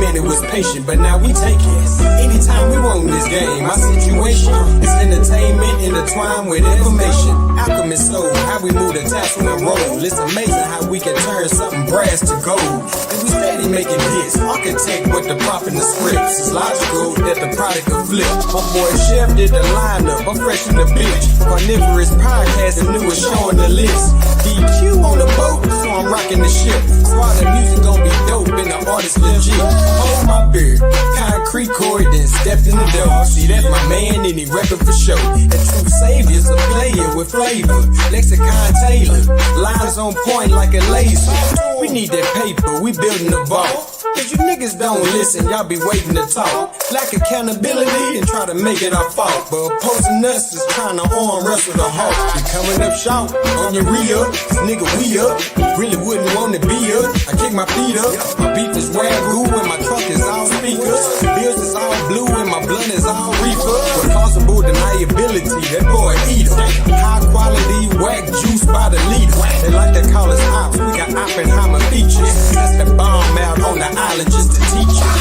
man, it was patient, but now we take it. Anytime we want this game, my situation is entertainment intertwined with information. Alchemist soul, how we move the tassel and roll. It's amazing how we can turn something brass to gold. And we steady making hits. Architect with the prop in the scripts. It's logical that the product will flip. My boy Chef did the lineup. I'm fresh in the bitch. Carnivorous podcast, the newest show on the list. DQ on the boat, so I'm rocking the ship. Swallow the music gon' be dope and the artist legit. Hold my beard, concrete cord, then stepped in the door. See, that's my man and he reppin' for show. The true savior's a player with flavor. Lexicon Taylor, lines on point like a laser. We need that paper, we building the vault. Cause you niggas don't listen, y'all be waiting to talk. Lack accountability and try to make it our fault. But opposing us is trying to arm wrestle the hawk. We coming up short on your re-up, nigga we up. Really wouldn't want to be up. I kick my feet up. My beef is wagyu and my truck is all speakers. Bills is all blue and my blunt is all reefer. Responsible deniability, that boy eater. High quality whack juice by the liter. They like to call us ops, we got Oppenheimer features. That's the bomb out on the island just to teach you.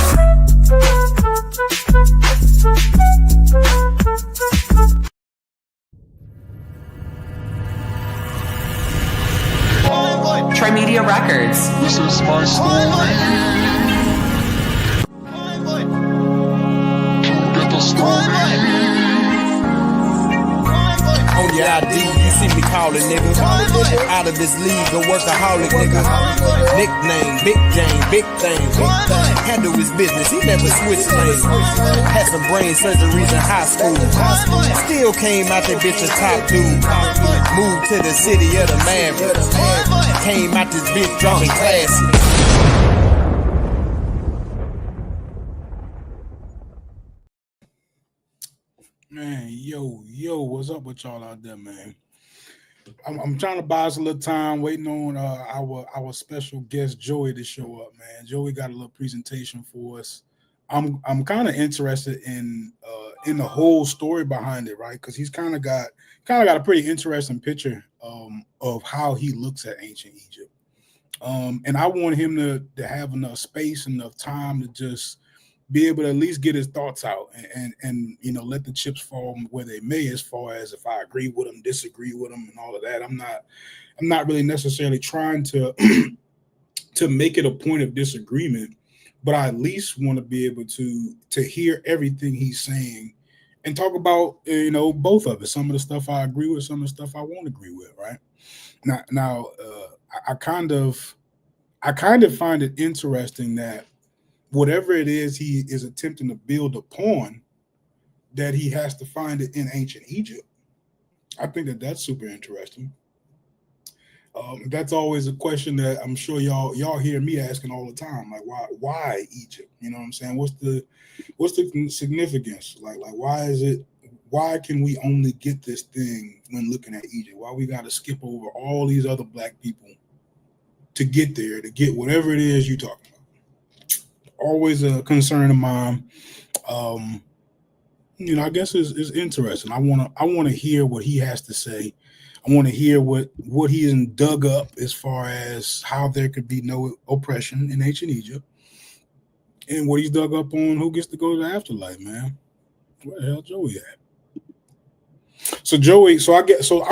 Trimedia Records. This is my story. Get the story. On your ID, you see me calling nigga. Out of this league, a workaholic nigga. Nickname, big game, big thing. Handle his business, he never switched lanes. Had some brain surgeries in high school. Still came out that bitch a top dude. Moved to the city of the Mavericks. Came out this bitch dropping classics. Man, yo, what's up with y'all out there, man? I'm trying to buy us a little time, waiting on our special guest Joey to show up, man. Joey got a little presentation for us. I'm kind of interested in the whole story behind it, right? Because he's kind of got a pretty interesting picture of how he looks at ancient Egypt. And I want him to have enough space, enough time to just be able to at least get his thoughts out and you know, let the chips fall where they may, as far as if I agree with him, disagree with him, and all of that. I'm not really necessarily trying to to make it a point of disagreement, but I at least want to be able to hear everything he's saying and talk about, you know, both of it. Some of the stuff I agree with, some of the stuff I won't agree with, right? Now, I kind of find it interesting that whatever it is he is attempting to build upon, that he has to find it in ancient Egypt. I think that's super interesting. That's always a question that I'm sure y'all hear me asking all the time. Like, why Egypt? You know what I'm saying? What's the significance? Like why can we only get this thing when looking at Egypt? Why we got to skip over all these other black people to get there, to get whatever it is you're talking about? Always a concern of mine. You know, I guess is interesting. I want to hear what he has to say. I want to hear what he has dug up as far as how there could be no oppression in ancient Egypt, and what he's dug up on who gets to go to the afterlife, man. Where the hell Joey at? So Joey, I'm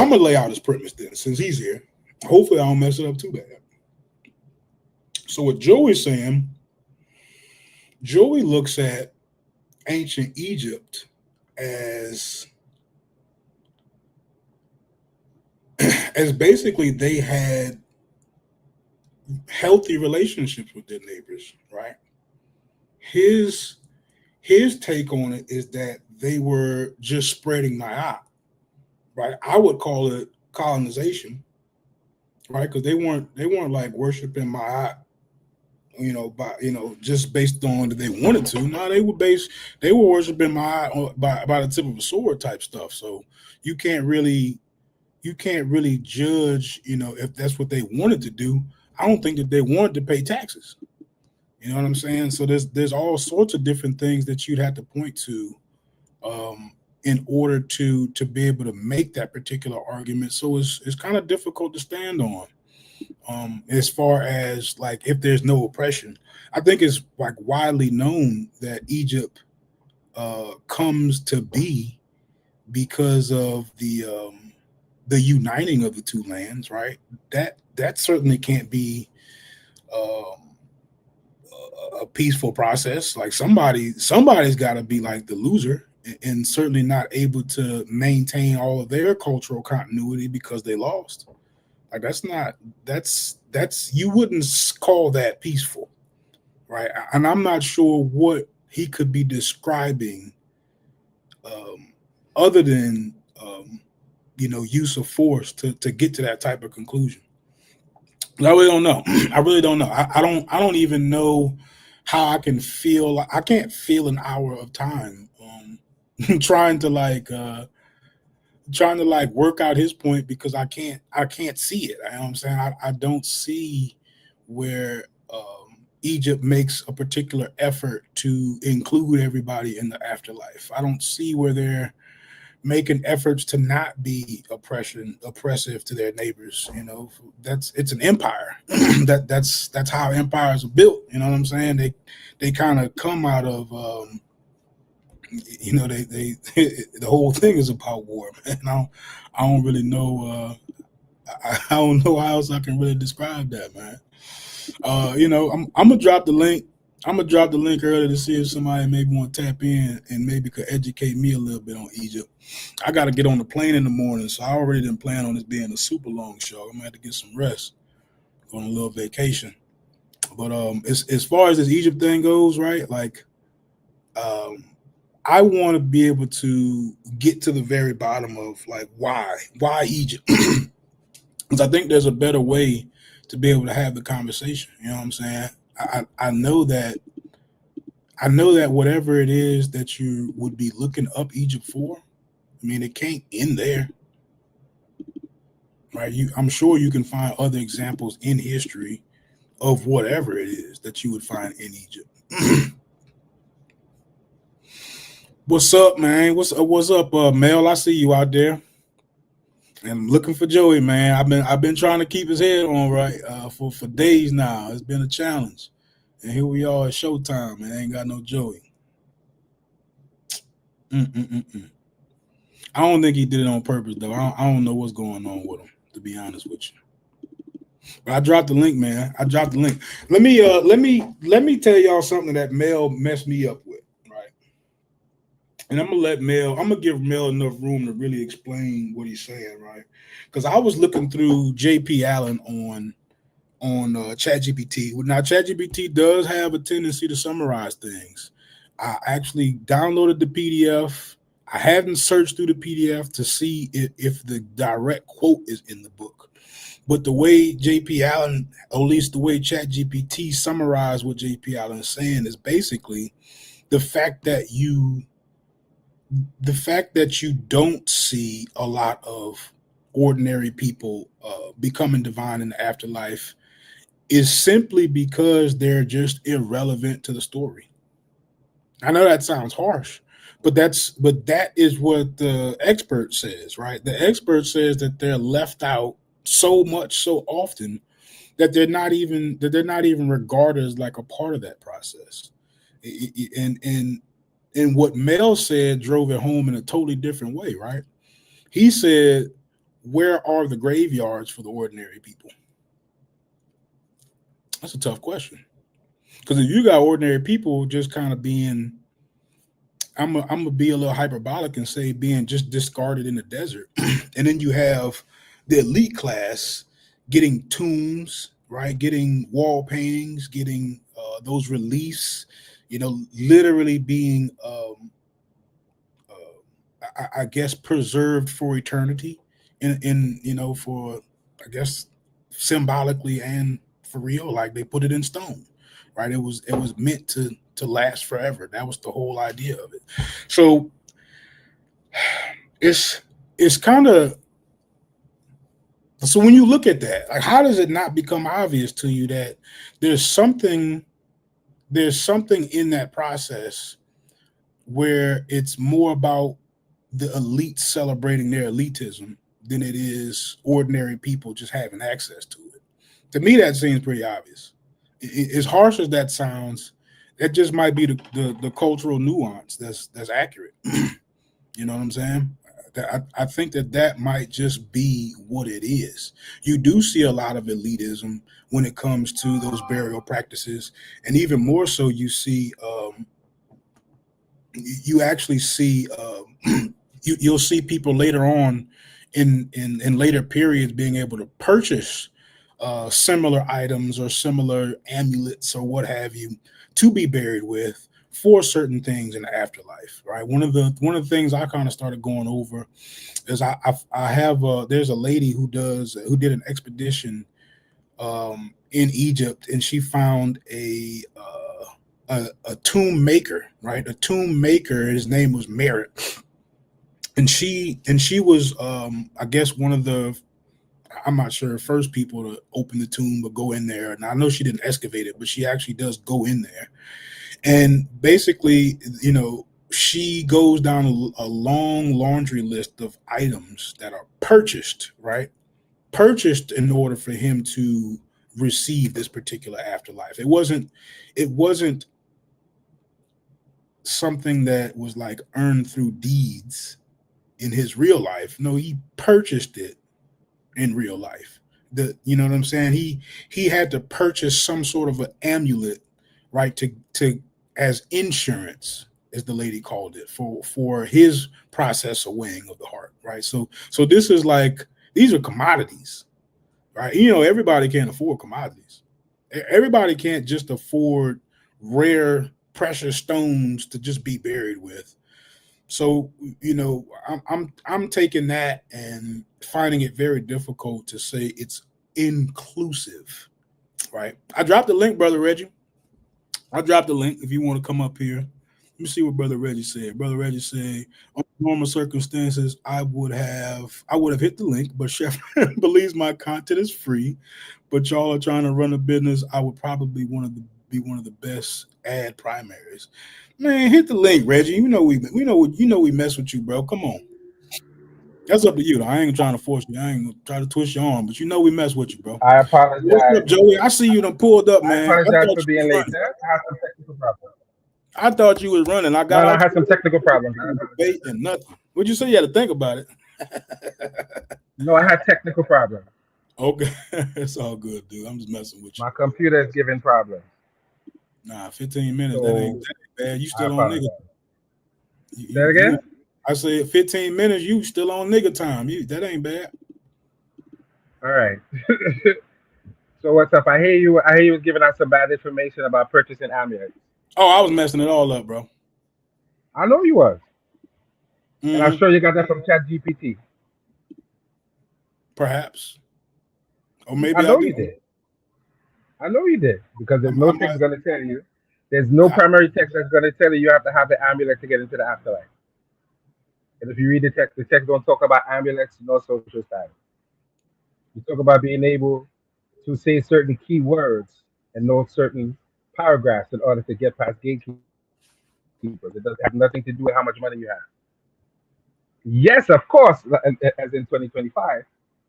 gonna lay out his premise then, since he's here. Hopefully I don't mess it up too bad. So what Joey's saying, Joey looks at ancient Egypt as basically they had healthy relationships with their neighbors, right? His take on it is that they were just spreading Ma'at, right? I would call it colonization, right? Because they weren't like worshiping Ma'at, you know, just based on that they wanted to. No, they were worshiping Ma'at by the tip of a sword type stuff. So you can't really judge, you know, if that's what they wanted to do. I don't think that they wanted to pay taxes. You know what I'm saying? So there's all sorts of different things that you'd have to point to in order to be able to make that particular argument. So it's kind of difficult to stand on. As far as like if there's no oppression, I think it's like widely known that Egypt comes to be because of the uniting of the two lands, right? That certainly can't be um, a peaceful process. Like somebody's got to be like the loser, and certainly not able to maintain all of their cultural continuity because they lost. Like that's you wouldn't call that peaceful, right? And I'm not sure what he could be describing, um, other than use of force to get to that type of conclusion. I really don't know. I really don't know. I don't even know how I can feel. I can't feel an hour of time trying to work out his point because I can't see it. You know what I'm saying? I don't see where Egypt makes a particular effort to include everybody in the afterlife. I don't see where they're making efforts to not be oppressive to their neighbors. It's an empire. That's how empires are built. You know what I'm saying? They kind of come out of they the whole thing is about war, man. I don't really know. I don't know how else I can really describe that, man. I'm gonna drop the link. I'm gonna drop the link earlier to see if somebody maybe want to tap in and maybe could educate me a little bit on Egypt. I got to get on the plane in the morning, so I already didn't plan on this being a super long show. I'm gonna have to get some rest, go on a little vacation. But as far as this Egypt thing goes, right? Like, um, I want to be able to get to the very bottom of like why Egypt, because I think there's a better way to be able to have the conversation. You know what I'm saying? I know that whatever it is that you would be looking up Egypt for, I mean, it can't end there, right? I'm sure you can find other examples in history of whatever it is that you would find in Egypt. What's up, man? What's up, Mel? I see you out there. And I'm looking for Joey, man. I've been trying to keep his head on right for days now. It's been a challenge. And here we are at showtime, and I ain't got no Joey. Mm-mm-mm-mm. I don't think he did it on purpose, though. I don't know what's going on with him, to be honest with you. But I dropped the link, man. I dropped the link. Let me tell y'all something that Mel messed me up with, right? And I'm gonna give Mel enough room to really explain what he's saying, right? Because I was looking through JP Allen on ChatGPT. Now, ChatGPT does have a tendency to summarize things. I actually downloaded the PDF. I haven't searched through the PDF to see if the direct quote is in the book. But the way JP Allen, or at least the way ChatGPT summarized what JP Allen is saying, is basically the fact that you don't see a lot of ordinary people becoming divine in the afterlife is simply because they're just irrelevant to the story. I know that sounds harsh, but that is what the expert says, right? The expert says that they're left out so much so often that they're not even regarded as like a part of that process. And what Mel said drove it home in a totally different way, right? He said, where are the graveyards for the ordinary people? That's a tough question. Because if you got ordinary people just kind of being, I'm gonna be a little hyperbolic and say being just discarded in the desert, and then you have the elite class getting tombs, right? Getting wall paintings, getting those reliefs, literally being, I guess, preserved for eternity, for, I guess, symbolically and for real, like they put it in stone, right? It was meant to last forever. That was the whole idea of it. So it's kind of, so when you look at that, like, how does it not become obvious to you that there's something in that process where it's more about the elite celebrating their elitism than it is ordinary people just having access to it? To me, that seems pretty obvious. As harsh as that sounds, that just might be the cultural nuance that's accurate. You know what I'm saying? I think that might just be what it is. You do see a lot of elitism when it comes to those burial practices, and even more so, you actually see you'll see people later on in later periods being able to purchase similar items or similar amulets or what have you to be buried with for certain things in the afterlife, right? One of the things I kind of started going over is I have there's a lady who did an expedition in Egypt, and she found a tomb maker, right? A tomb maker. His name was Merritt, and she was I guess one of the, I'm not sure, first people to open the tomb or go in there. And I know she didn't excavate it, but she actually does go in there. And basically, she goes down a long laundry list of items that are purchased, right? Purchased in order for him to receive this particular afterlife. It wasn't something that was like earned through deeds in his real life. No, he purchased it in real life. You know what I'm saying? He had to purchase some sort of an amulet, right, to as insurance, as the lady called it, for his process of weighing of the heart, right? So this is like, these are commodities, right? Everybody can't afford commodities. Everybody can't just afford rare precious stones to just be buried with. So I'm taking that and finding it very difficult to say it's inclusive, right? I dropped the link, Brother Reggie. I dropped the link if you want to come up here. Let me see what Brother Reggie said. Brother Reggie said, under normal circumstances, I would have hit the link, but Chef believes my content is free. But y'all are trying to run a business. I would probably be one of the best ad primaries. Man, hit the link, Reggie. We mess with you, bro. Come on. That's up to you. I ain't trying to force you. I ain't gonna try to twist your arm, but we mess with you, bro. I What's apologize. up, Joey? I see you done pulled up, I man. apologize for being late. I had some technical problems. I thought you was running. I got No, I out. had some technical problems. Debate and nothing. What'd you say? You had to think about it. No, I had technical problems. Okay, it's all good, dude. I'm just messing with you. My computer is giving problems. Nah, 15 minutes. So, That ain't bad. You still on nigga? Say that again? I said 15 minutes. You still on nigga time? That ain't bad. All right. So what's up? I hear you was giving out some bad information about purchasing amulets. Oh, I was messing it all up, bro. I know you was. Mm-hmm. And I'm sure you got that from ChatGPT. Perhaps. Or maybe I know you did. I know you did. Because there's no text going to tell you. There's no primary text that's going to tell you have to have the amulet to get into the afterlife. And if you read the text don't talk about amulets, no social status. You talk about being able to say certain key words and know certain paragraphs in order to get past gatekeepers. It doesn't have nothing to do with how much money you have. Yes, of course, as in 2025,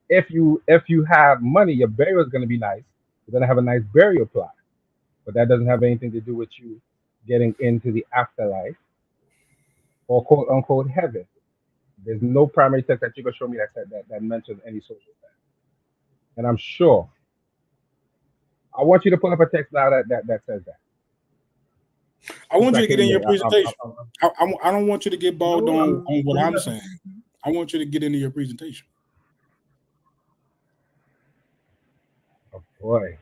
if you have money, your burial is going to be nice. You're going to have a nice burial plot. But that doesn't have anything to do with you getting into the afterlife or quote unquote heaven. There's no primary text that you can show me that said that mentions any social status. And I'm sure. I want you to pull up a text now that says that. I want you to get in your presentation. I don't want you to get bogged on what I'm saying. I want you to get into your presentation. Oh boy.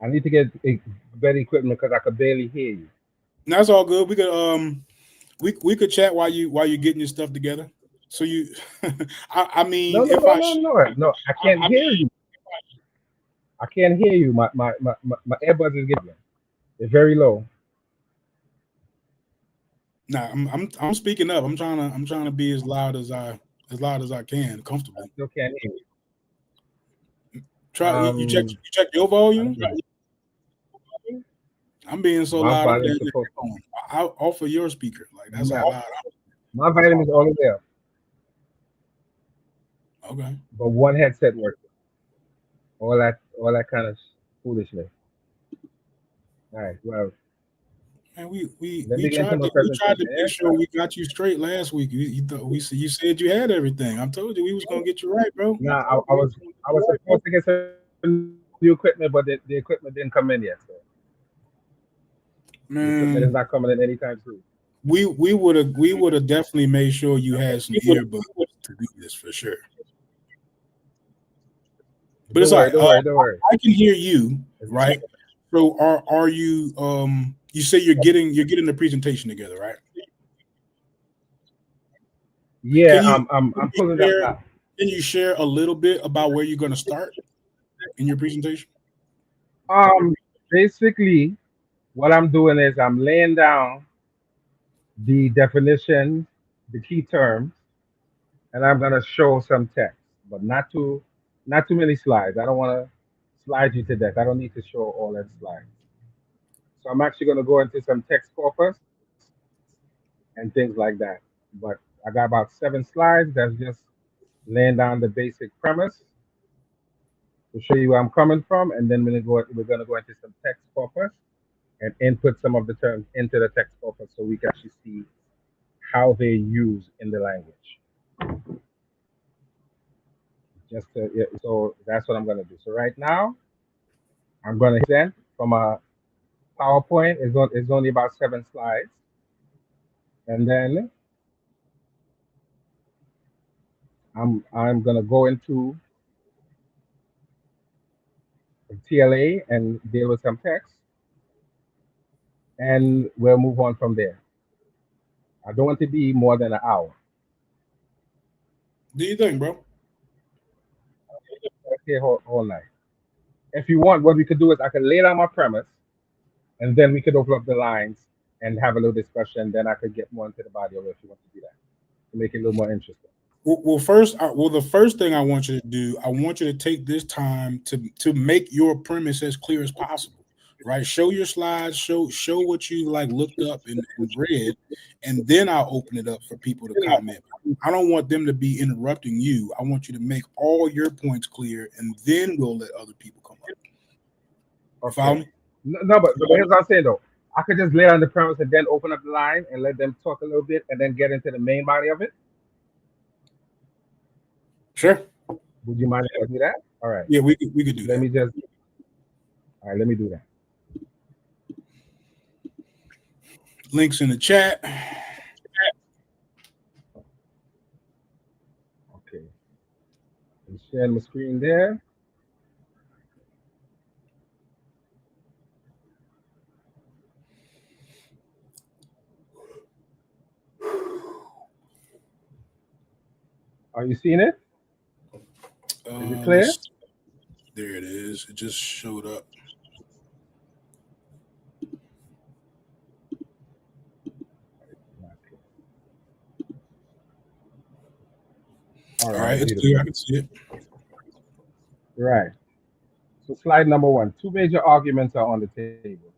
I need to get better equipment because I could barely hear you. That's all good. We could chat while you're getting your stuff together. So you, I mean, no, I can't hear you. I can't hear you. My earbuds is getting. They're very low. Nah, I'm speaking up. I'm trying to be as loud as I can, comfortably. I still can't hear you. Try you check your volume. I'm being so loud. I'll offer your speaker. Like that's how loud. My volume is all the way up. Okay. But one headset works. All all that kind of foolishness. All right. Well, And we we let we me get into tried my to we tried to presentation. make Yes. sure we got you straight last week. You thought you said you had everything. I told you we was gonna get you right, bro. Now I was supposed to get some new equipment, but the equipment didn't come in yet. So the equipment is not Man, coming in anytime soon. we would have definitely made sure you had some earbuds to do this for sure. But Don't it's all worry, right. don't worry, don't worry. I can hear you, It's not- right? So are you you say you're getting the presentation together, right? Yeah, Can you I'm can you pulling it up share now. can you share a little bit about where you're gonna start in your presentation? Um, Basically, what I'm doing is I'm laying down the definitions, the key terms, and I'm gonna show some text, but not too many slides. I don't want to slide you to death. I don't need to show all that slides. So I'm actually gonna go into some text corpus and things like that. But I got about 7 slides that's just laying down the basic premise to show you where I'm coming from, and then we're gonna go into some text corpus and input some of the terms into the text corpus so we can actually see how they use in the language. Yeah, so that's what I'm gonna do. So right now I'm gonna present from a PowerPoint. It's only about 7 slides, and then I'm gonna go into TLA and deal with some text, and we'll move on from there. I don't want to be more than an hour. Do you think, bro? Okay, whole night. If you want, what we could do is I could lay down my premise, and then we could open up the lines and have a little discussion. Then I could get more into the body of it if you want to do that to make it a little more interesting. The first thing I want you to do, I want you to take this time to make your premise as clear as possible, right? Show your slides, show what you like looked up and read, and then I'll open it up for people to comment. I don't want them to be interrupting you. I want you to make all your points clear, and then we'll let other people come up. You follow Okay. me? No, but here's what I'm saying though. I could just lay on the premise and then open up the line and let them talk a little bit and then get into the main body of it. Sure. Would you mind if I do that? All right. Yeah, we could do Let that. me just. All right. Let me do that. Links in the chat. Okay. I'm sharing my screen there. Are you seeing it? Is it clear? Let's There it is. It just showed up. Okay. All All right. right, it's clear. Beautiful. I can see it. Right. So slide number one. Two major arguments are on the table.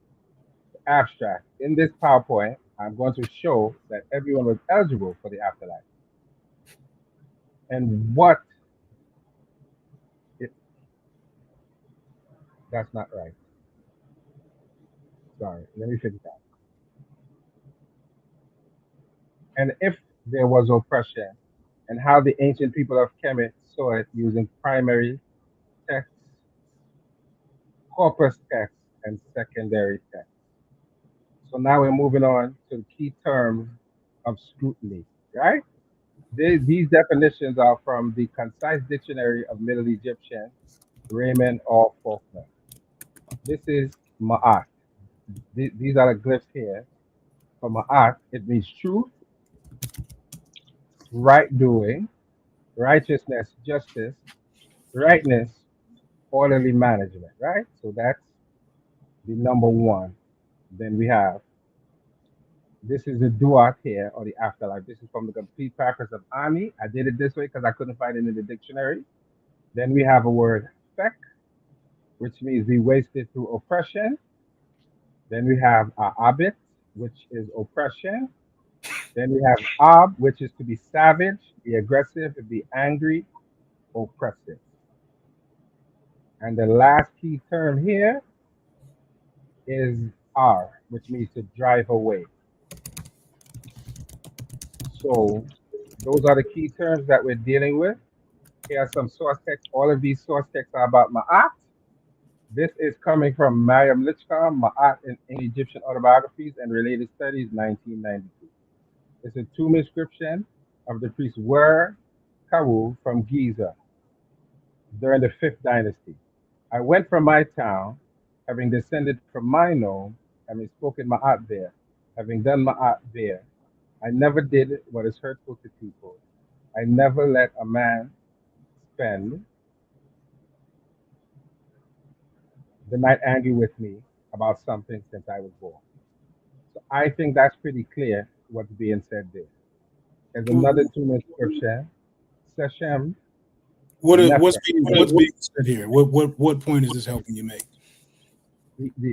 Abstract. In this PowerPoint, I'm going to show that everyone was eligible for the afterlife. And what it, that's not right. Sorry, let me fix that. And if there was oppression, and how the ancient people of Kemet saw it using primary text, corpus text, and secondary text. So now we're moving on to the key terms of scrutiny, right? These definitions are from the Concise Dictionary of Middle Egyptian, Raymond R. Faulkner. This is Ma'at. These are the glyphs here. For Ma'at, it means truth, right doing, righteousness, justice, rightness, orderly management, right? So that's the number one. Then we have this is the duat here or the afterlife. This is from the complete practice of Ani. I did it this way because I couldn't find it in the dictionary. Then we have a word fek, which means be wasted through oppression. Then we have abit, which is oppression. Then we have ab, which is to be savage, be aggressive, be angry, oppressive. And the last key term here is R, which means to drive away. So those are the key terms that we're dealing with. Here are some source texts. All of these source texts are about Ma'at. This is coming from Mariam Lichcom, Ma'at in Egyptian Autobiographies and Related Studies, 1992. It's a tomb inscription of the priest Wer Kawu from Giza during the 5th dynasty. I went from my town, having descended from my nome, having spoken Ma'at there, having done Ma'at there. I never did what is hurtful to people. I never let a man spend the night angry with me about something since I was born. So I think that's pretty clear what's being said there. There's another tomb inscription, Seshem What's Nefer. being said here? What point is this helping you make?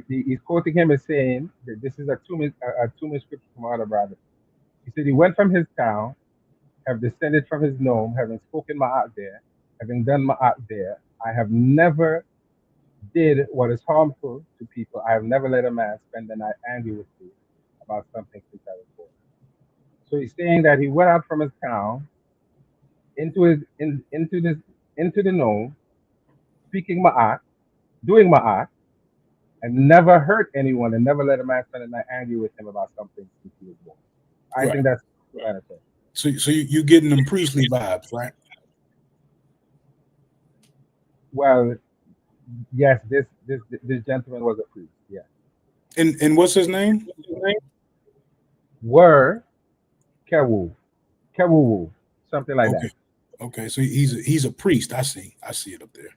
He's quoting him as saying that this is a tomb inscription from our brother. He said he went from his town, have descended from his nome, having spoken Ma'at there, having done Ma'at there. I have never did what is harmful to people. I have never let a man spend the night angry with me about something since I was born. So he's saying that he went out from his town into the nome, speaking Ma'at, doing Ma'at, and never hurt anyone and never let a man spend the night angry with him about something since he was born. I think that's right. So you getting them priestly vibes, right? Well, yes, this gentleman was a priest. Yeah. And what's his name? Were Kewu, something like that. Okay, so he's a priest. I see it up there.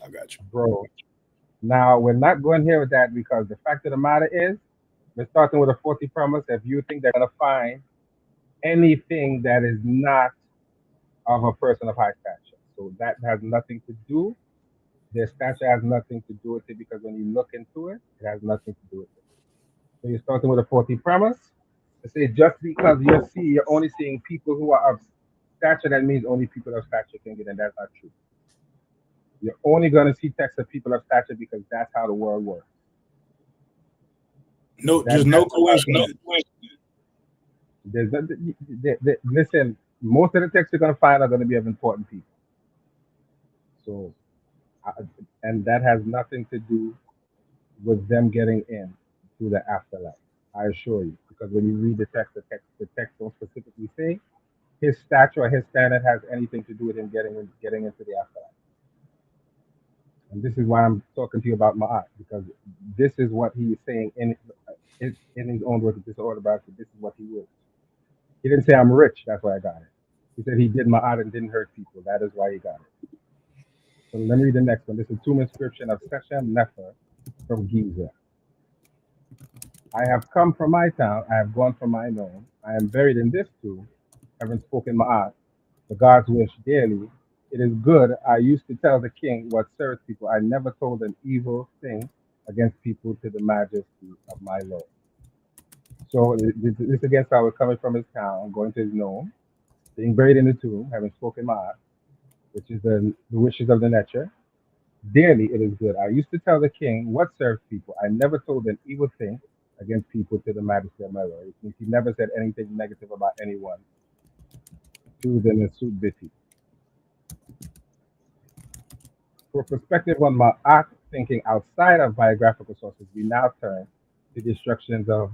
I got you, bro. Now we're not going here with that because the fact of the matter is, we're starting with a 40 promise. If you think they're gonna find anything that is not of a person of high stature, so that has nothing to do. Their stature has nothing to do with it because when you look into it, it has nothing to do with it. So you're starting with a 40 premise. To say just because you're only seeing people who are of stature, that means only people of stature can get in. That's not true. You're only going to see texts of people of stature because that's how the world works. There's no coincidence. Listen, most of the texts you're going to find are going to be of important people. So, and that has nothing to do with them getting in to the afterlife. I assure you, because when you read the text don't specifically say his stature or his standard has anything to do with him getting into the afterlife. And this is why I'm talking to you about Ma'at, because this is what he is saying in his own words. This autobiography. This is what he was. He didn't say I'm rich. That's why I got it. He said he did Ma'at and didn't hurt people. That is why he got it. So let me read the next one. This is a tomb inscription of Seshem Nefer from Giza. I have come from my town. I have gone from my nome. I am buried in this tomb, having spoken Ma'at, the gods wish daily. It is good. I used to tell the king what serves people. I never told an evil thing against people to the majesty of my Lord. So this against how we're coming from his town, going to his nome, being buried in the tomb, having spoken Ma'at, which is the wishes of the nature. Daily it is good. I used to tell the king what serves people. I never told an evil thing against people to the majesty of my Lord. It means he never said anything negative about anyone to the Nasut Biti. For perspective on Ma'at thinking outside of biographical sources, we now turn to the instructions of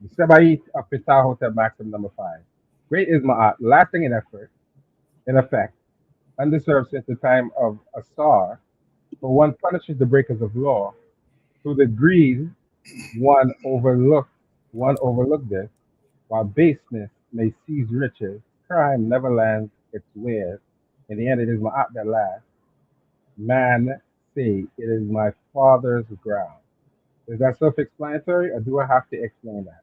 the Seba'it of Ptahhotep Maxim number 5. Great is Ma'at, lasting in effect, undeserved since the time of Asar, for one punishes the breakers of law. Through the greed, one overlooked this, while baseness may seize riches, crime never lands its wares. In the end, it is Ma'at that lasts. Man say, it is my father's ground. Is that self-explanatory, or do I have to explain that?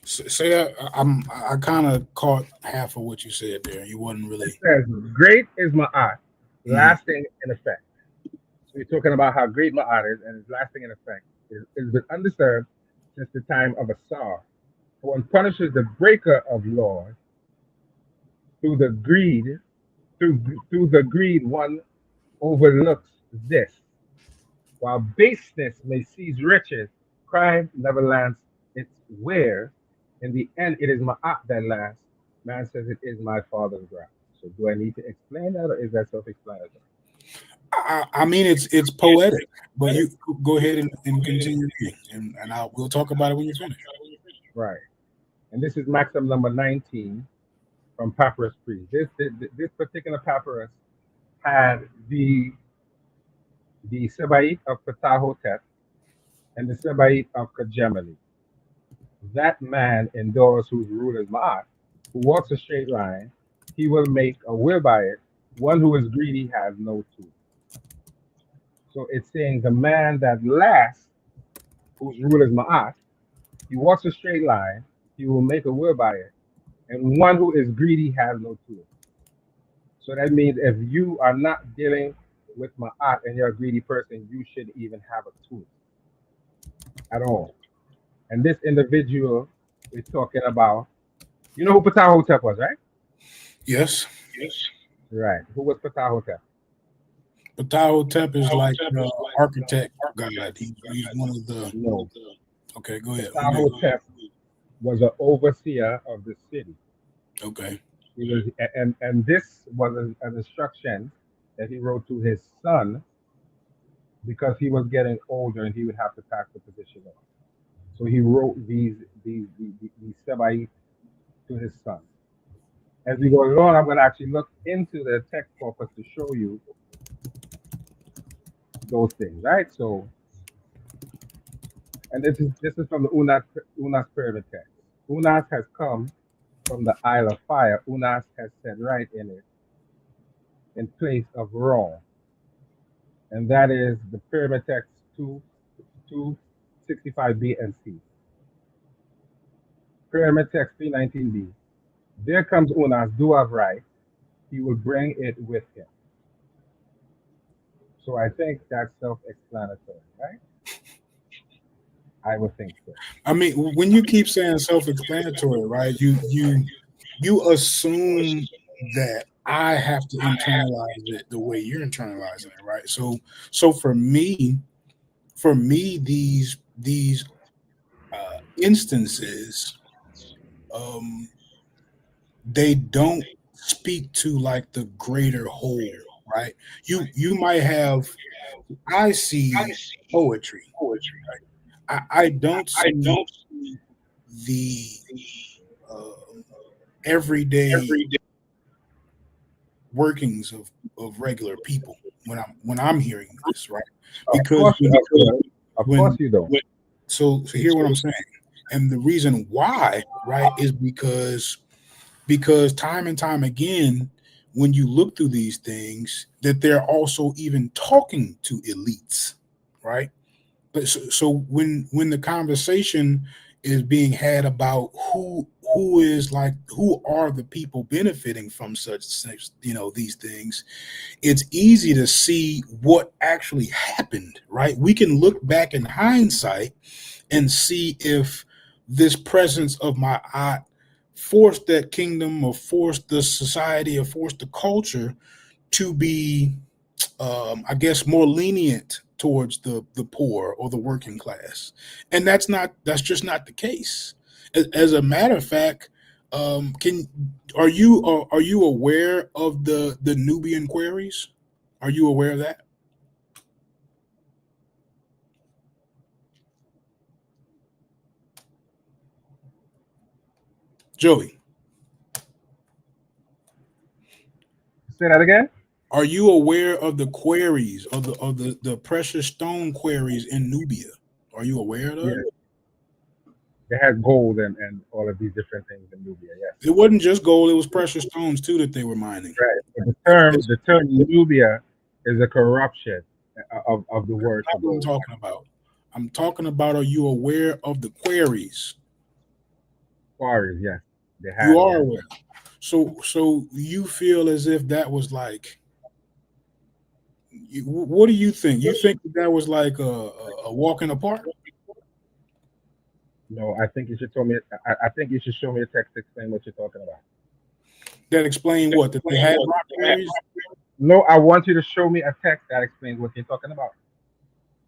Say that. I kind of caught half of what you said there. You wasn't really. It says, great is Ma'at, lasting in effect. So we're talking about how great Ma'at is, and it's lasting in effect. It's been undisturbed since the time of Asar. One punishes the breaker of laws through through the greed one overlooks this. While baseness may seize riches, crime never lands its where. In the end, it is my art that lasts. Man says it is my father's ground. So do I need to explain that, or is that self-explanatory? I mean, it's poetic, but you go ahead and continue reading, and we'll talk about it when you finish. Right. And this is maxim number 19 from Papyrus Priest. This particular papyrus had the Sebait of Ptahhotep and the Sebait of Kajemeli. That man endures whose rule is Ma'at, who walks a straight line, he will make a will by it. One who is greedy has no tool. So it's saying the man that lasts, whose rule is Ma'at, he walks a straight line, he will make a will by it. And one who is greedy has no tool. So that means if you are not dealing with Ma'at and you're a greedy person, you shouldn't even have a tool at all. And this individual is talking about, you know who Ptahhotep was, right? Yes. Right. Who was Ptahhotep? Ptahhotep is like the architect god. He's one of the. No. Okay, go ahead. Ptahhotep was an overseer of the city. Okay. He was, and this was an instruction that he wrote to his son because he was getting older and he would have to pass the position on. So he wrote these Sebait to his son. As we go along, I'm going to actually look into the text corpus to show you those things, right? So, and this is from the Unas pyramid text. Unas has come from the Isle of Fire. Unas has set right in it, in place of wrong, and that is the pyramid text 265b and c. Pyramid text 319b. There comes Unas, do of right. He will bring it with him. So I think that's self-explanatory, right? I would think so. I mean, when you keep saying self-explanatory, right? You assume that I have to internalize it the way you're internalizing it, right? So for me, these instances, they don't speak to like the greater whole, right? You might have. I see poetry. Right? I don't see the everyday workings of regular people when I'm hearing this, right? Because Of course you don't. So hear what I'm saying, and the reason why, right, is because time and time again, when you look through these things, that they're also even talking to elites, right? But so when the conversation is being had about who are the people benefiting from such these things, it's easy to see what actually happened, right? We can look back in hindsight and see if this presence of my aunt forced that kingdom or forced the society or forced the culture to be I guess more lenient towards the poor or the working class, and that's just not the case. As a matter of fact, are you aware of the Nubian queries? Are you aware of that, Joey? Say that again. Are you aware of the queries of the precious stone queries in Nubia? Are you aware of Yeah. that? They had gold and all of these different things in Nubia, yes. It wasn't just gold; it was precious stones too that they were mining. Right. But the term Nubia is a corruption of the word. That's what I'm talking about. I'm talking about, are you aware of the queries? Quarries, yes. They had. You are aware. So you feel as if that was like, what do you think? You think that was like a walk in the park? No, I think you should show me. I think you should show me a text to explain what you're talking about. that explain what? That they had rock berries? No, I want you to show me a text that explains what you're talking about.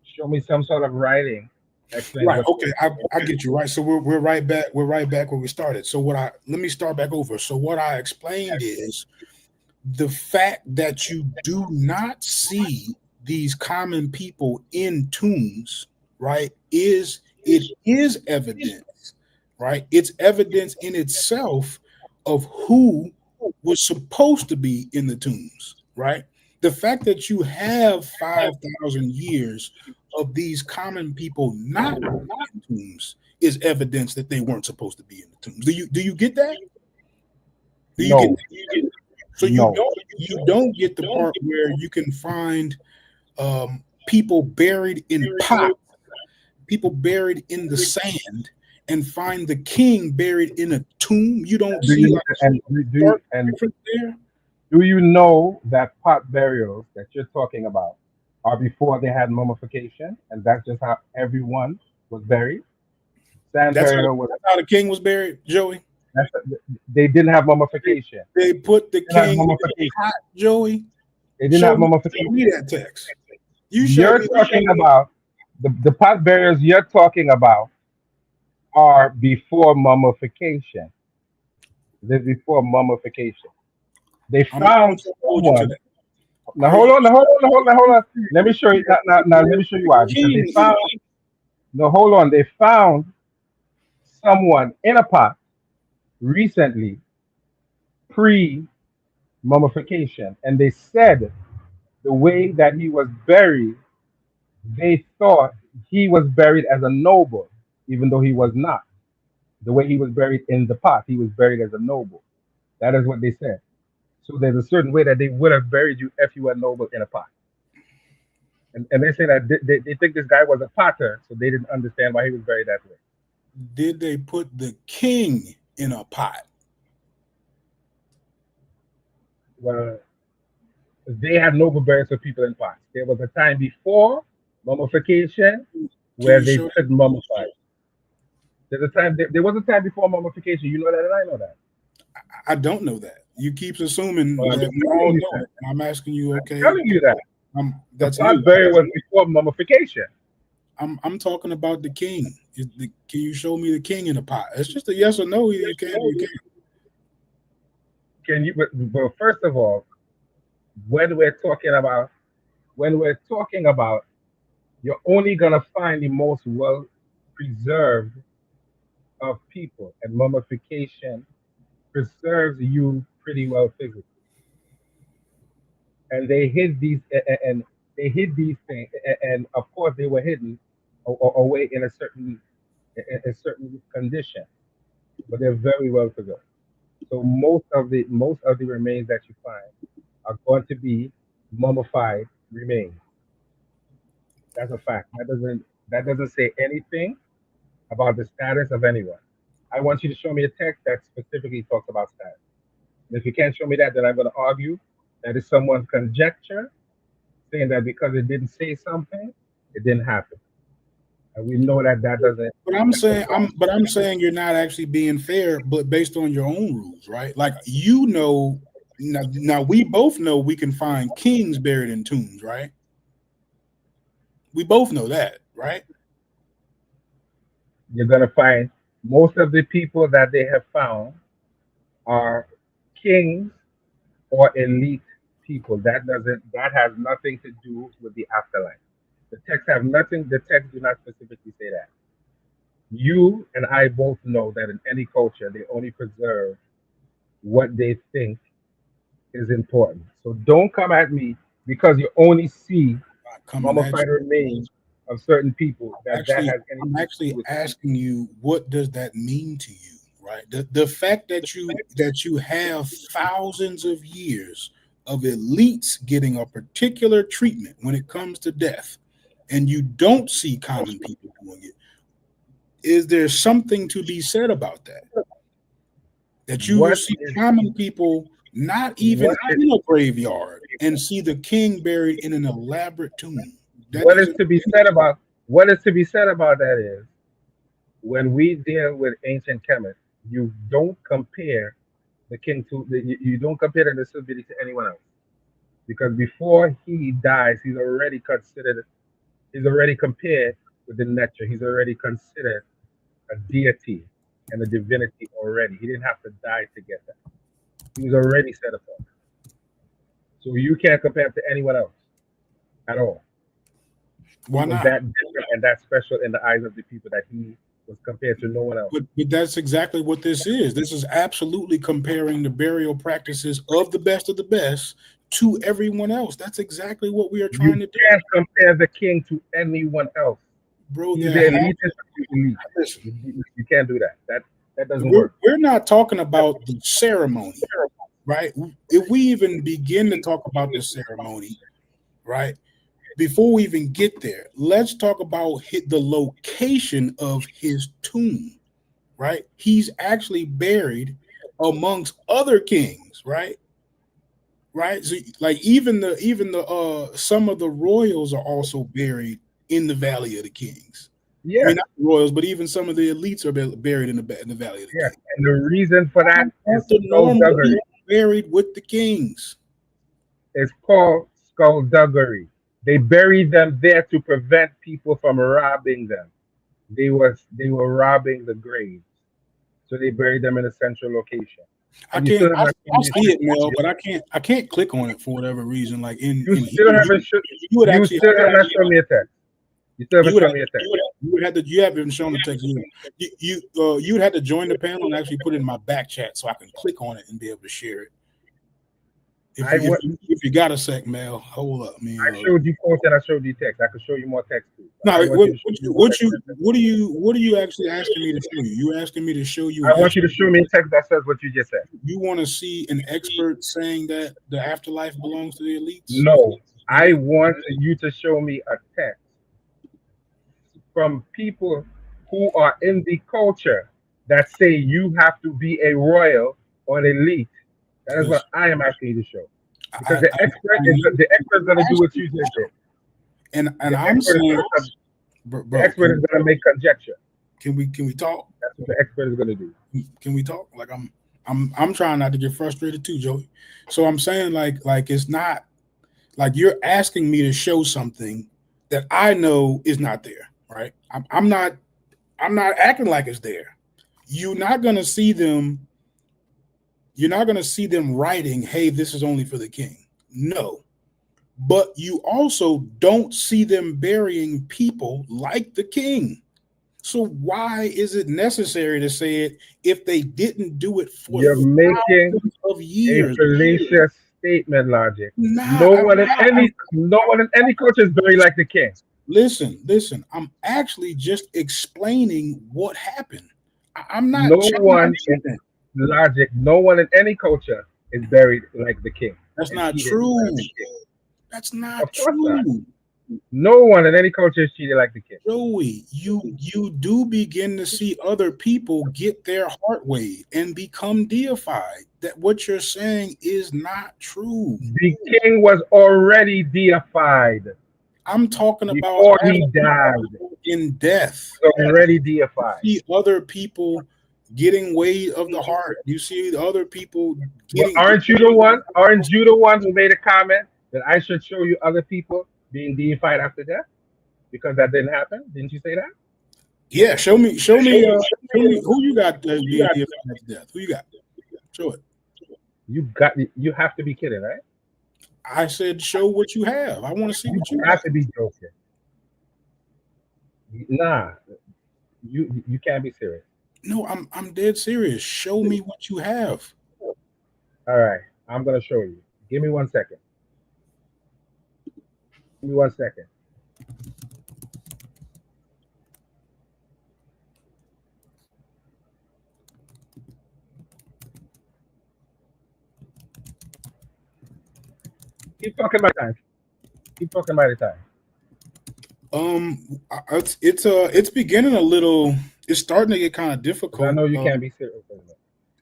Show me some sort of writing that explains Right. what. Okay. I get you. Right. So we're right back. We're right back where we started. So let me start back over. So what I explained is the fact that you do not see these common people in tombs, right, is evidence, right? It's evidence in itself of who was supposed to be in the tombs, right? The fact that you have 5,000 years of these common people not in tombs is evidence that they weren't supposed to be in the tombs. Do you get that? Do you get No, that? So no. you don't get the part where you can find people buried in pots, people buried in the sand, and find the king buried in a tomb. You don't Do see you like and stark difference there. do you know that pot burials that you're talking about are before they had mummification, and that's just how everyone was buried? Sand burial was That's how the king was buried, Joey. that's, they didn't have mummification. They put the They didn't have king in a mummification. pot, Joey. They didn't Show have me, mummification. show me that text. You show You're me. talking about the pot burials you're talking about are before mummification. They're before mummification. They I'm not going found to hold you to someone. that. Now Are you hold on, now, hold on, hold on, hold on. Let me show you. Now, let me show you why. Because they king? found. No, hold on. They found someone in a pot recently, pre mummification, and they said the way that he was buried, they thought he was buried as a noble, even though he was not. The way he was buried in the pot, he was buried as a noble. That is what they said. So there's a certain way that they would have buried you if you were noble in a pot. And they say that they think this guy was a potter, so they didn't understand why he was buried that way. Did they put the king in a pot? Well, they had noble burials for people in pots. There was a time before mummification Can where you they show? could mummify. There was a time before mummification. You know that, and I know that. I don't know that. You keep assuming Well, I'm that we telling all you know that. it. I'm asking you, okay, Telling you that the that's pot you. burial was before mummification. I'm talking about the king. Can you show me the king in a pot? It's just a yes or no. Either you can or you can't. Can you? Well, first of all, when we're talking about you're only gonna find the most well preserved of people, and mummification preserves you pretty well physically. And they hid these, and they hid these things, and of course they were hidden away in a certain condition, but they're very well preserved. So most of the remains that you find are going to be mummified remains. That's a fact. That doesn't say anything about the status of anyone. I want you to show me a text that specifically talks about status. And if you can't show me that, then I'm going to argue that is someone's conjecture saying that because it didn't say something, it didn't happen. And we know that that doesn't. But I'm saying you're not actually being fair, but based on your own rules, right? Like now we both know we can find kings buried in tombs, right? We both know that, right? You're going to find most of the people that they have found are kings or elite people. That has nothing to do with the afterlife. The text do not specifically say that. You and I both know that in any culture they only preserve what they think is important. So don't come at me because you only see Not coming at mummified you. remains of certain people that Actually, has I'm anything to do actually with it. asking you, what does that mean to you, right? The fact that you have thousands of years of elites getting a particular treatment when it comes to death, and you don't see common people doing it. Is there something to be said about that? That you will What see is common people not even what is in a graveyard and see the king buried in an elaborate tomb. That what is doesn't. to be said about what is to be said about that is when we deal with ancient chemists, you don't compare the king to you don't compare the civility to anyone else because before he dies, he's already compared with the nature. He's already considered a deity and a divinity already. He didn't have to die to get that. He was already set apart. So you can't compare him to anyone else at all. He Why was not? that different and that special in the eyes of the people that he was compared to no one else. But that's exactly what this is. This is absolutely comparing the burial practices of the best to everyone else. That's exactly what we are You trying to do, can't compare the king to anyone else. bro. He's There the has, elitist of the elite. listen, You can't do that. That doesn't we're work. we're not talking about the ceremony, right? If we even begin to talk about the ceremony, right? Before we even get there, let's talk about the location of his tomb, right? He's actually buried amongst other kings, right? Right. So, like even the some of the royals are also buried in the Valley of the Kings. I Yes, mean, not the royals, but even some of the elites are buried in the Valley of the yes. Kings. And the reason for that Not is the normal skullduggery. people buried with the kings. It's called skullduggery. They buried them there to prevent people from robbing them. They were robbing the graves. So they buried them in a central location. I And you can't. still have I, not shown I me a see text. it, Mel, but I can't click on it for whatever reason. Like You in still here, haven't shown you would you actually still have not shown me a text. You still you haven't would shown have me a text. you would have to you haven't shown the text. You would have to join the panel and actually put it in my back chat so I can click on it and be able to share it. If I you what if you got a sec, Mel, hold up, man. I showed you post and I showed you text. I could show you more text too. But No, I want you to show me more text. what are you actually asking me to show you? You asking me to show you I want you to show me a text that says what you just said. you want to see an expert saying that the afterlife belongs to the elites? No, I want you to show me a text from people who are in the culture that say you have to be a royal or an elite. That is Listen, what I am asking you to show. Because I, the I, expert I is know the expert is going to do what asking you just did. and The I'm expert is saying, going to the bro, expert is going to make conjecture. can we talk? That's what the expert is going to do. Can we talk? Like I'm trying not to get frustrated too, Joey. So I'm saying like it's not like you're asking me to show something that I know is not there, right? I'm not acting like it's there. You're not gonna see them. You're not gonna see them writing, "Hey, this is only for the king." No, but you also don't see them burying people like the king. So why is it necessary to say it if they didn't do it for You're making thousands of a years? fallacious statement, Logic. Nah, No one in any culture is very like the king. listen. I'm actually just explaining what happened. I'm not No one changing in anything. Logic. No one in any culture is buried like the king. That's And not treated true. like the king. That's not Of course not. true. No one in any culture is treated like the king. Joey, you do begin to see other people get their heart waved and become deified. That what you're saying is not true. The king was already deified I'm talking about before he died. in death. He was already deified. You see other people getting weight of the heart. You see the other people Well, getting. aren't you the one? Aren't you the one who made a comment that I should show you other people being deified after death? Because that didn't happen. Didn't you say that? Yeah, show me who you got being deified after death. Who you got? Show it. You have to be kidding, right? I said, show what you have. I want to see what you have got. to be joking. Nah, you can't be serious. No, I'm dead serious. Show me what you have. All right, I'm gonna show you. Give me 1 second. Give me 1 second. Keep talking about time. Keep talking about the time. It's beginning a little. It's starting to get kind of difficult. I know you can't be serious.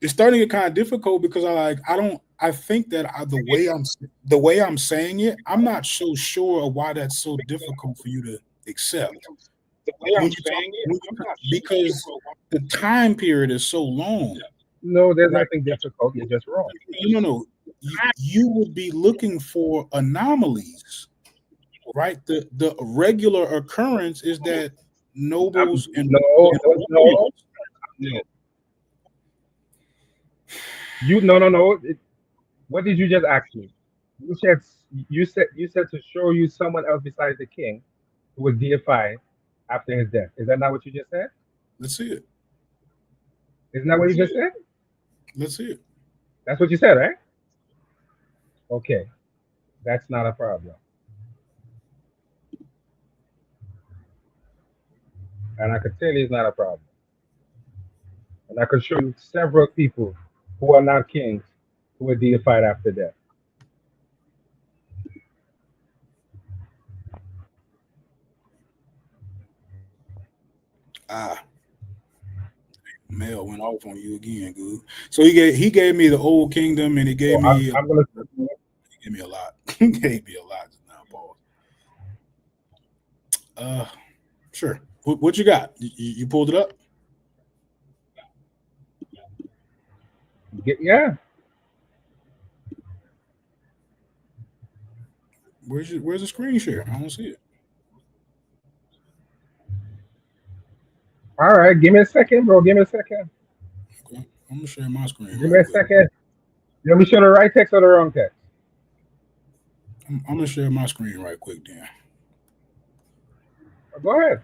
It's starting to get kind of difficult because I think that the way I'm saying it, I'm not so sure of why that's so difficult for you to accept. Because the time period is so long. No, there's nothing difficult. You're just wrong. No. You would be looking for anomalies, right? The regular occurrence is that nobles and No. No. What did you just ask me? You said to show you someone else besides the king who was deified after his death. Is that not what you just said? let's see it. Isn't that what you just said? Let's see it. That's what you said, right? Okay, that's not a problem. And I could tell you it's not a problem. And I could show you several people who are not kings who were deified after death. Mel went off on you again, good. So he gave me the old kingdom, and he gave So me I'm gonna. he gave me a lot. He gave me a lot now, Paul. Sure. What you got? You pulled it up? Yeah. Where's the screen share? I don't see it. All right, give me a second, bro. Give me a second. Okay. I'm gonna share my screen. Give me a second. You want me to show the right text or the wrong text? I'm gonna share my screen right quick, then. Go ahead.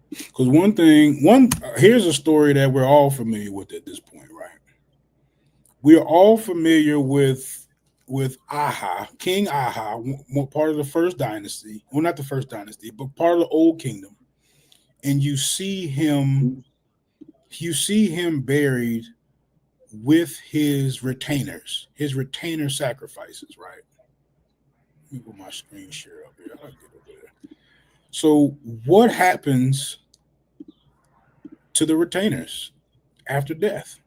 Because here's a story that we're all familiar with at this point, right? We are all familiar with Aha, King Aha, part of the first dynasty. Well, not the first dynasty, but part of the old kingdom. And you see him buried with his retainers, his retainer sacrifices, right? Let me put my screen share up here. I'll get over there. So what happens to the retainers after death?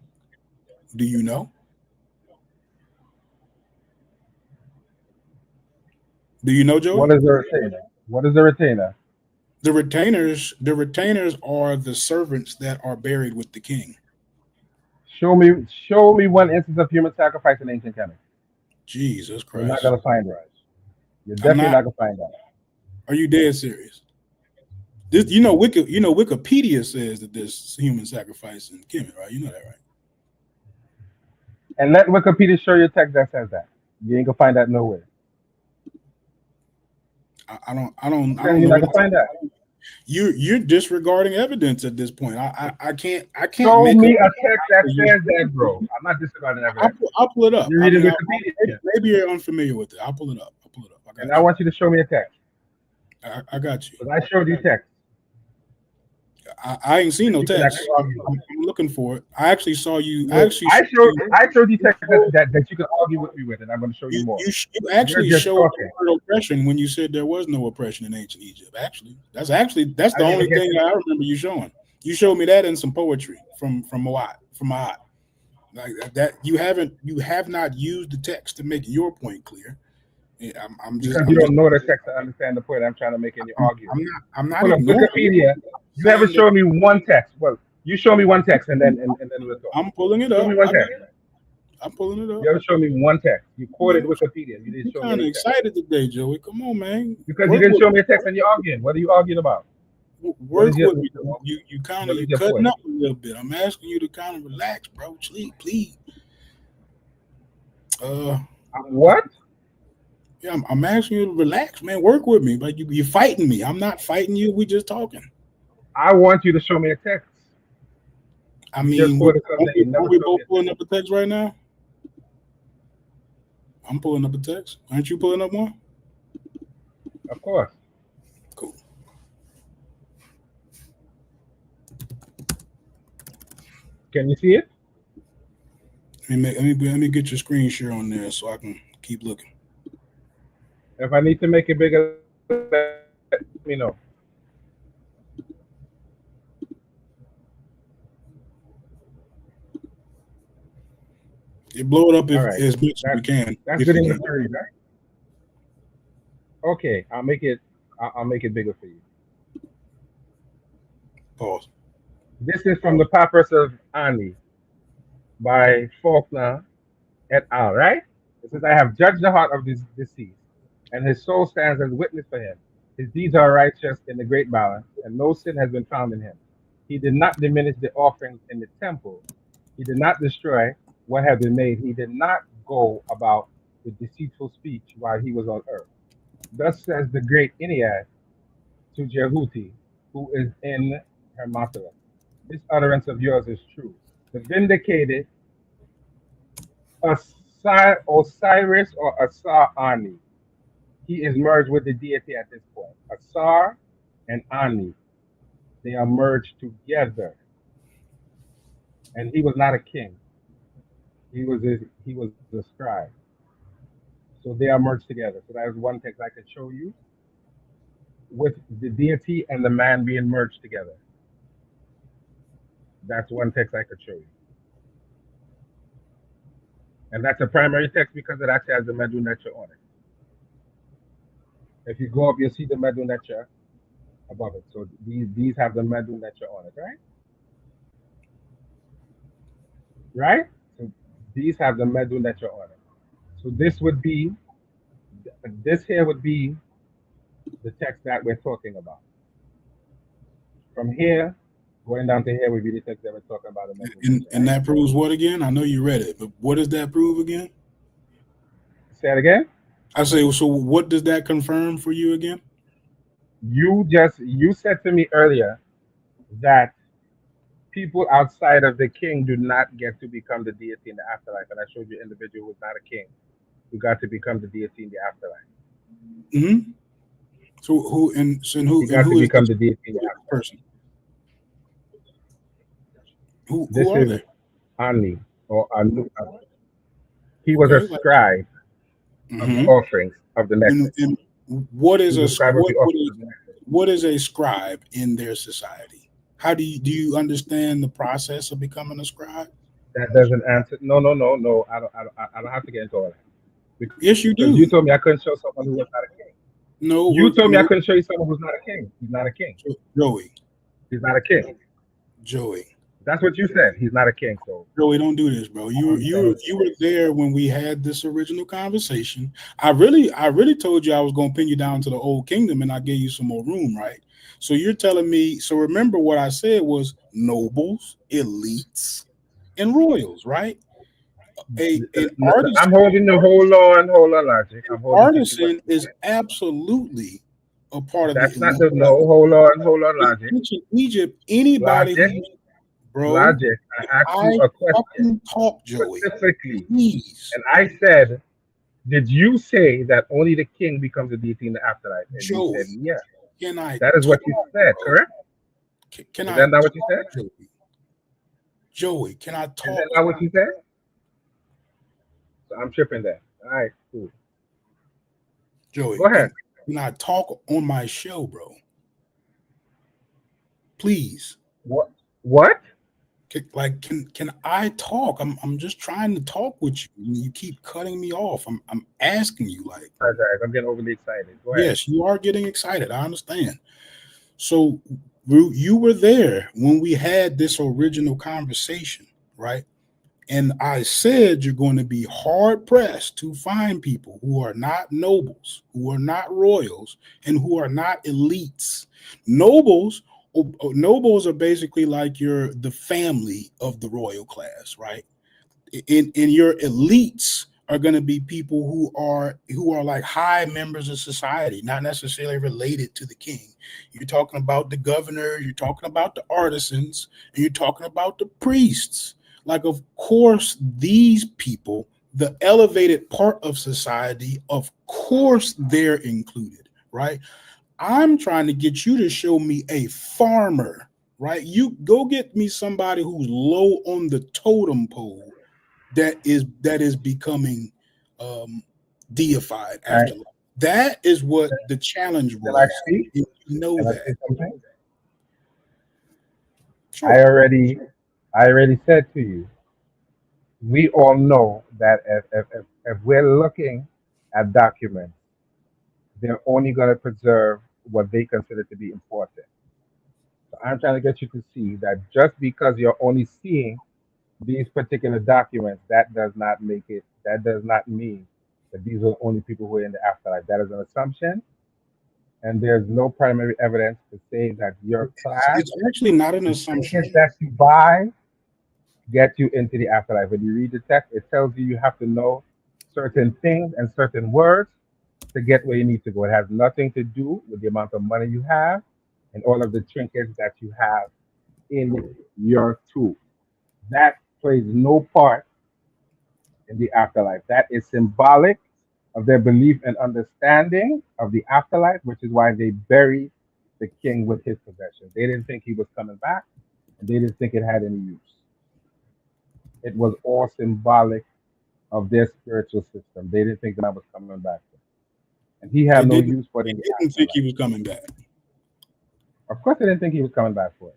Do you know? Do you know, Joey? What is the retainer? What is the retainer? The retainers are the servants that are buried with the king. Show me one instance of human sacrifice in ancient Kemet. Jesus Christ. You're not gonna find it. You're definitely not gonna find that. Are you dead serious? This, Wikipedia says that there's human sacrifice in Kemet, right? You know that, right? And let Wikipedia show you a text that says that. You ain't gonna find that nowhere. I don't You're know. not gonna find that. You're disregarding evidence at this point. I can't. Show me a text that says that, bro. I'm not disregarding evidence. I'll pull it up. You're reading Wikipedia. Maybe you're unfamiliar with it. I'll pull it up. I want you to show me a text. I got you. Because I showed you text. I ain't seen no text. I'm looking for it. I actually saw you. I showed you text that you can argue with me with, and I'm going to show you more. You actually showed oppression when you said there was no oppression in ancient Egypt. That's the only thing I remember you showing. You showed me that in some poetry from Ma'at. Like that, you have not used the text to make your point clear. I'm just because you don't know the text to understand the point I'm trying to make in your argument. I'm not Wikipedia. You haven't shown me one text. Well, you show me one text and then we'll talk. I'm pulling it up. Show me one text. I'm pulling it up. You haven't shown me one text. You quoted Wikipedia. You didn't show me. I'm kind of excited today, Joey. Come on, man. Because you didn't show me a text and you're arguing. What are you arguing about? Work with me. You kind of cutting up a little bit. I'm asking you to kind of relax, bro. Please. What? Yeah, I'm asking you to relax, man. Work with me. Like you're fighting me. I'm not fighting you. We just talking. I want you to show me a text. I mean, are we both pulling up a text right now? I'm pulling up a text. Aren't you pulling up one? Of course. Cool. Can you see it? Let me get your screen share on there so I can keep looking. If I need to make it bigger, let me know. You blow it up as much as you can. That's good enough for you, right? Okay, I'll make it. I'll make it bigger for you. Pause. This is from the Papyrus of Ani by Faulkner et al. Right? It says, "I have judged the heart of this deceased, and his soul stands as witness for him. His deeds are righteous in the great balance, and no sin has been found in him. He did not diminish the offerings in the temple. He did not destroy what had been made. He did not go about with deceitful speech while he was on earth. Thus says the great Ennead to Jehuti, who is in Hermopolis. This utterance of yours is true. The vindicated Osiris or Asar Ani. He is merged with the deity at this point. Asar and Ani, they are merged together. And he was not a king. He was a scribe. So they are merged together. So that is one text I could show you with the deity and the man being merged together. That's one text I could show you. And that's a primary text because it actually has the Medu Neter on it. If you go up, you'll see the Medu Neter above it. So these have the Medu Neter on it, right? Right? So these have the Medu Neter on it. So this here would be the text that we're talking about. From here, going down to here would be the text that we're talking about. And that proves what again? I know you read it, but what does that prove again? Say it again. I say, so what does that confirm for you again? You said to me earlier that people outside of the king do not get to become the deity in the afterlife, and I showed you an individual who was not a king who got to become the deity in the afterlife. Mm-hmm. So who become the deity in the afterlife? Person? Who this are is they? Ani or Anu. He was a scribe of the offerings of the necklace. And what is what is a scribe in their society? How do you understand the process of becoming a scribe? That doesn't answer. No. I don't have to get into all that. Yes, you do. You told me I couldn't show someone who was not a king. No, you told me I couldn't show you someone who's not a king. He's not a king. Joey. He's not a king. Joey. That's what you said. He's not a king. So Joey, don't do this, bro. You were there when we had this original conversation. I really told you I was gonna pin you down to the old kingdom, and I gave you some more room, right? So you're telling me. So remember what I said was nobles, elites, and royals, right? I'm holding the hold on, logic. Artisan is absolutely a part of that's not the no. Hold on, logic. In Egypt, anybody. Bro, logic. I asked you a question. Talk, Joey. Specifically. Please. And I said, did you say that only the king becomes a deity in the afterlife? And Joey, you said, yeah. Can I that is what you said, bro? Correct? Is that not what you said? Joey, can I talk? Is that not what you said? So I'm tripping that. All right, cool. Joey, go ahead. Can I talk on my show, bro? Please. What? Can I talk? I'm just trying to talk with you. You keep cutting me off. I'm asking you, like. I'm getting overly excited. Go ahead. Yes, you are getting excited. I understand. So you were there when we had this original conversation, right? And I said you're going to be hard pressed to find people who are not nobles, who are not royals, and who are not elites. Nobles are basically like the family of the royal class, right? In your elites are going to be people who are like high members of society, not necessarily related to the king. You're talking about the governor, you're talking about the artisans, and you're talking about the priests. Like, of course, these people, the elevated part of society, of course, they're included, right? I'm trying to get you to show me a farmer, right? You go get me somebody who's low on the totem pole that is becoming deified after life. That is what the challenge was. You know that. Sure. I already said to you, we all know that if we're looking at documents they're only going to preserve what they consider to be important. So I'm trying to get you to see that just because you're only seeing these particular documents, that does not make it, that does not mean that these are the only people who are in the afterlife. That is an assumption, and there's no primary evidence to say that your class, It's actually not an the assumption. trinkets that you buy, get you into the afterlife. When you read the text, it tells you you have to know certain things and certain words to get where you need to go. It has nothing to do with the amount of money you have and all of the trinkets that you have in your tool. That plays no part in the afterlife. That is symbolic of their belief and understanding of the afterlife, which is why they buried the king with his possessions. They didn't think he was coming back, and they didn't think it had any use. It was all symbolic of their spiritual system. They didn't think that I was coming back. And he They had no didn't. use for it They in the didn't think he afterlife. was coming back. Of course, they didn't think he was coming back for it.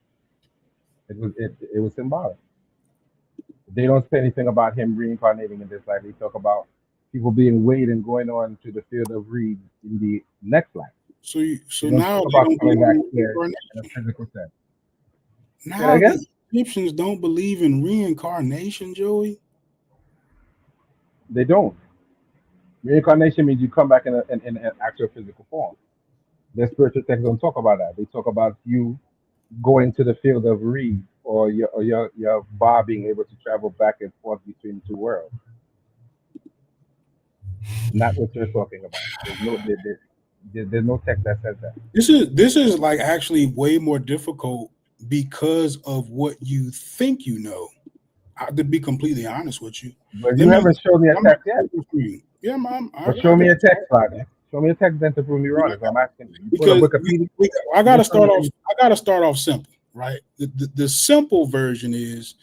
It was symbolic. They don't say anything about him reincarnating in this life. They talk about people being weighed and going on to the field of reeds in the next life. So They don't now talk they about don't coming believe back in here reincarnation. in a physical sense. Say that Now again? the Egyptians don't believe in reincarnation, Joey. They don't. Reincarnation means you come back in an actual physical form. Their spiritual texts don't talk about that. They talk about you going to the field of reeds or your bar being able to travel back and forth between the two worlds. Not what you're talking about. There's no text that says that. This is like actually way more difficult because of what you think you know. To be completely honest with you, But let you me. haven't shown me a I'm gonna text yet. prove it for you. Yeah, mom. But I show me got a text, Logic. Show me a text then to prove me wrong. That's what I'm asking you. You pull up because Wikipedia. I You gotta just show start me off. I gotta start off simple, right? The simple version is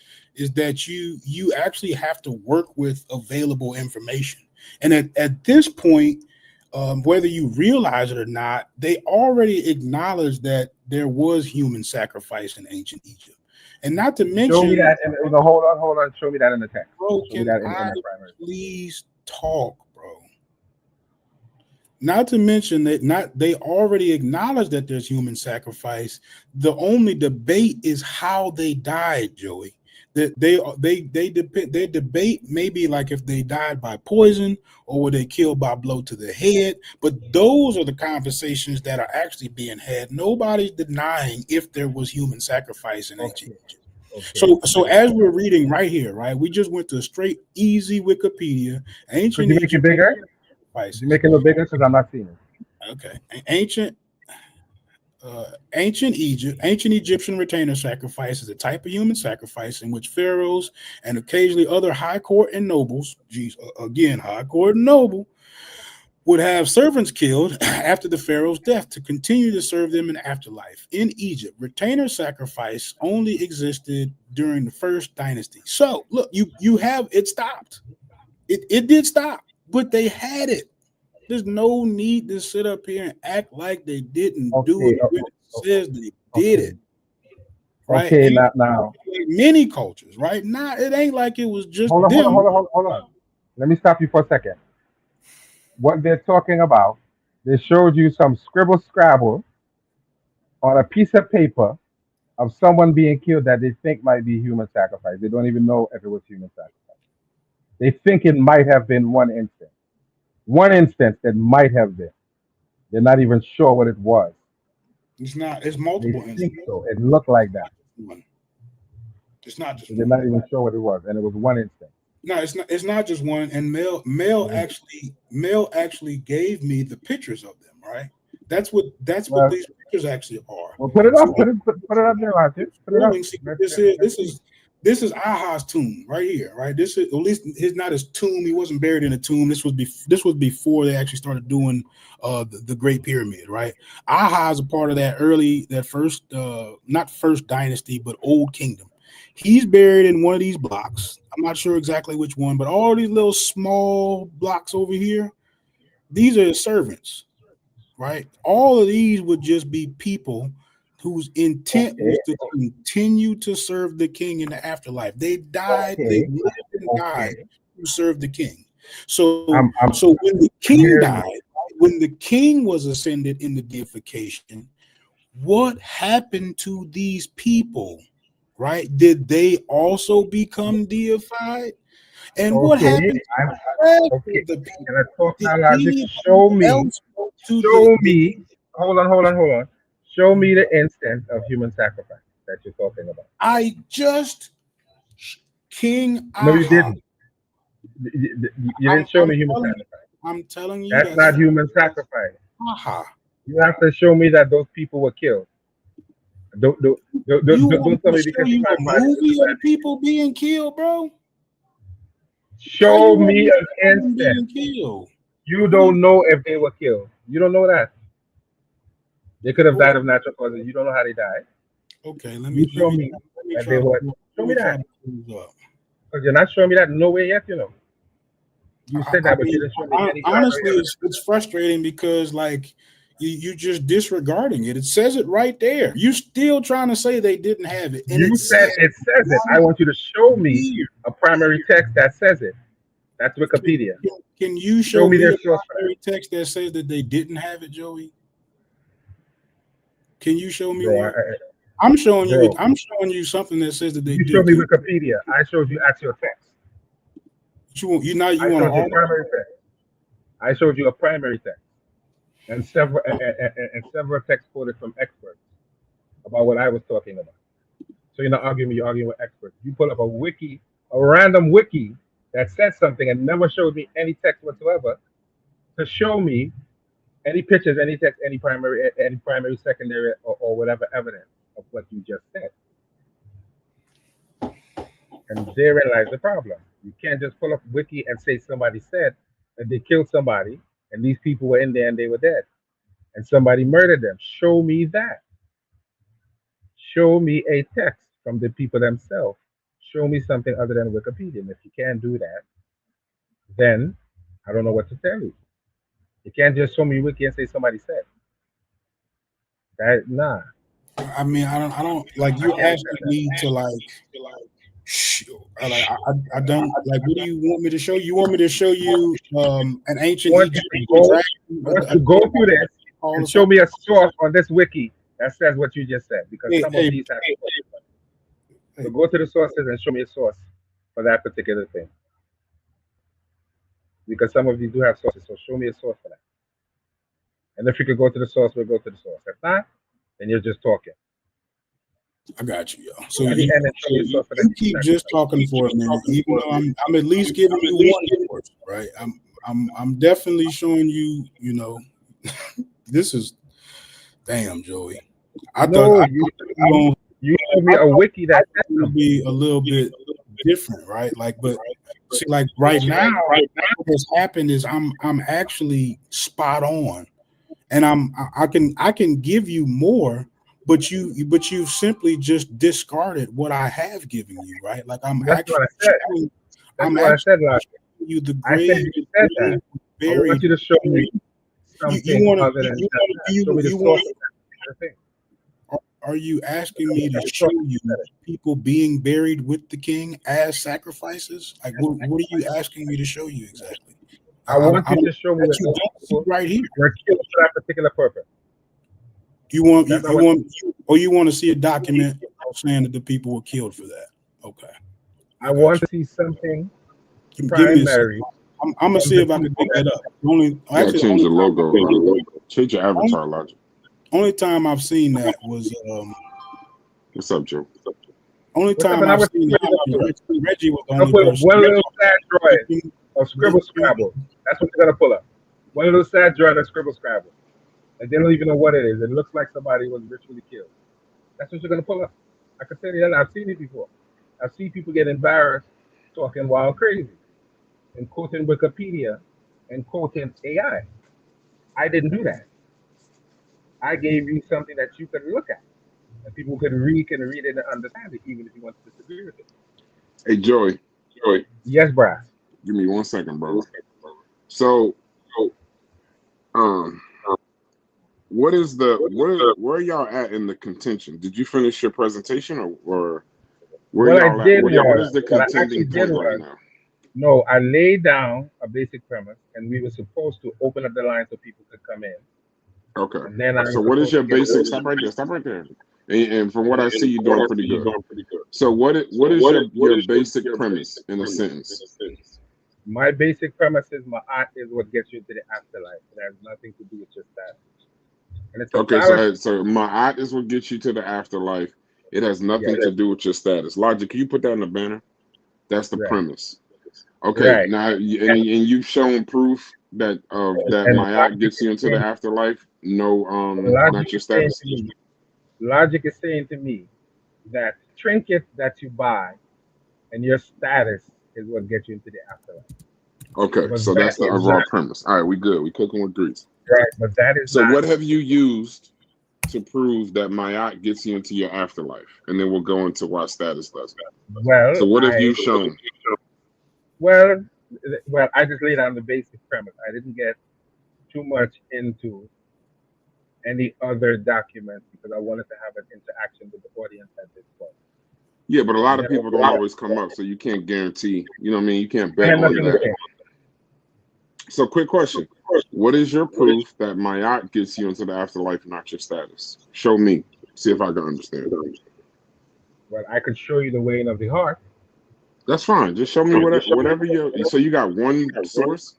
that you actually have to work with available information, and at this point, whether you realize it or not, they already acknowledged that there was human sacrifice in ancient Egypt, and not to show me mention, that no, hold on. Show me that in the text. bro, Show me can that in I the primary. please talk, bro? Not to mention that not they already acknowledge that there's human sacrifice. The only debate is how they died, Joey. That they debate maybe like if they died by poison or were they killed by blow to the head. But those are the conversations that are actually being had. Nobody's denying if there was human sacrifice in ancient Okay. Egypt. Okay. So as we're reading right here, right, we just went to straight easy Wikipedia, Could ancient you make it Egypt bigger? Could you sacrifices. make it a little bigger? Because I'm not seeing it. Okay, ancient Egyptian retainer sacrifice is a type of human sacrifice in which pharaohs and occasionally other high court and nobles, again high court and noble, would have servants killed after the pharaoh's death to continue to serve them in afterlife. In Egypt, retainer sacrifice only existed during the first dynasty. So look, you have it stopped. It did stop, but they had it. There's no need to sit up here and act like they didn't do Okay. it when it says they did Okay. it, right? Okay. And Now. many cultures, right? Now it ain't like it was just Hold on. Hold on. them. Hold on. Hold on. Let me stop you for a second. What they're talking about, they showed you some scribble scrabble on a piece of paper of someone being killed that they think might be human sacrifice. They don't even know if it was human sacrifice. They think it might have been one instance. One instance that might have been. They're not even sure what it was. It's not. It's They multiple think instances. so. It looked like that. One. It's not just They're one. not even sure what it was, and it was one instance. No, it's not. It's not just one. And Mel actually gave me the pictures of them. Right. That's what Well, these pictures actually are. well, put it So up. Put it up there, Roger. Put it up. scrolling, see, this is Aha's tomb right here, right? This is at least his not his tomb. He wasn't buried in a tomb. This was before they actually started doing the Great Pyramid, right? Aha is a part of that first not first dynasty, but old kingdom. He's buried in one of these blocks. I'm not sure exactly which one, but all these little small blocks over here, these are his servants, right? All of these would just be people whose intent Okay. was to continue to serve the king in the afterlife. They died, they Okay. lived and died Okay. to serve the king. So I'm when the king hearing died, you. when the king was ascended in the deification, what happened to these people? Right? Did they also become deified? And what Okay, happened to the rest okay. of the Can I people? talk Did now, logic? Show anyone me. else go to Show the me. Hold on. Show me the instance of human sacrifice that you're talking about. I just King No, you Aha. didn't. You didn't show me human sacrifice. I'm telling you That's that's not human sacrifice. Aha. You have to show me that those people were killed. You want Don't tell me to me show because you you a find movie of the people being killed, bro? How you show want me me to an show them instance. being killed? You What do you don't know if they were killed. You don't know that. They could have what, died of natural causes. You don't know how they died. okay, You show me that they were. Show me try that. to close up. Because you're not showing me that no way yet, you know. You said I that, but you mean, didn't show me any honestly, primary it's frustrating because like you just disregarding it. It says it right there. You still trying to say they didn't have it, and You it said says it says it. I right want you to show me here. a primary text that says it. That's Wikipedia. Can you Show show me me their a source for primary text that says that they didn't have it, Joey? Can you show that. me Bro, one? I'm showing you. bro, I'm showing you something that says that they you show do. me Wikipedia. I showed you actual text. You want you I want to showed you argue? primary text. I showed you a primary text and several texts quoted from experts about what I was talking about. So you're not arguing me, you're arguing with experts. You pull up a random wiki that said something and never showed me any text whatsoever to show me any pictures, any text, any primary, secondary, or whatever evidence of what you just said. And therein lies the problem. You can't just pull up wiki and say somebody said that they killed somebody and these people were in there and they were dead and somebody murdered them. Show me that. Show me a text from the people themselves. Show me something other than Wikipedia. And if you can't do that, then I don't know what to tell you. You can't just show me wiki and say somebody said. That nah. I mean, I don't like you asking me to I don't like. What do you want me to show you? You want me to show you an ancient Egyptian want to go through this and show me a source on this wiki that says what you just said, because some of these have so go to the sources and show me a source for that particular thing, because some of these do have sources. So show me a source for that. And if you could go to the source, we'll go to the source. If not, then you're just talking. I got you, yo. So you keep just talking for a minute, even though I'm at least giving you one source, right? I'm definitely showing you. You know, this is damn, Joey. You showed me a wiki that would be a little bit different, right? Like, but see, like right now, what's happened is I'm actually spot on, and I can give you more. But you've simply just discarded what I have given you, right? Like I'm actually showing you the grave. I want you to show me something other than that. Are you asking me to show you people being buried with the king as sacrifices? Like, what are you asking me to show you exactly? I want you to show me that you don't see right here. We're killed for that particular purpose. You want to see a document saying that the people were killed for that? Okay. I want to see something primary. I'm gonna see if I can pick that up. Change the logo. Change your avatar, Logic. Only time I've seen that was what's up, Joe? Only time I've seen that, Reggie was the only person. One little sad drawing of Scribble Scrabble. That's what you're gonna pull up. One little sad drawing of Scribble Scrabble. And they don't even know what it is. It looks like somebody was ritually killed. That's what you're gonna pull up. I can tell you that. I've seen it before. I've seen people get embarrassed talking wild crazy and quoting Wikipedia and quoting AI. I didn't do that. I gave you something that you could look at, and people could read it and understand it, even if you want to disagree with it. Hey, Joey. Yes, Brass. Give me 1 second, bro. So, where are y'all at in the contention? Did you finish your presentation, or where y'all at? What is the contending point right now? No, I laid down a basic premise, and we were supposed to open up the line so people could come in, Okay. and then I'm So what is supposed your to get basic? Stop right there. Stop right there. And from what I see, you're doing pretty good. So what is your basic premise in a sentence? my basic premise is my art is what gets you to the afterlife. It has nothing to do with just that, and it's a Okay, valid. so my art is what gets you to the afterlife. It has nothing to Yes, do with your status. Logic, can you put that in the banner? That's the right, premise. Okay, right, now and you've shown proof that that and my art gets you into the afterlife. No, logic not your is saying status. to me, logic is saying to me that trinkets that you buy and your status is what gets you into the afterlife. Okay, But so that that's the is overall not premise. All right, we good. We cooking with grease. right. But that is So not what have you used to prove that my art gets you into your afterlife? And then we'll go into why status does it. well. So what have I you shown? well well. I just laid down the basic premise. I didn't get too much into any other documents because I wanted to have an interaction with the audience at this point. Yeah, but a lot And of then people don't always come up, so you can't guarantee. You know what I mean? You can't I bet had on nothing to that. say. So quick question. What is your proof that my art gets you into the afterlife, not your status? Show me. See if I can understand. Well, I could show you the weighing of the heart. That's fine. Just show me whatever you. So you got one source.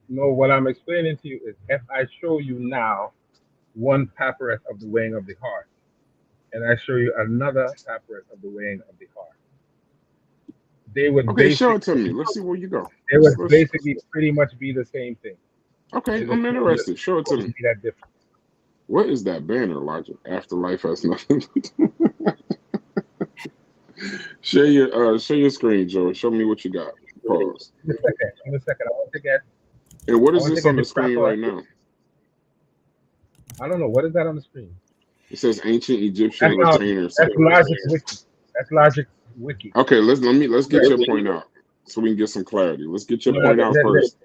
No, what I'm explaining to you is if I show you now one papyrus of the weighing of the heart, and I show you another papyrus of the weighing of the heart, they would Okay, show basically it to me. Let's see where you go. they would basically pretty much be the same thing. Okay, They just I'm interested. Show it to me. wouldn't be that different. What is that banner, Logic? Afterlife has nothing. Share your screen, Joe. Show me what you got. Pause. In a second. In a second. And what I is want to this get on the the screen proper. right now? I don't know what is that on the screen. It says ancient Egyptian That's not. retainer That's site. Logic Wiki. That's Logic Wiki. Okay, let's get your point out so we can get some clarity. Let's get your No, point out first.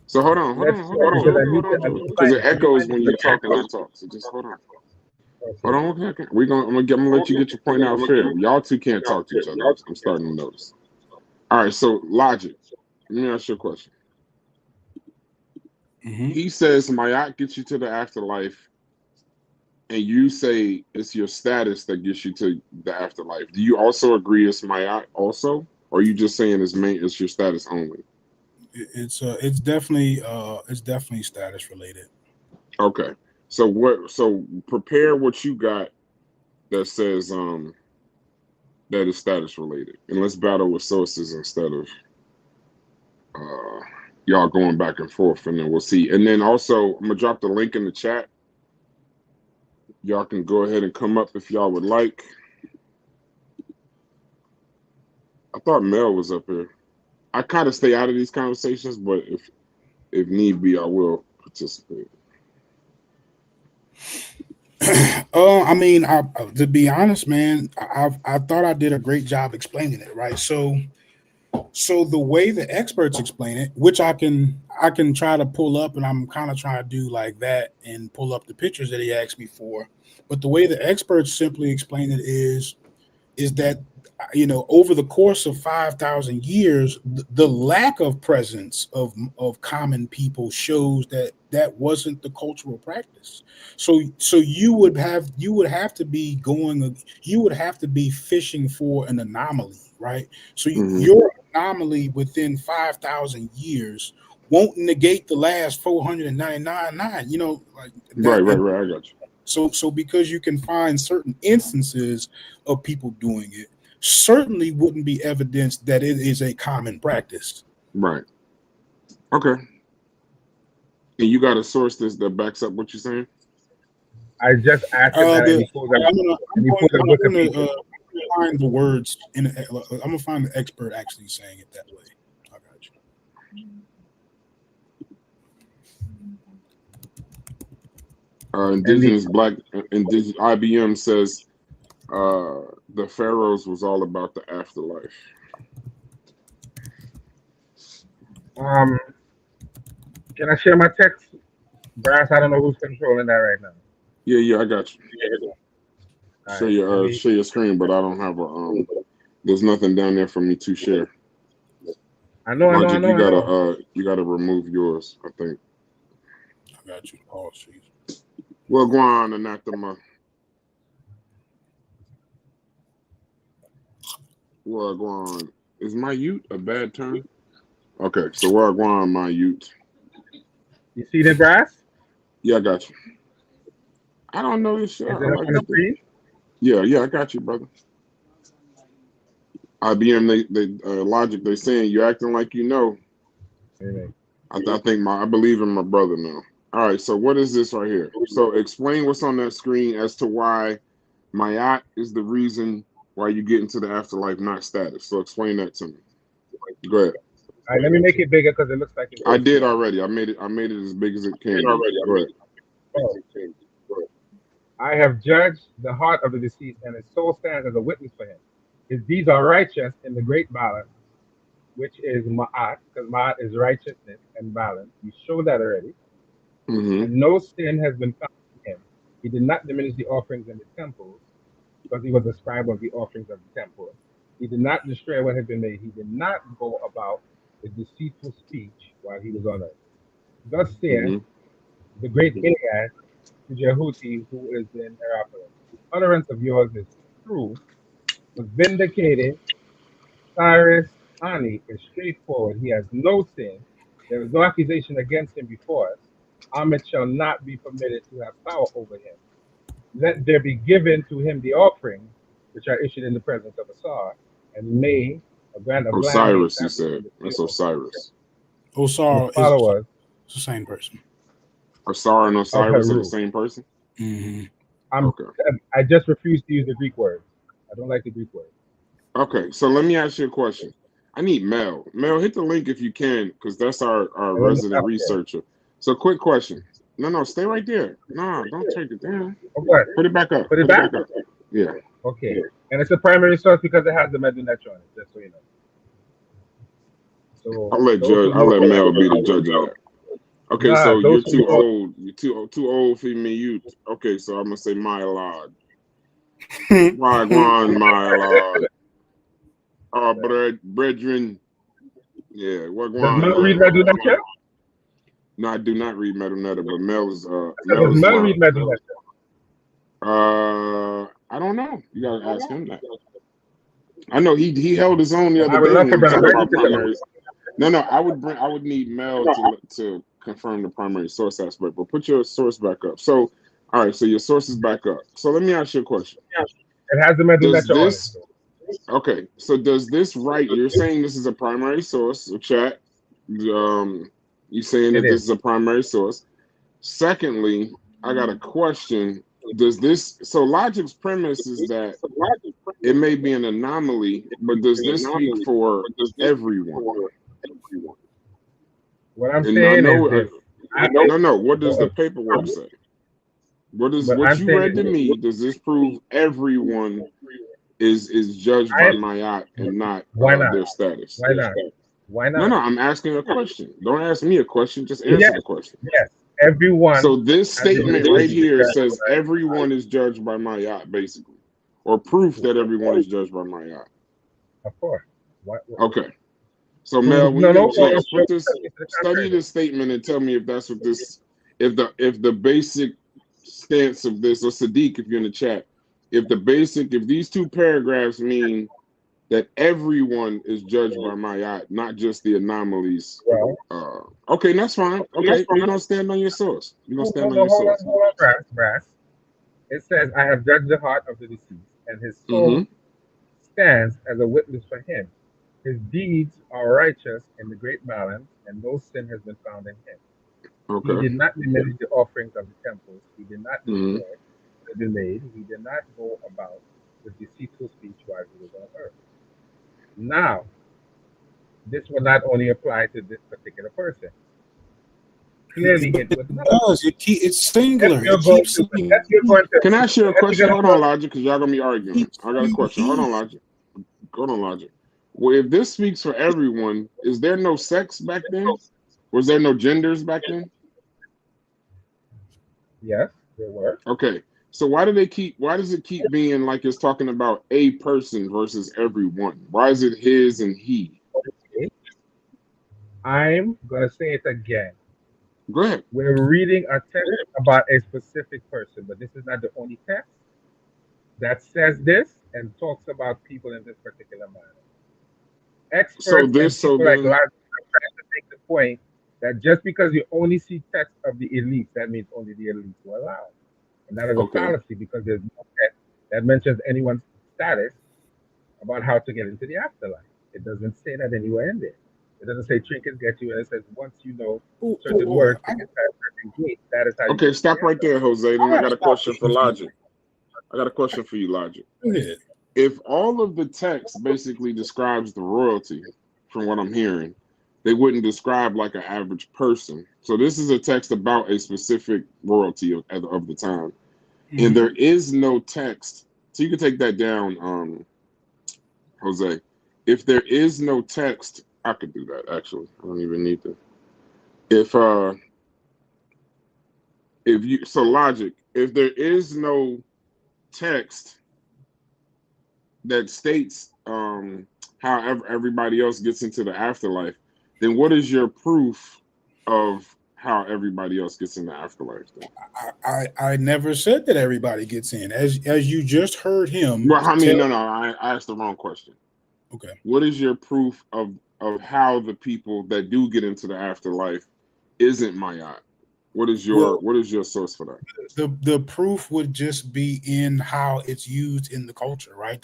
So hold on, let's because Joe. I Hold need to. on, I Joe. need to Because find it it. I need to echoes find when it. you talk and I talk. So just hold on. Okay. Hold on, okay. I'm gonna let you get your point out fair. Y'all two can't talk to each other. I'm starting to notice. All right, so Logic. Let me ask you a question. Mm-hmm. He says Mayat gets you to the afterlife, and you say it's your status that gets you to the afterlife. Do you also agree it's Mayat also? Or are you just saying it's your status only? It's definitely status related. Okay. So prepare what you got that says that is status related. And let's battle with sources instead of y'all going back and forth, and then we'll see. And then also I'm gonna drop the link in the chat. Y'all can go ahead and come up if y'all would like. I thought Mel was up here. I kind of stay out of these conversations, but if need be, I will participate. I mean, to be honest, man, I thought I did a great job explaining it, right? So the way the experts explain it, which I can try to pull up, and I'm kind of trying to do like that and pull up the pictures that he asked me for. But the way the experts simply explain it is that over the course of 5,000 years, the lack of presence of common people shows that wasn't the cultural practice. So you would have to be fishing for an anomaly, right? So your anomaly within 5,000 years won't negate the last 499. Like that. Right. I got you. So because you can find certain instances of people doing it, certainly wouldn't be evidence that it is a common practice. Right. Okay. And you got a source that backs up what you're saying? I just asked him that, and he pulled up. I'm gonna find the words in. I'm gonna find the expert actually saying it that way. I got you. Indigenous IBM says the pharaohs was all about the afterlife. Can I share my text, Brass? I don't know who's controlling that right now. Yeah, I got you. All Share your screen, but I don't have there's nothing down there for me to share. I know. Logic, you gotta remove yours, I think. I got you. Oh, jeez. Well, go on, anathema. Well, go on. Is my ute a bad term? Okay, so well, go on, my ute. You see the brass? Yeah, I got you. I don't know this shit. Is I it up like on the this. screen? Yeah, I got you, brother. IBM, Logic, they saying you acting like you know. I believe in my brother now. All right, so what is this right here? So explain what's on that screen as to why Mayat is the reason why you get into the afterlife, not status. So explain that to me. Go ahead. All right, let me make it bigger because it looks like it's I did already. I made it as big as it can be. Go ahead. I have judged the heart of the deceased, and his soul stands as a witness for him. His deeds are righteous in the great balance, which is Ma'at, because Ma'at is righteousness and balance. You showed that already. Mm-hmm. And no sin has been found in him. He did not diminish the offerings in the temples, because he was a scribe of the offerings of the temple. He did not destroy what had been made. He did not go about with deceitful speech while he was on earth. Thus saith the great Iliad to Jehuti, who is in Hierapolis. The utterance of yours is true, was vindicated. Cyrus Ani is straightforward. He has no sin. There is no accusation against him before us. Ahmed shall not be permitted to have power over him. Let there be given to him the offerings which are issued in the presence of Asar, and may a grant of land be Osiris, he established in said. the That's field Osiris. of Osar his is followers the same person. Osar and of Osiris are the Heru. same person? Mm-hmm. Okay. I just refuse to use the Greek words. I don't like the Greek words. Okay, so let me ask you a question. I need Mel. Mel, hit the link if you can, because that's our I don't resident know. researcher. So quick question. No, stay right there. No, don't take it down. Okay. Put it back up. Put it Put it back? back up. Yeah. Okay. And it's a primary source because it has the Medunetron on it, just so you know. So I'll let those who Mel be the judge of that. Okay, nah, so you're those who too old. You're too old for me. You okay? So I'm gonna say my lord. Wagwan, my lord. Brethren. Yeah, does wagwan, Mel my read lord. Medunetron? No, I do not read Metal but Mel is Does Mel read Medunetron? I don't know. You gotta ask him that. I know he held his own the I other would day love when for we were Brother talking Reggie about to tell me. primaries. No, I would need Mel to confirm the primary source aspect, but put your source back up. So all right, so your source is back up. So let me ask you a question. It has the Does Medunetron on it. this okay, so does this right? You're saying this is a primary source, so chat. You saying It that this is. is a primary source. Secondly, I got a question. Does this so Logic's premise is that it may be an anomaly, but does this speak for everyone? What I'm And I saying is know this. no. What does the paperwork say? But What I'm you saying read to is this. me? Does this prove everyone is judged by Mayat and not Why not? their status? Why not? Why No, not? I'm asking a question. Don't ask me a question. Just Yes, answer the question. yes. Everyone So this has the statement ability right to here judge says by everyone is judged by Mayat, basically, or proof that everyone is judged by Mayat. of course. What? Okay. So Prove Mel, when no, you get no, a chance, no, put this, to the study contrary. this statement and tell me if that's what this, if the basic stance of this, or Sadiq, if you're in the chat, if these two paragraphs mean that everyone is judged by Mayat, not just the anomalies. Well, Okay, that's fine. Okay, we're gonna stand on your source. We're gonna stand on your hold on, source. brass. It says, "I have judged the heart of the deceased, and his Mm-hmm. soul stands as a witness for him. His deeds are righteous in the great balance, and no sin has been found in him. He Okay. did not diminish the offerings of the temples. He did not Mm-hmm. destroy the delayed. He did not go about with deceitful speech while he was on earth." Now, this will not only apply to this particular person. Clearly, it would It not. does. It's singular. It Going keeps to, saying let's you're going to, Can I ask you a let's question? you're going Hold on, Logic, because y'all gonna be arguing. I got a question. Hold on, Logic. Hold on, Logic. Well, if this speaks for everyone, is there no sex back then? Was there no genders back then? yes, there were. Okay. So why does it keep being like it's talking about a person versus everyone? Why is it his and he? Okay. I'm gonna say it again. Go ahead. We're reading a text about a specific person, but this is not the only text that says this and talks about people in this particular manner. So Experts and this, so people like then, Larry are trying to make the point that just because you only see text of the elites, that means only the elites will allow. And that is a okay, fallacy because there's no text that mentions anyone's status about how to get into the afterlife. It doesn't say that anywhere in there. It doesn't say trinkets get you, and it says once you know certain words to get past certain gates, that is how you okay. get into the Stop right there, afterlife. Jose. I Then I gotta got a stop question for this. Logic. I got a question for you, Logic. Go ahead. If all of the text basically describes the royalty, from what I'm hearing, they wouldn't describe like an average person. So this is a text about a specific royalty of the time, and Mhm. there is no text. So you can take that down, Jose. If there is no text, I could do that. Actually, I don't even need to. If uh, if you so Logic, if there is no text that states how everybody else gets into the afterlife, then what is your proof of how everybody else gets in the afterlife? Then? I never said that everybody gets in. As you just heard him Well, I mean, tell. no, I asked the wrong question. Okay. What is your proof of how the people that do get into the afterlife isn't Mayat? Well, What is your source for that? the proof would just be in how it's used in the culture, right?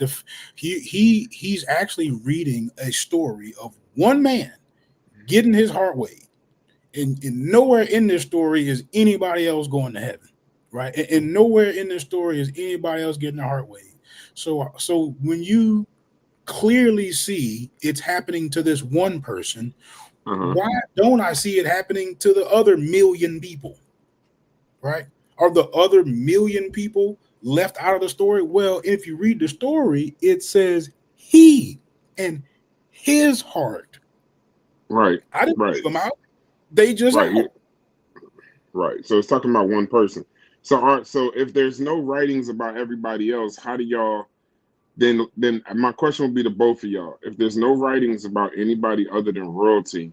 He's actually reading a story of one man getting his heart weighed, and nowhere in this story is anybody else going to heaven, right? And nowhere in this story is anybody else getting their heart weighed. So when you clearly see it's happening to this one person, Uh-huh. why don't I see it happening to the other million people? Right? Are the other million people left out of the story? Well, if you read the story, it says he and his heart. Right, I didn't leave right, them out. They just right, out. right. So it's talking about one person. So if there's no writings about everybody else, how do y'all then my question would be to both of y'all. If there's no writings about anybody other than royalty,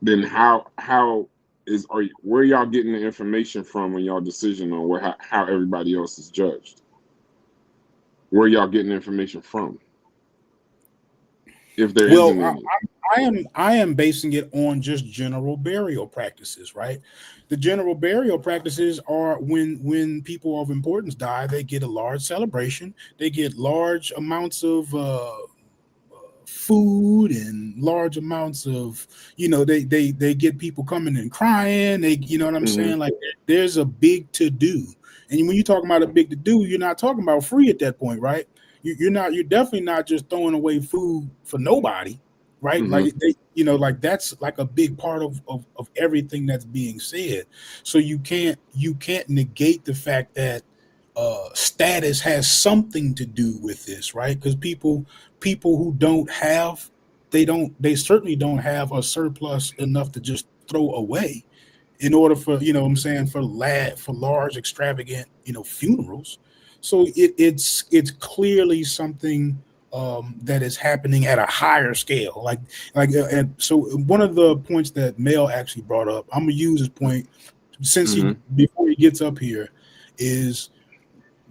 then how is are you, where y'all getting the information from on y'all decision on how everybody else is judged? Where y'all getting the information from? If there Well, isn't any. I am basing it on just general burial practices, right? The general burial practices are when people of importance die, they get a large celebration, they get large amounts of food and large amounts of, they get people coming and crying, they, you know what I'm Mm-hmm. saying, like there's a big to do. And when you're talking about a big to do, you're not talking about free at that point, right? You're definitely not just throwing away food for nobody, right? Mm-hmm. Like like that's like a big part of everything that's being said. So you can't negate the fact that status has something to do with this, right? Because people who don't have, they certainly don't have a surplus enough to just throw away in order for, what I'm saying, for large extravagant, funerals. So it's clearly something that is happening at a higher scale, and so one of the points that Mel actually brought up, I'm gonna use his point since he Mm-hmm. before he gets up here, is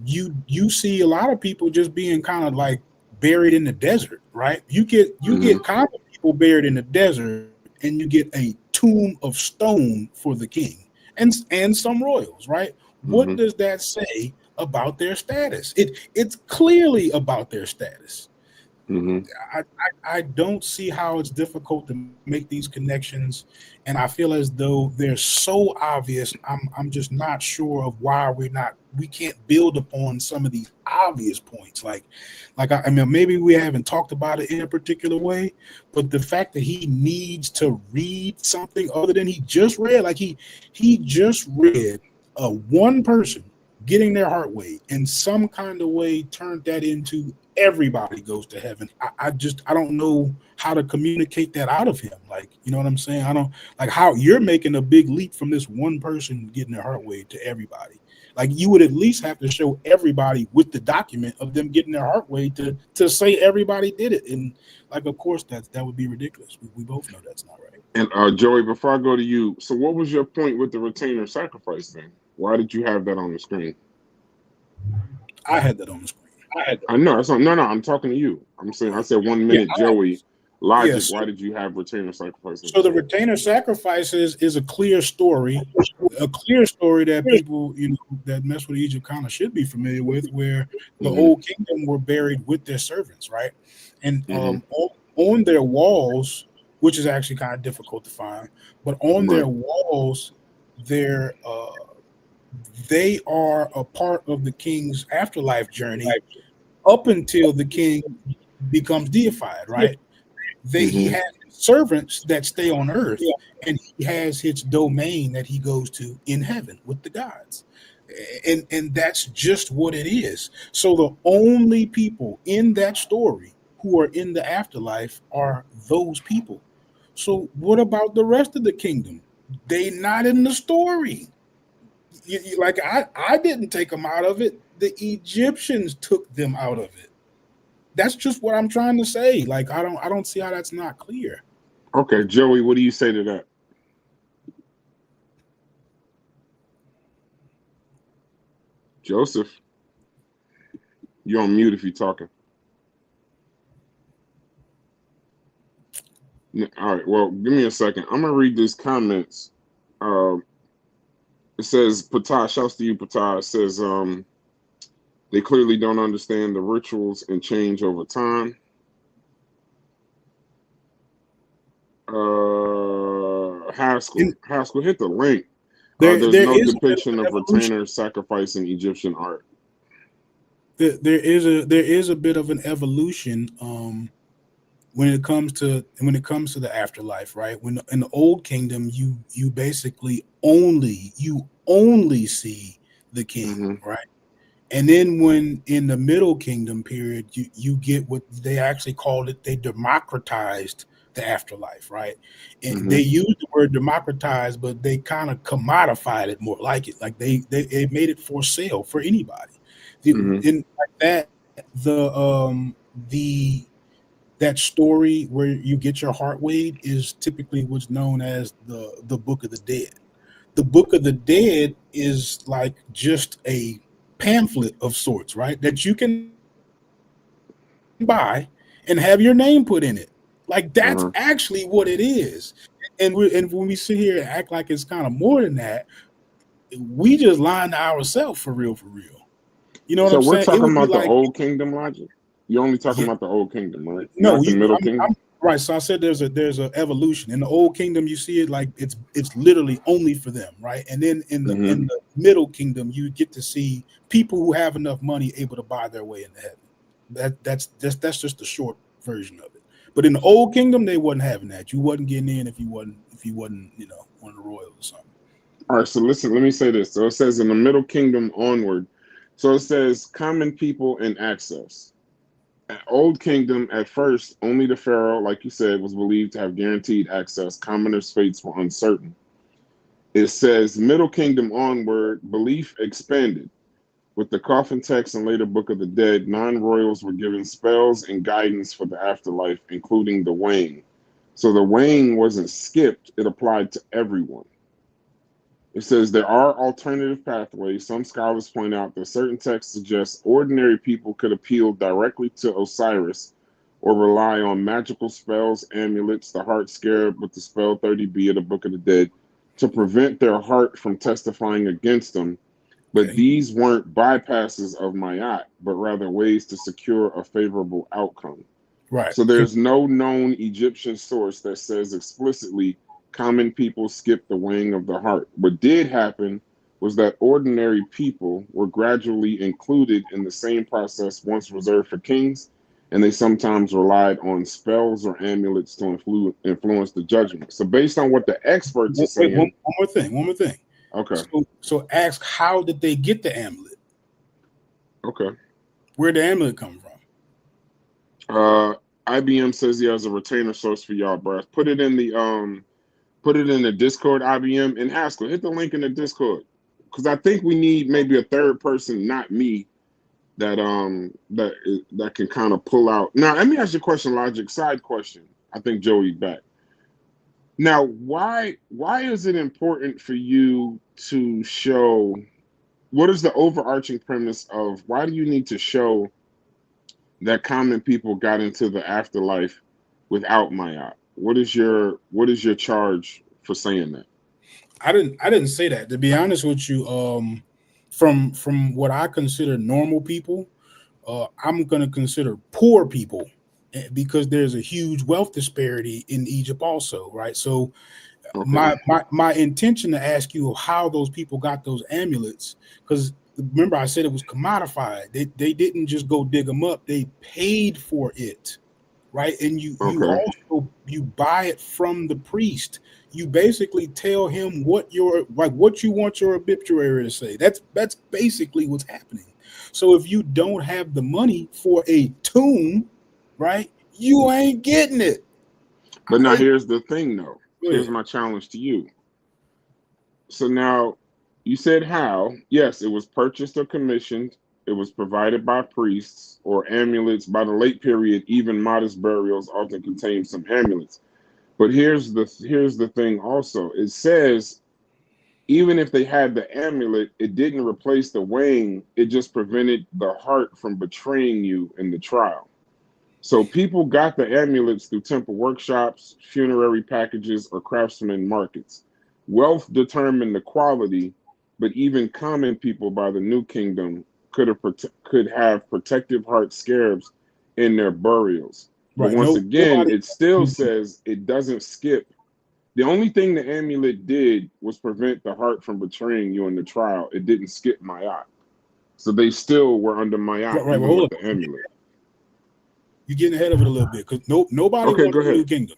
you see a lot of people just being kind of like buried in the desert, right? You get Mm-hmm. common people buried in the desert, and you get a tomb of stone for the king and some royals, right? What Mm-hmm. does that say about their status? It's clearly about their status. Mm-hmm. I don't see how it's difficult to make these connections, and I feel as though they're so obvious. I'm just not sure of why we can't build upon some of these obvious points. I mean, maybe we haven't talked about it in a particular way, but the fact that he needs to read something other than he just read, like he just read one person getting their heart weighed in some kind of way, turned that into everybody goes to heaven. I don't know how to communicate that out of him. Like, you know what I'm saying? I don't like how you're making a big leap from this one person getting their heart weighed to everybody. Like, you would at least have to show everybody with the document of them getting their heart weighed to say everybody did it. And like, of course, that would be ridiculous. We both know that's not right. And Joey, before I go to you, so what was your point with the retainer sacrifice then? Why did you have that on the screen? I had that on the screen. I know it's not, no, I'm talking to you. I'm saying I said 1 minute, Yeah, Joey. Logic. yes. Why did you have retainer sacrifice on the So the screen? retainer sacrifices is a clear story that people, that mess with Egypt kind of should be familiar with, where the Mm-hmm. old kingdom were buried with their servants, right? And Mm-hmm. on their walls, which is actually kind of difficult to find, but on Right. their walls, they're they are a part of the king's afterlife journey up until the king becomes deified, right? He Mm-hmm. has servants that stay on earth, and he has his domain that he goes to in heaven with the gods. And that's just what it is. So the only people in that story who are in the afterlife are those people. So what about the rest of the kingdom? They not in the story. Like I didn't take them out of it. The Egyptians took them out of it. That's just what I'm trying to say. Like I don't see how that's not clear. Okay, Joey, what do you say to that? Joseph, you're on mute if you're talking. All right, well, give me a second. I'm gonna read these comments. Uh, it says, Patah, shouts to you, Patah. It says, they clearly don't understand the rituals and change over time. And Haskell, hit the link. there There's there no is a bit of depiction an of evolution. retainers sacrificing Egyptian art. There is a bit of an evolution when it comes to the afterlife, right? When in the old kingdom, you basically only see the king, Mm-hmm. right? And then when in the middle kingdom period, you get what they actually called it, they democratized the afterlife, right? And Mm-hmm. they used the word democratized, but they kind of commodified it more like it. Like they made it for sale for anybody. Mm-hmm. In like that, the that story where you get your heart weighed is typically what's known as the Book of the Dead. The Book of the Dead is like just a pamphlet of sorts, right? That you can buy and have your name put in it. Like that's Uh-huh. actually what it is. And when we sit here and act like it's kind of more than that, we just lying to ourselves for real, for real. You know what So I'm we're saying? It talking would be about the like, old kingdom logic. You're only talking yeah, about the old kingdom, right? no, Not the middle kingdom. I'm right. So I said there's a evolution in the old kingdom. You see it like it's literally only for them, right? And then Mm-hmm. in the middle kingdom, you get to see people who have enough money able to buy their way into heaven. That's just the short version of it. But in the old kingdom, they wasn't having that. You wasn't getting in if you wasn't one of the royals or something. All right, so listen, let me say this. So it says in the middle kingdom onward. So it says common people and access. Old Kingdom, at first, only the pharaoh, like you said, was believed to have guaranteed access. Commoners' fates were uncertain. It says Middle Kingdom onward, belief expanded. With the coffin text and later Book of the Dead, non-royals were given spells and guidance for the afterlife, including the weighing. So the weighing wasn't skipped; it applied to everyone. It says there are alternative pathways. Some scholars point out that certain texts suggest ordinary people could appeal directly to Osiris or rely on magical spells, amulets, the heart scarab with the spell 30b of the Book of the Dead to prevent their heart from testifying against them. But Okay, these weren't bypasses of Mayat, but rather ways to secure a favorable outcome. right. So there's no known Egyptian source that says explicitly common people skipped the weighing of the heart. What did happen was that ordinary people were gradually included in the same process once reserved for kings, and they sometimes relied on spells or amulets to influence the judgment. So based on what the experts are Wait, saying, one more thing. okay, So ask, how did they get the amulet? okay. Where'd the amulet come from? Uh, IBM says he has a retainer source for y'all, bro. Put it in the Discord, IBM, and Haskell. Hit the link in the Discord. Because I think we need maybe a third person, not me, that can kind of pull out. Now, let me ask you a question, Logic. Side question. I think Joey's back. Now, why is it important for you to show? What is the overarching premise of why do you need to show that common people got into the afterlife without Mayat? What is your charge for saying that? I didn't say that. To be honest with you, from what I consider normal people, I'm going to consider poor people, because there's a huge wealth disparity in Egypt also, right? So Okay. my intention to ask you of how those people got those amulets, because remember I said it was commodified. They didn't just go dig them up, they paid for it, right? And you Okay. also you buy it from the priest. You basically tell him what you want your obituary to say. That's basically what's happening. So if you don't have the money for a tomb, right, you ain't getting it. But now I, here's the thing though. Go Here's ahead. my challenge to you. So now you said how? Yes, it was purchased or commissioned. It was provided by priests or amulets. By the late period, even modest burials often contained some amulets. But here's the thing also. It says even if they had the amulet, it didn't replace the weighing. It just prevented the heart from betraying you in the trial. So people got the amulets through temple workshops, funerary packages, or craftsman markets. Wealth determined the quality, but even common people by the New Kingdom could have protective heart scarabs in their burials. But Right. once No, again, nobody. it still says it doesn't skip. The only thing the amulet did was prevent the heart from betraying you in the trial. It didn't skip Mayat. So they still were under Mayat Right. Well, even hold with up. the amulet. You're getting ahead of it a little bit, because nobody Okay, wants go the new ahead. kingdom.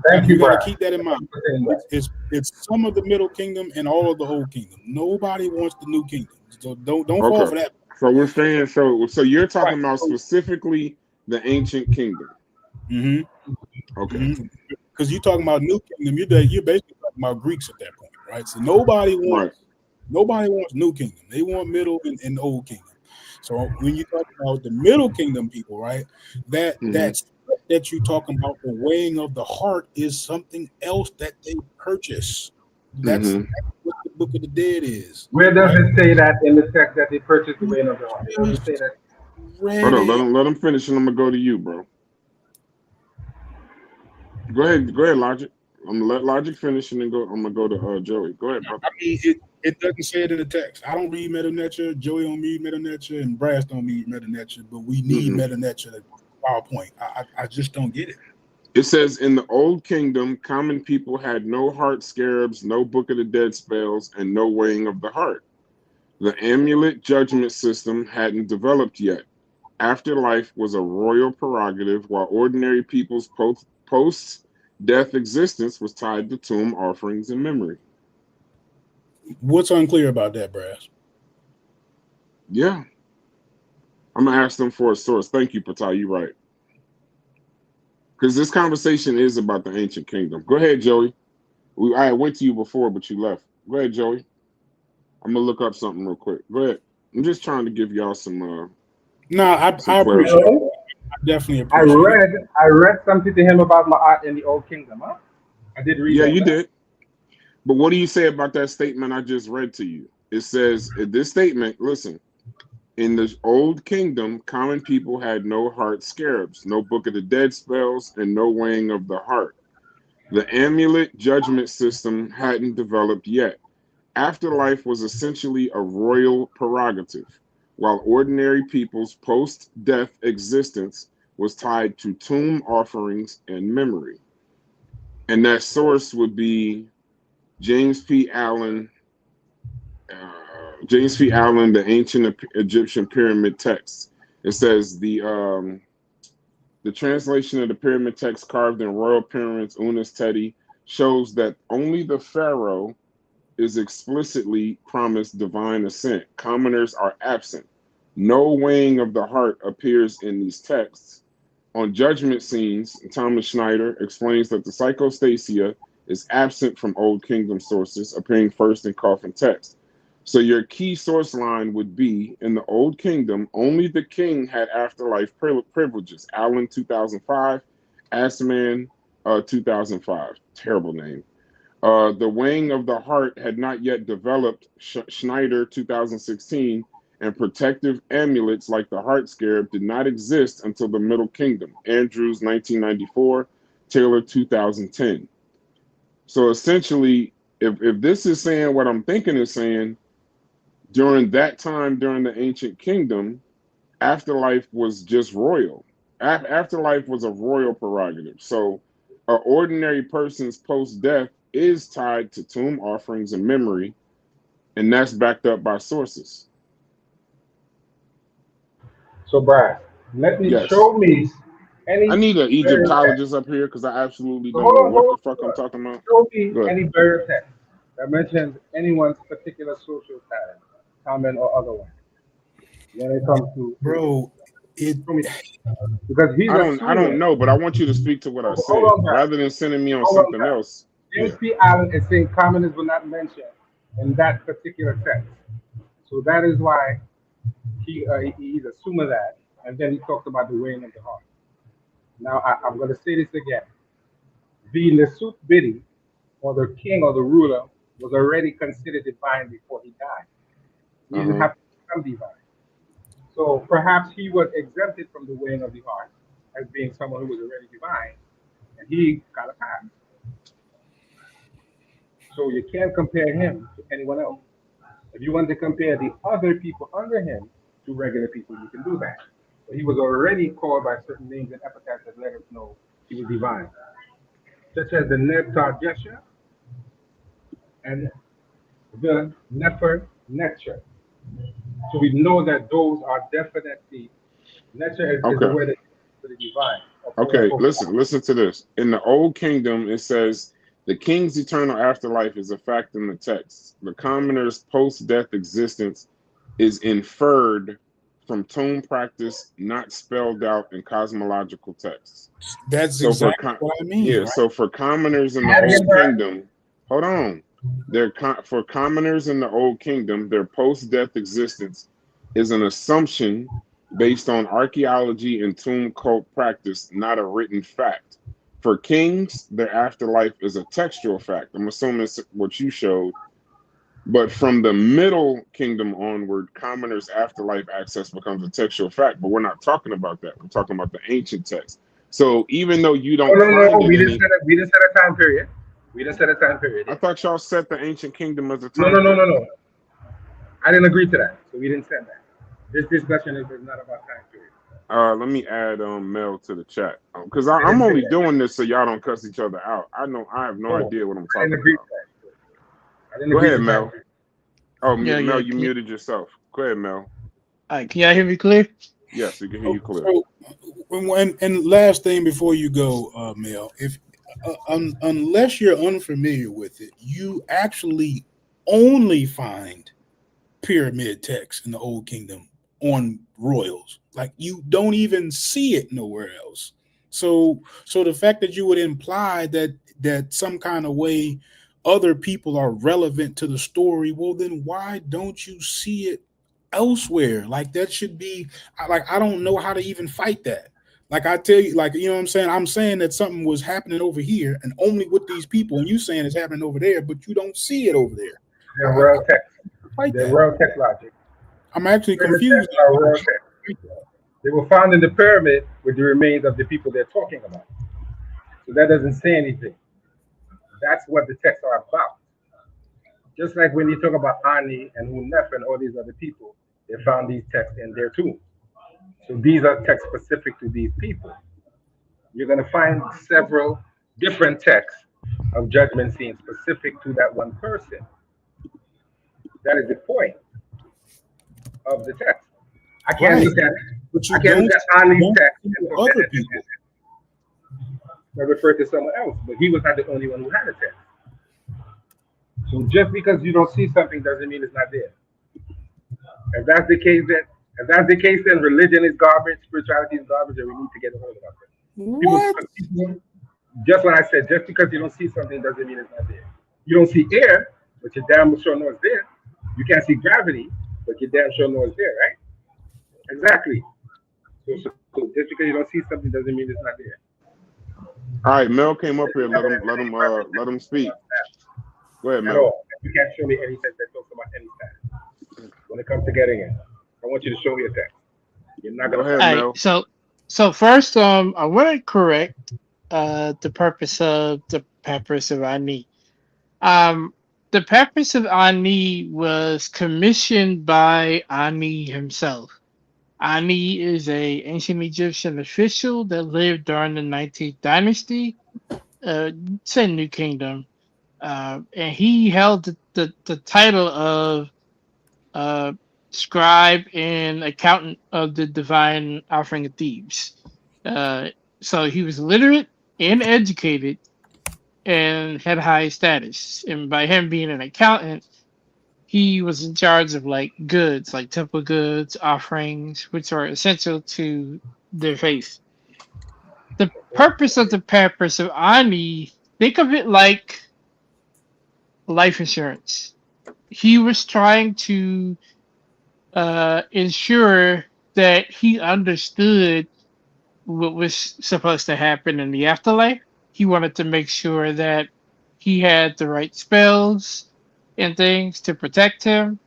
Thank You you, got to Brad. keep that in mind. Thank you for saying that. It's some of the middle kingdom and all of the old kingdom. Nobody wants the new kingdom. So don't fall Okay. for that. So we're saying so you're talking Right. about So, specifically the ancient kingdom. mm-hmm, Okay. mm-hmm. Because you're talking about new kingdom, you're basically talking about Greeks at that point, right? So Right. nobody wants new kingdom. They want middle and old kingdom. So when you talk about the middle kingdom people, right, Hmm. that you talking about, the weighing of the heart, is something else that they purchase. That's Hmm. what the Book of the Dead is, Where does right? it say that in the text that they purchased the We weight of the heart? It doesn't say just that. Hold read on, let it. him let him finish and I'm gonna go to you, bro. Go ahead, Logic. I'm gonna let Logic finish and then I'm gonna go to Joey. Go ahead, brother. I mean, it doesn't say it in the text. I don't read Meta Nature. Joey don't read Meta Nature, and Brass don't read Meta Nature. But we need Mm-mm. Meta Nature to PowerPoint. I just don't get it. It says in the old kingdom, common people had no heart scarabs, no book of the dead spells, and no weighing of the heart. The amulet judgment system hadn't developed yet. Afterlife was a royal prerogative, while ordinary people's post death existence was tied to tomb offerings and memory. What's unclear about that, Brass? Yeah, I'm gonna ask them for a source. Thank you, Patai. You're right. Because this conversation is about the ancient kingdom. Go ahead, Joey. I went to you before, but you left. Go ahead, Joey. I'm gonna look up something real quick. Go ahead. I'm just trying to give y'all No, some I clarity. appreciate it. Hello? I definitely I appreciate it. read I read something to him about my art in the Old Kingdom, huh? I did read Yeah, that, you huh? did. But what do you say about that statement I just read to you? It says this statement. Listen, in the old kingdom, common people had no heart scarabs, no book of the dead spells, and no weighing of the heart. The amulet judgment system hadn't developed yet. Afterlife was essentially a royal prerogative, while ordinary people's post death existence was tied to tomb offerings and memory. And that source would be James P. Allen, the ancient Egyptian pyramid texts. It says the translation of the pyramid text carved in royal pyramids, Unas Tedi, shows that only the pharaoh is explicitly promised divine ascent. Commoners are absent. No weighing of the heart appears in these texts. On judgment scenes, Thomas Schneider explains that the psychostasia is absent from Old Kingdom sources, appearing first in coffin text. So your key source line would be in the Old Kingdom, only the king had afterlife privileges. Allen 2005, Assman 2005. Terrible name. The weighing of the heart had not yet developed. Schneider, 2016, and protective amulets like the heart scarab did not exist until the Middle Kingdom. Andrews, 1994. Taylor, 2010. So essentially, if this is saying what I'm thinking it's saying, during that time, during the ancient kingdom, afterlife was just royal. Afterlife was a royal prerogative. So an ordinary person's post-death is tied to tomb offerings and memory, and that's backed up by sources. So, Brad, Yes. show me any I need an burial text. Egyptologist up here because I absolutely So don't know what the hold fuck I'm on. talking about. Show me Go ahead. any burial text that mentions anyone's particular social status, common or otherwise, when it comes to Bro, it show me, because he's I don't assuming. know, but I want you to speak to what I Hold said on, Brad. rather than sending me on Hold on, something Brad. else. James Yeah. P. Allen is saying commoners were not mentioned in that particular text. So that is why he's assuming that. And then he talked about the weighing of the heart. Now, I'm going to say this again. The Nesut Bidi, or the king or the ruler, was already considered divine before he died. He didn't Uh-huh. have to become divine. So perhaps he was exempted from the weighing of the heart as being someone who was already divine, and he got a pass. So you can't compare him to anyone else. If you want to compare the other people under him to regular people, you can do that. But he was already called by certain names and epithets that let us know he was divine, such as the Netar Jesha and the Nefer Netcher. So we know that those are definitely Netcher is the Okay. word for the divine. Okay. Listen to this. In the Old Kingdom, it says the king's eternal afterlife is a fact in the text. The commoner's post-death existence is inferred from tomb practice, not spelled out in cosmological texts. that's So for exactly what I mean, yeah, right? so for commoners in the Add him Old back. Kingdom, hold on. For commoners in the Old Kingdom, their post-death existence is an assumption based on archaeology and tomb cult practice, not a written fact. For kings, their afterlife is a textual fact. I'm assuming it's what you showed. But from the Middle Kingdom onward, commoners' afterlife access becomes a textual fact. But we're not talking about that. We're talking about the ancient text. So even though you Oh don't no, no, find no. it in it, We didn't set a time period. We didn't set a time period. I thought y'all set the ancient kingdom as a No, time no, no, no, period. no. I didn't agree to that. So we didn't set that. This discussion is not about time period. Let me add Mel to the chat because I I'm didn't say only that. doing this so y'all don't cuss each other out. I have no No, idea what I'm I didn't talking agree to about. that. I didn't Go agree ahead, to time Mel. period. Oh, Yeah, Mel, yeah. you muted yourself. Go ahead, Mel. Can y'all hear me clear? Yes, we can hear you clear. So, and last thing before you go, Mel, if unless you're unfamiliar with it, you actually only find pyramid text in the Old Kingdom on royals. Like you don't even see it nowhere else. So the fact that you would imply that some kind of way other people are relevant to the story, well then why don't you see it elsewhere? Like that should be like I don't know how to even fight that. Like I tell you, like you know what I'm saying? I'm saying that something was happening over here and only with these people, and you saying it's happening over there, but you don't see it over there. They're I real text. fight They're that. real text logic. I'm actually Pyramid confused. texts are real text. They were found in the pyramid with the remains of the people they're talking about. So that doesn't say anything. That's what the texts are about. Just like when you talk about Ani and Hunef and all these other people, they found these texts in their tombs. So these are texts specific to these people. You're going to find several different texts of judgment scenes specific to that one person. That is the point of the text. I can't Right. look at But I you can't look at Ani's don't text see and, other people. and refer to someone else, but he was not the only one who had a text. So just because you don't see something doesn't mean it's not there. If that's the case, then religion is garbage, spirituality is garbage, and we need to get a hold of it. What? Just what I said, just because you don't see something doesn't mean it's not there. You don't see air, but you damn sure know it's there. You can't see gravity, but you damn sure know it's there, right? Exactly. So just because you don't see something doesn't mean it's not there. All right, Mel came up here. Let him speak. Go ahead, At Mel. all. You can't show me any text that talks about any status. When it comes to getting it, I want you to show me a text. You're not Go gonna ahead, find All it. right. Mel. So first, I want to correct the purpose of the Papyrus of Ani. Um, the Papyrus of Ani was commissioned by Ani himself. Ani is a ancient Egyptian official that lived during the 19th dynasty, say New Kingdom, and he held the title of uh, scribe and accountant of the divine offering of Thebes. Uh, so he was literate and educated and had high status. And by him being an accountant, he was in charge of like goods, like temple goods, offerings, which are essential to their faith. The purpose of the Papyrus of Ani, think of it like life insurance. He was trying to ensure that he understood what was supposed to happen in the afterlife. He wanted to make sure that he had the right spells and things to protect him.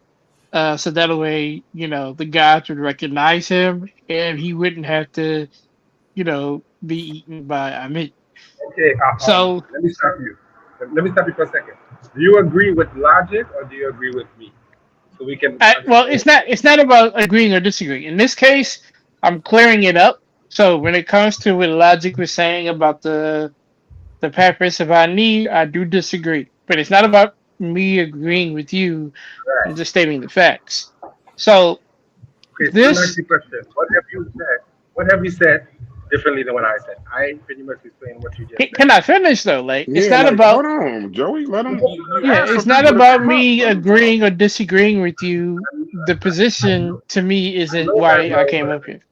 So that way, the gods would recognize him and he wouldn't have to, be eaten by Amit. Okay, So, let me stop you. Let me stop you for a second. Do you agree with logic or do you agree with me? So we can well, understand. it's not about agreeing or disagreeing. In this case, I'm clearing it up. So when it comes to what Logic was saying about the purpose of our need, I do disagree. But it's not about me agreeing with you. I'm Right. just stating the facts. So Okay, so let me ask this you a question. What have you said? What have you said differently than what I said? I pretty much explained what you just said. can I finish though? Like it's Yeah, not like hold about on, Joey. Let him. You yeah, ask for it's not people to about come up. me Let them talk. agreeing or disagreeing with you. The I know, position to me I isn't know that, why I bro, came but up here.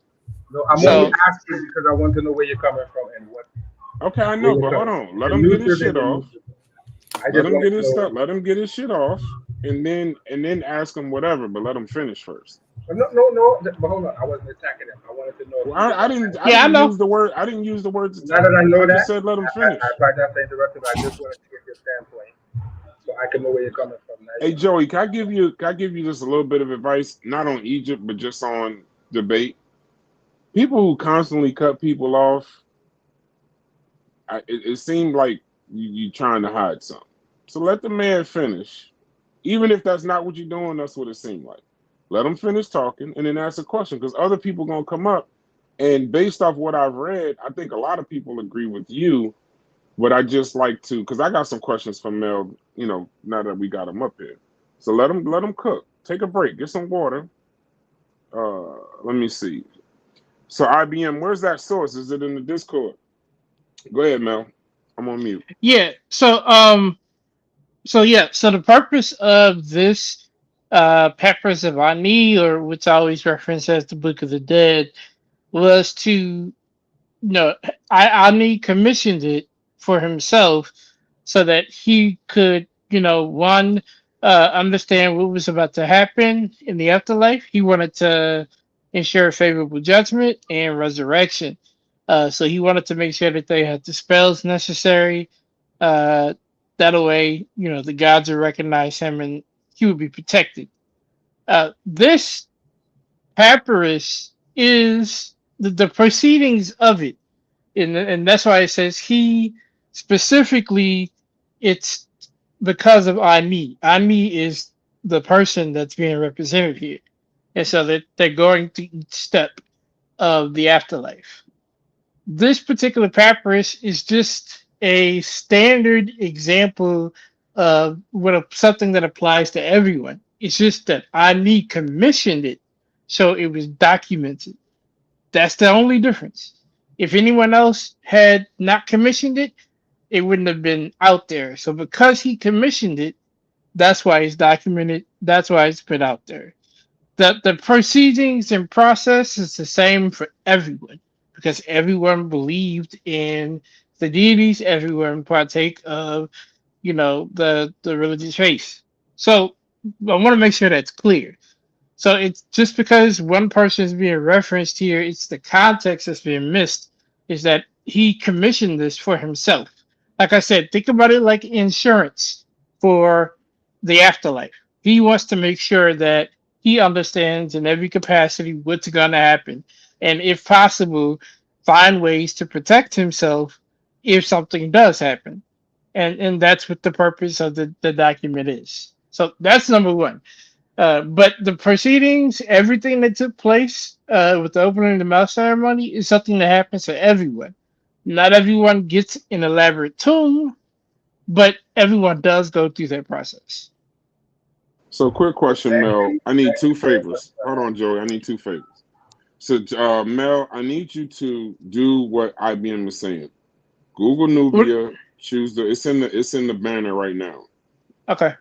no, I'm Yeah, only So but asking because I want to know where you're coming from and okay, I where know, you're but hold coming on. from. Let The him get his neutral and shit the off. neutral. I Let just him want get to his know. stuff. Let him get his shit off, and then ask him whatever. But let him finish first. No, no, no. But hold on. I wasn't attacking him. I wanted to know if Well, you just I want to didn't. ask. I yeah, I didn't know. use the word. I didn't use the words Now that attack. I know I just that, said let him I finish. tried not to interrupt him. I just wanted to get your standpoint so I can know where you're coming from. Now Hey you know. Joey, can I give you just a little bit of advice, not on Egypt, but just on debate? People who constantly cut people off, it seemed like you trying to hide something. So let the man finish. Even if that's not what you're doing, that's what it seemed like. Let him finish talking and then ask a question because other people gonna come up. And based off what I've read, I think a lot of people agree with you. But I just like to, because I got some questions from Mel. Now that we got him up here, so let him cook. Take a break. Get some water. Let me see. So IBM, where's that source? Is it in the Discord? Go ahead, Mel. I'm on mute. Yeah. So the purpose of this Papyrus of Ani, or which I always reference as the Book of the Dead, was to no, Ani commissioned it for himself so that he could, one, understand what was about to happen in the afterlife. He wanted to ensure favorable judgment and resurrection. So he wanted to make sure that they had the spells necessary. Uh, that way, the gods would recognize him and he would be protected. This papyrus is the proceedings of it, and that's why it says he specifically. It's because of Ani. Ani is the person that's being represented here, and so that they're going to each step of the afterlife. This particular papyrus is just a standard example of something that applies to everyone. It's just that Ani commissioned it, so it was documented. That's the only difference. If anyone else had not commissioned it, it wouldn't have been out there. So because he commissioned it, that's why it's documented. That's why it's put out there. The proceedings and process is the same for everyone because everyone believed in the deities. Everyone partake of the religious faith. So I want to make sure that's clear. So it's just because one person is being referenced here, it's the context that's being missed. Is that he commissioned this for himself. Like I said, think about it like insurance for the afterlife. He wants to make sure that he understands in every capacity what's going to happen, and if possible, find ways to protect himself if something does happen. And that's what the purpose of the document is. So that's number one. But the proceedings, everything that took place with the opening of the mouth ceremony is something that happens to everyone. Not everyone gets an elaborate tomb, but everyone does go through that process. So, quick question, Mel. Exactly. I need two Exactly. favors. Hold on, Joey. I need two favors. So, Mel, I need you to do what IBM is saying. Google What? Nubia. Choose the. It's in the banner right now. Okay.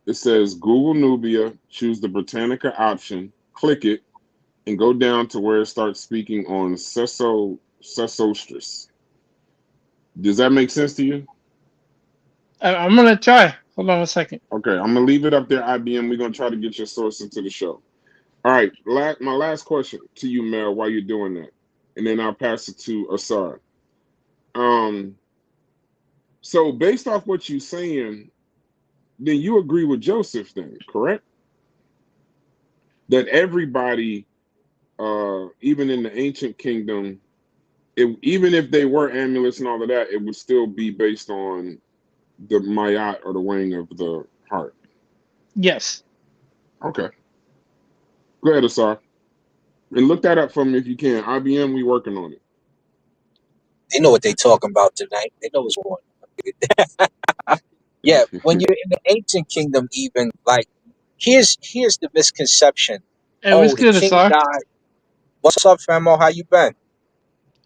It says Google Nubia. Choose the Britannica option. Click it and go down to where it starts speaking on Sesostris. Does that make sense to you? I'm gonna try. Hold on a second. Okay, I'm gonna leave it up there, IBM. We're gonna try to get your source into the show. All right, my last question to you, Mel, while you're doing that, and then I'll pass it to Asar. Um, so based off what you're saying, then you agree with Joseph, then, correct? That everybody, even in the ancient kingdom, even if they were amulets and all of that, it would still be based on the mayat or the weighing of the heart. Yes. Okay, go ahead, Asar, and look that up for me if you can. IBM, we working on it. They know what they talking about tonight. They know what's going on. Yeah, when you're in the ancient kingdom, even like here's the misconception. Hey, what's Oh, the good, king Asar? died. What's up, famo? How you been?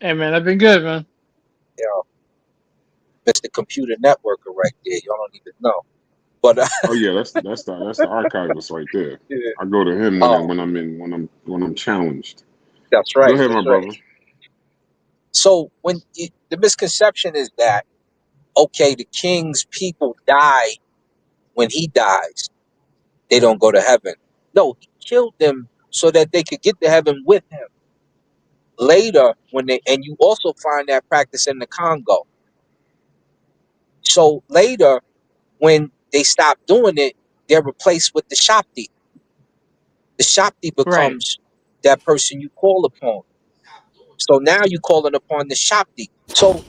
Hey, man, I've been good, man. You know, Mr. Computer Networker right there. Y'all don't even know. But Oh yeah, that's the archivist right there. yeah. I go to him when I Oh, when I'm challenged. that's Go right. ahead, my That's right. brother. So the misconception is that okay, the king's people die when he dies. They don't go to heaven. No, he killed them so that they could get to heaven with him. Later, when they and you also find that practice in the Congo. So later, when they stop doing it, they're replaced with the Shakti. The Shakti Right. becomes that person you call upon. So now you're calling upon the Shakti. So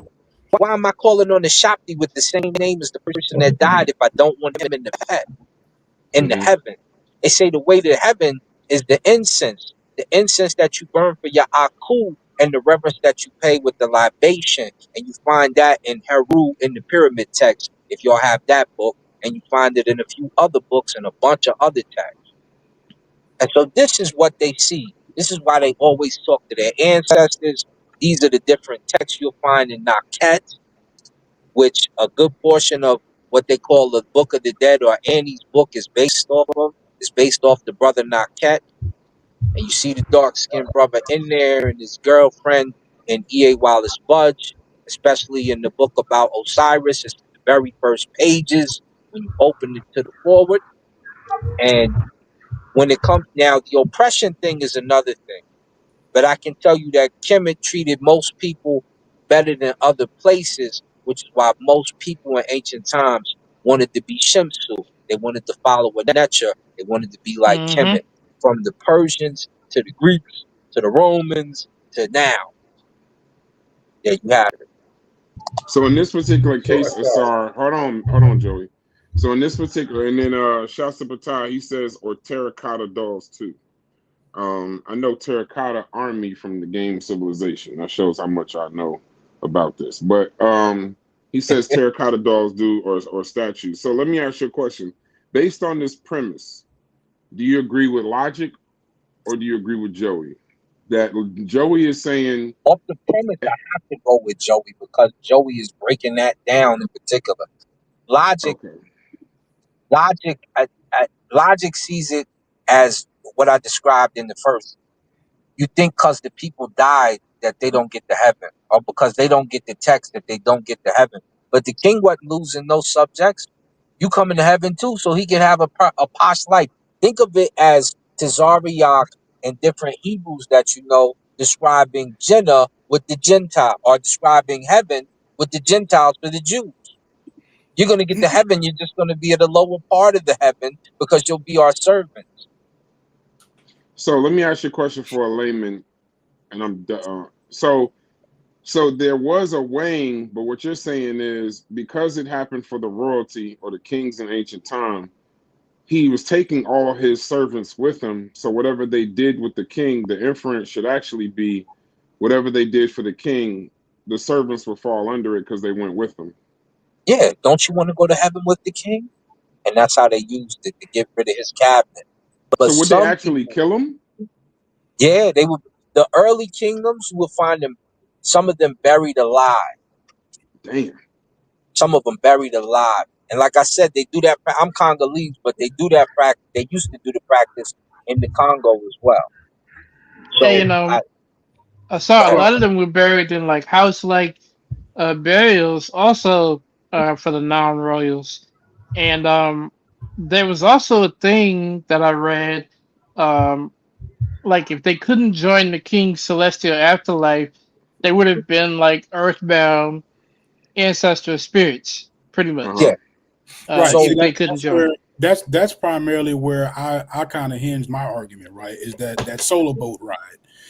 why am I calling on the Shakti with the same name as the person that died if I don't want him in the in the Hmm. heaven? They say the way to heaven is the incense that you burn for your aku, and the reverence that you pay with the libation. And you find that in Heru in the pyramid text, if y'all have that book, and you find it in a few other books and a bunch of other texts. And so this is what they see. This is why they always talk to their ancestors. These are the different texts you'll find in Naket, which a good portion of what they call the Book of the Dead or Annie's book is based off of. Is based off the brother Naket. And you see the dark skinned brother in there and his girlfriend in E.A. Wallace Budge, especially in the book about Osiris. It's the very first pages when you open it to the forward. And when it comes now, the oppression thing is another thing. But I can tell you that Kemet treated most people better than other places, which is why most people in ancient times wanted to be Shemsu. They wanted to follow a Necha. They wanted to be like Mm-hmm. Kemet. From the Persians to the Greeks to the Romans to now. There you have it. So in this particular So, case, Asar, hold on, Joey. So in this particular, and then Shasta Patai, he says, or terracotta dolls too. I know terracotta army from the game Civilization. That shows how much I know about this. But he says terracotta dolls do or statues. So let me ask you a question. Based on this premise, do you agree with logic or do you agree with Joey? That Joey is saying, Off the premise, I have to go with Joey because Joey is breaking that down in particular. Logic, okay, logic sees it as what I described in the first. You think because the people died that they don't get to heaven, or because they don't get the text that they don't get to heaven. But the king wasn't losing no subjects. You coming to heaven too, so he can have a posh life. Think of it as Tazariak and different Hebrews that you know. describing Jannah with the Gentile, or describing heaven with the Gentiles for the Jews. You're going to get to heaven. You're just going to be at the lower part of the heaven because you'll be our servant. So let me ask you a question for a layman, and so there was a weighing, but what you're saying is because it happened for the royalty or the kings in ancient time, he was taking all his servants with him. So whatever they did with the king, the inference should actually be whatever they did for the king, the servants will fall under it because they went with them. Yeah, don't you want to go to heaven with the king? And that's how they used it to get rid of his cabinet. But So would they some actually people, kill him? yeah, they would. The early kingdoms, you will find them, some of them buried alive. Damn. Some of them buried alive. And like I said, they do that. I'm Congolese, but they do that practice. They used to do the practice in the Congo as well. Yeah, So I saw a go ahead. lot of them were buried in like house like burials, also for the non-royals, and there was also a thing that I read, um, like if they couldn't join the king's celestial afterlife, they would have been like earthbound ancestral spirits, pretty Uh-huh. much. Yeah. Right. So See, If they couldn't that's join. where that's primarily where I kind of hinge my argument. Right, is that solo boat ride.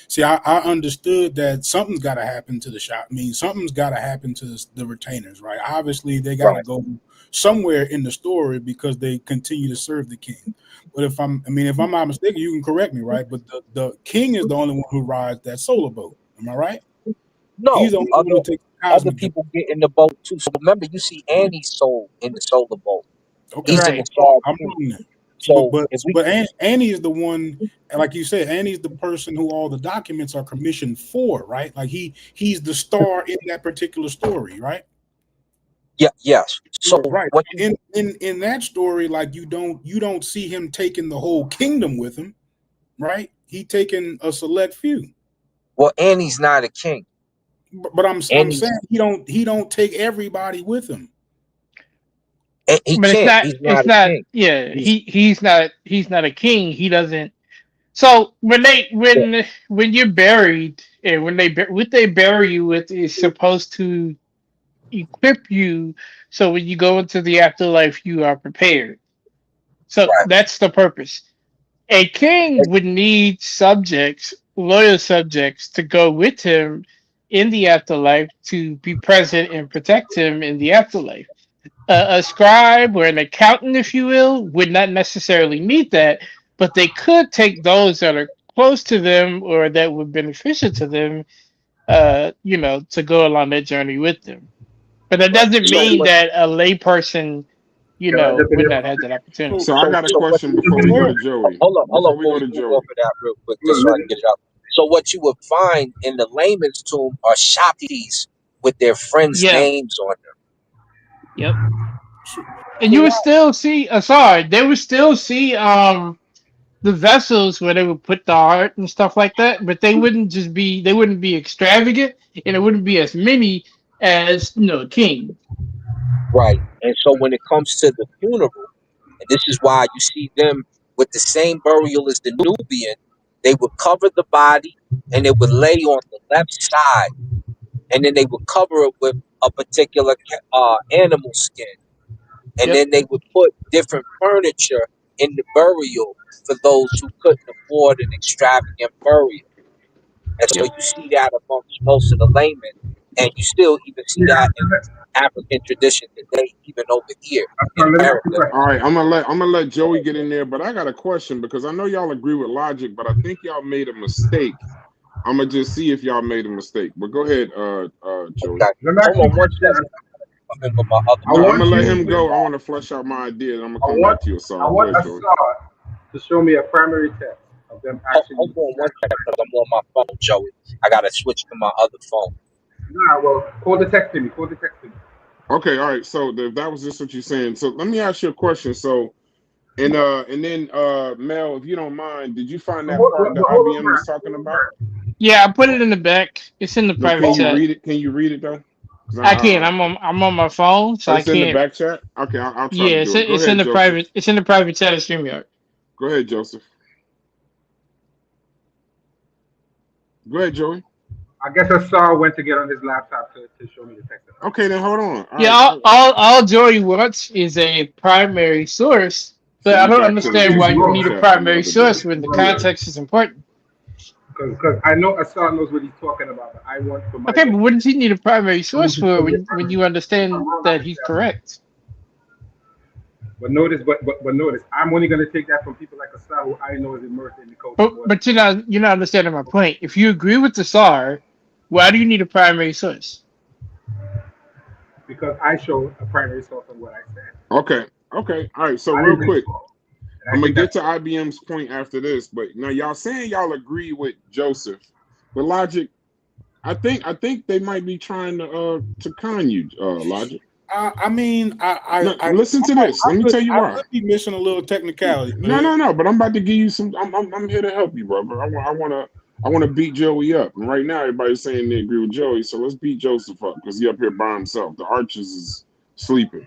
See, I understood that something's got to happen to the shop. I mean, something's got to happen to the retainers. Right. Obviously, they got to right. go somewhere in the story because they continue to serve the king. But if I'm not mistaken, you can correct me. Right. But the king is the only one who rides that solo boat. Am I right? No, He's the only one who takes the other cosmic journey. people get in the boat too. So remember, you see Annie's soul in the solar boat. Okay, He's in the Right. so star I'm too. wrong there. So if we But Annie is the one, and like you said, Annie's the person who all the documents are commissioned for, right? Like he's the star in that particular story, right? yes. So Right. what you In that story, like you don't see him taking the whole kingdom with him, right? He taking a select few. well, Annie's not a king. But I'm Annie's saying he don't take everybody with him. he But can't. He's not it's a not king. yeah, He's he's not a king. He doesn't. So yeah, when you're buried, and what they bury you with is supposed to equip you, so when you go into the afterlife you are prepared. So right. that's the purpose. A king would need subjects, loyal subjects, to go with him in the afterlife to be present and protect him in the afterlife. A scribe or an accountant, if you will, would not necessarily need that, but they could take those that are close to them or that would be beneficial to them, to go along that journey with them. But that Right. doesn't So mean what? that a layperson, Can I jump in would there not for a have that second? opportunity. So So I got a So what? question before we go to Joey. Hold on, Before we before go we to move off Joey. of that real quick, just so I Look, can get it out. So what you would find in the layman's tomb are shoppies with their friends' Yeah. names on them. Yep. so, And so you would why still see, sorry, they would still see the vessels where they would put the art and stuff like that, but they wouldn't be extravagant, and it wouldn't be as many as king. Right. And so when it comes to the funeral, and this is why you see them with the same burial as the Nubian, they would cover the body and they would lay on the left side, and then they would cover it with a particular animal skin, and Yep. then they would put different furniture in the burial for those who couldn't afford an extravagant burial. And so Yep. you see that amongst most of the laymen, and you still even see that in African tradition today, even over here in let me ask you a America. question. All right, I'm gonna let Joey get in there, but I got a question because I know y'all agree with logic, but I think y'all made a mistake. I'm gonna just see if y'all made a mistake. But go ahead, Joey. Okay. Let me ask Hold you a on one question. second. I'm in with my other I No, I'm phone. gonna want let you, him go. I want to flesh out my idea, and I'm gonna I come want, back to you, I Asar. Go want ahead, Joey. Assad to show me a primary text of them Hold actually. on one second because I'm on my phone, Joey. I gotta switch to my other phone. Nah, well, call the text to me. Call the text to me. Okay, all right. So if that was just what you're saying, so let me ask you a question. So and then Mel, if you don't mind, did you find that part that Hold on, IBM man. is talking Hold on, about? man. Yeah, I put it in the back. It's in the No, can private you chat. read it? Can you read it though? 'Cause I can't. I'm on my phone, so I it's in the can't. back chat. Okay, I'll try to Yeah, do it. Go it's in ahead, the Joseph. private. It's in the private chat of StreamYard. Go ahead, Joseph. Go ahead, Joey. I guess I saw when to get on his laptop to show me the text. Okay, then hold on. All Yeah, right. all Joey wants is a primary source, but See, I we don't back to understand the why you group need a chat from the primary other day. source when the No, context is important. because I know Assad knows what he's talking about, but I want for my Okay, but what benefit. does he need a primary I want source to show for me a when primary. you I'm understand wrong, that he's obviously. correct? But notice, I'm only going to take that from people like Assad, who I know is immersed in the culture more than But you're not understanding my point. If you agree with the SAR, why do you need a primary source? because I show a primary source on what I said. Okay. Okay. All right. So I real didn't think quick, so, and I I'm gonna think get that's to IBM's point after this, but now y'all saying y'all agree with Joseph, but Logic, I think they might be trying to con you, Logic. I mean, No, listen to this. Let me tell you I why. could be missing a little technicality, but No, no, no. But I'm about to give you some. I'm here to help you, brother. I want to beat Joey up. And right now, everybody's saying they agree with Joey, so let's beat Joseph up because he up here by himself. The Archers is sleeping.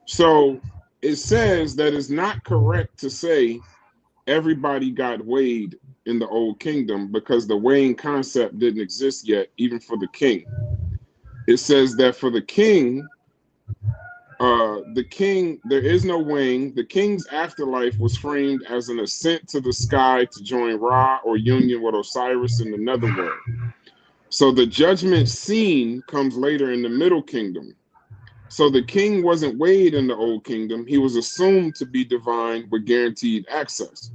So it says that it's not correct to say everybody got weighed in the old kingdom because the weighing concept didn't exist yet, even for the king. It says that for the king, there is no weighing. The king's afterlife was framed as an ascent to the sky to join Ra or union with Osiris in the netherworld. So the judgment scene comes later in the middle kingdom. So the king wasn't weighed in the old kingdom. He was assumed to be divine with guaranteed access.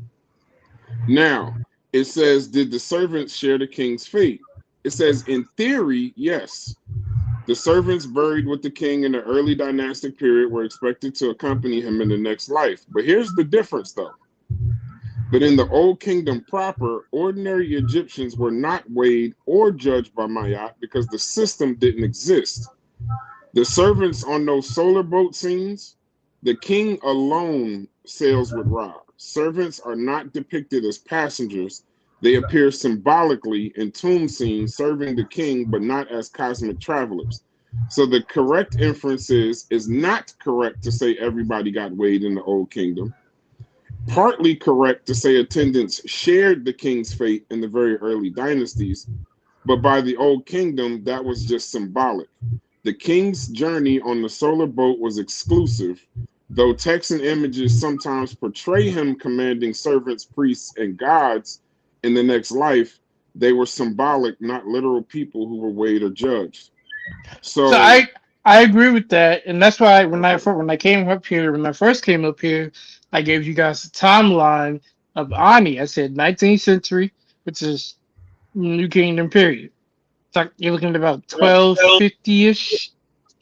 Now, it says, did the servants share the king's fate? It says, in theory, yes. The servants buried with the king in the early dynastic period were expected to accompany him in the next life. But here's the difference, though. But in the Old Kingdom proper, ordinary Egyptians were not weighed or judged by Mayat because the system didn't exist. The servants on those solar boat scenes, the king alone sails with Ra. Servants are not depicted as passengers. They appear symbolically in tomb scenes serving the king, but not as cosmic travelers. So the correct inference is not correct to say everybody got weighed in the Old Kingdom. Partly correct to say attendants shared the king's fate in the very early dynasties, but by the Old Kingdom, that was just symbolic. The king's journey on the solar boat was exclusive, though text and images sometimes portray him commanding servants, priests, and gods in the next life. They were symbolic, not literal people who were weighed or judged. So So, I agree with that, and that's why okay. when I first came up here, I gave you guys a timeline of Ani. I said 19th century, which is New Kingdom period. It's like you're looking at about 1250-ish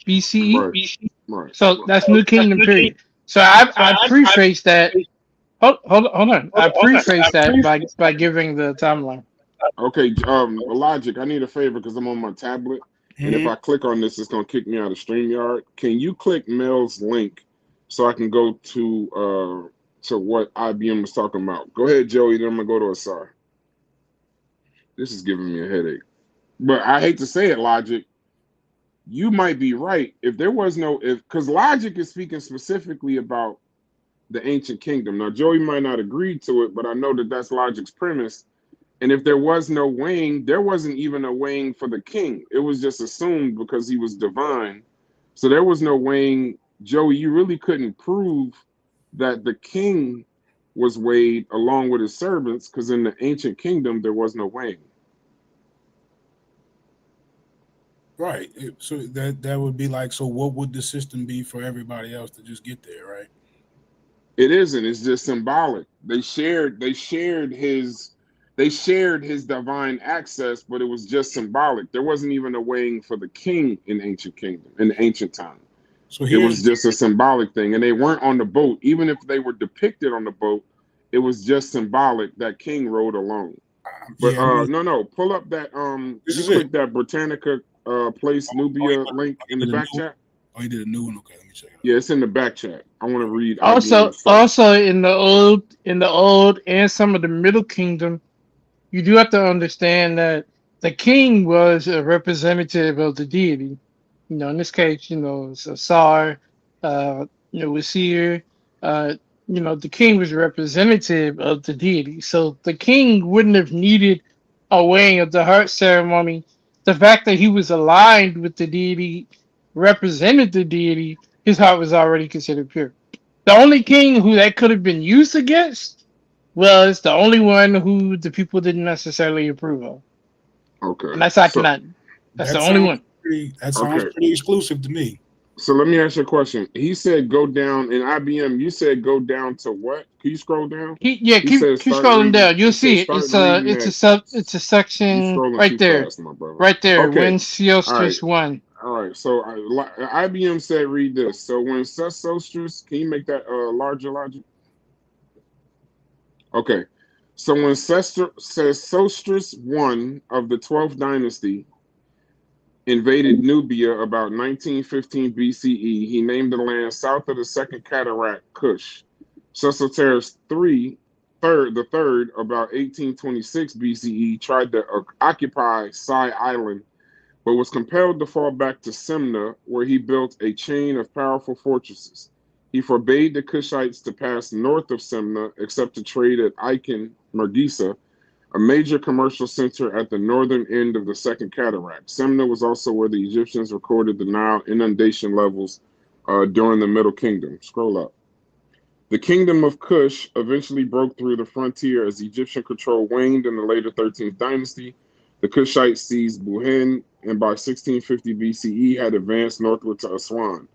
BCE. Right, right, So right. that's New Kingdom period. So I preface that. Hold on. I preface that by giving the timeline. Okay, Logic, I need a favor because I'm on my tablet, and if mhm. I click on this, it's gonna kick me out of StreamYard. Can you click Mel's link so I can go to what IBM was talking about? Go ahead, Joey. Then I'm gonna go to Asar. This is giving me a headache. But I hate to say it, Logic. You might be right. If there was no if because Logic is speaking specifically about the ancient kingdom. Now, Joey might not agree to it, but I know that that's Logic's premise. And if there was no weighing, there wasn't even a weighing for the king. It was just assumed because he was divine. So there was no weighing. Joey, you really couldn't prove that the king was weighed along with his servants because in the ancient kingdom, there was no weighing. Right. So that would be like, so what would the system be for everybody else to just get there, right? It isn't. It's just symbolic. They shared his divine access, but it was just symbolic. There wasn't even a weighing for the king in ancient kingdom, in the ancient time. So It here's was just a symbolic thing. And they weren't on the boat. Even if they were depicted on the boat, it was just symbolic that king rode alone. But yeah, I mean, no, pull up that this you is it. click that Britannica place Oh, Nubia link in he the did a back new. chat. Oh, he did a new one. Okay, let me check it out. Yeah, it's in the back chat. I want to read Also, IBM's first. also in the old and some of the Middle Kingdom, you do have to understand that the king was a representative of the deity. In this case, it's a Tsar, Wazir. Uh, the king was a representative of the deity. So the king wouldn't have needed a weighing of the heart ceremony. The fact that he was aligned with the deity, represented the deity, his heart was already considered pure. The only king who that could have been used against was the only one who the people didn't necessarily approve of, and Okay. that's So Akhenaten. That's the That only sounds one. that sounds okay. pretty exclusive to me. So let me ask you a question. He said go down in IBM. You said go down to what? Can you scroll down? Yeah, He keep said keep start scrolling reading. down. You'll He said see it. start reading It's a that. it's a You section scrolling right too there, fast, my brother. right there. Okay. When All right. Theostrus won. All right. So IBM said read this. So when Sesostris, can you make that larger logic? Okay. So when Sesostris I of the 12th dynasty invaded Nubia about 1915 BCE, he named the land south of the Second Cataract Kush. Sesostris the third, about 1826 BCE, tried to occupy Sai Island, but was compelled to fall back to Semna, where he built a chain of powerful fortresses. He forbade the Kushites to pass north of Semna except to trade at Icon, Mergisa, a major commercial center at the northern end of the Second Cataract. Semna was also where the Egyptians recorded the Nile inundation levels during the Middle Kingdom. Scroll up. The kingdom of Kush eventually broke through the frontier as Egyptian control waned in the later 13th dynasty. The Kushites seized Buhin and by 1650 BCE had advanced northward to Aswan.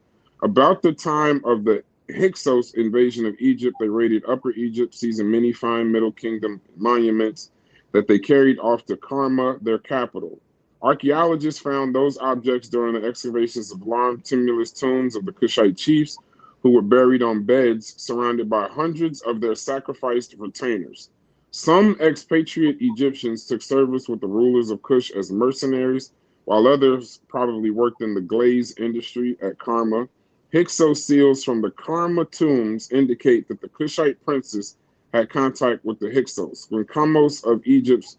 About the time of the Hyksos invasion of Egypt, they raided Upper Egypt, seizing many fine Middle Kingdom monuments that they carried off to Karma, their capital. Archaeologists found those objects during the excavations of long tumulus tombs of the Kushite chiefs, who were buried on beds surrounded by hundreds of their sacrificed retainers. Some expatriate Egyptians took service with the rulers of Kush as mercenaries, while others probably worked in the glaze industry at Karma. Hyksos seals from the Karma tombs indicate that the Kushite princes had contact with the Hyksos. When Kamose of Egypt's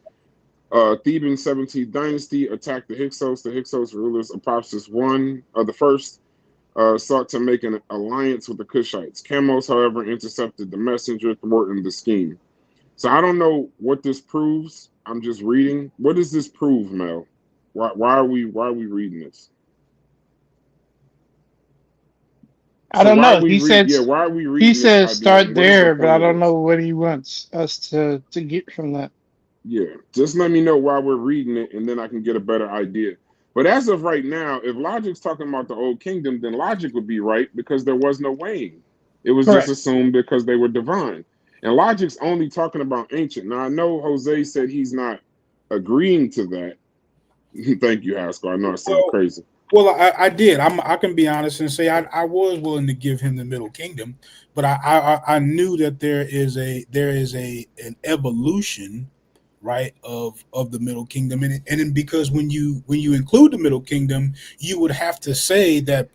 Theban 17th dynasty attacked the Hyksos rulers Apopsis the first sought to make an alliance with the Kushites. Chamos, however, intercepted the messenger, thwarting the scheme. So I don't know what this proves. I'm just reading. What does this prove, Mel? Why are we reading this? I So don't why are know. we why are we He reading this, says start IBM? What is the there, but point I of don't this? know what he wants us to get from that. Yeah, just let me know why we're reading it, and then I can get a better idea. But as of right now, if Logic's talking about the Old Kingdom, then Logic would be right because there was no weighing. It was just Correct. assumed because they were divine. And Logic's only talking about ancient. Now, I know Jose said he's not agreeing to that. Thank you, Haskell. I know I sound Well, crazy. well, I did. I can be honest and say I was willing to give him the Middle Kingdom, but I knew that there is an evolution, right, of the Middle Kingdom, and then because when you include the Middle Kingdom, you would have to say that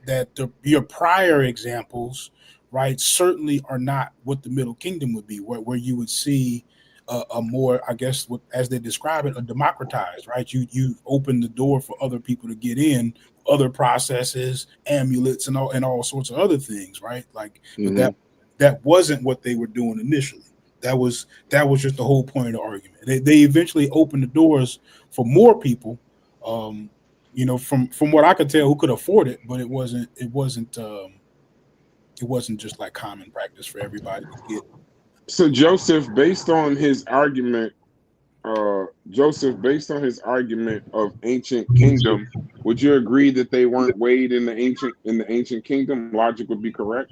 your prior examples, right, certainly are not what the Middle Kingdom would be, where you would see a more, I guess, as they describe it, a democratized, right? You open the door for other people to get in, other processes, amulets, and all sorts of other things, right? Like, but Mm-hmm. that wasn't what they were doing initially. That was just the whole point of the argument. They eventually opened the doors for more people, from what I could tell, who could afford it, but it wasn't just like common practice for everybody to get. So Joseph, based on his argument, of ancient kingdom, would you agree that they weren't weighed in the ancient kingdom? Logic would be correct.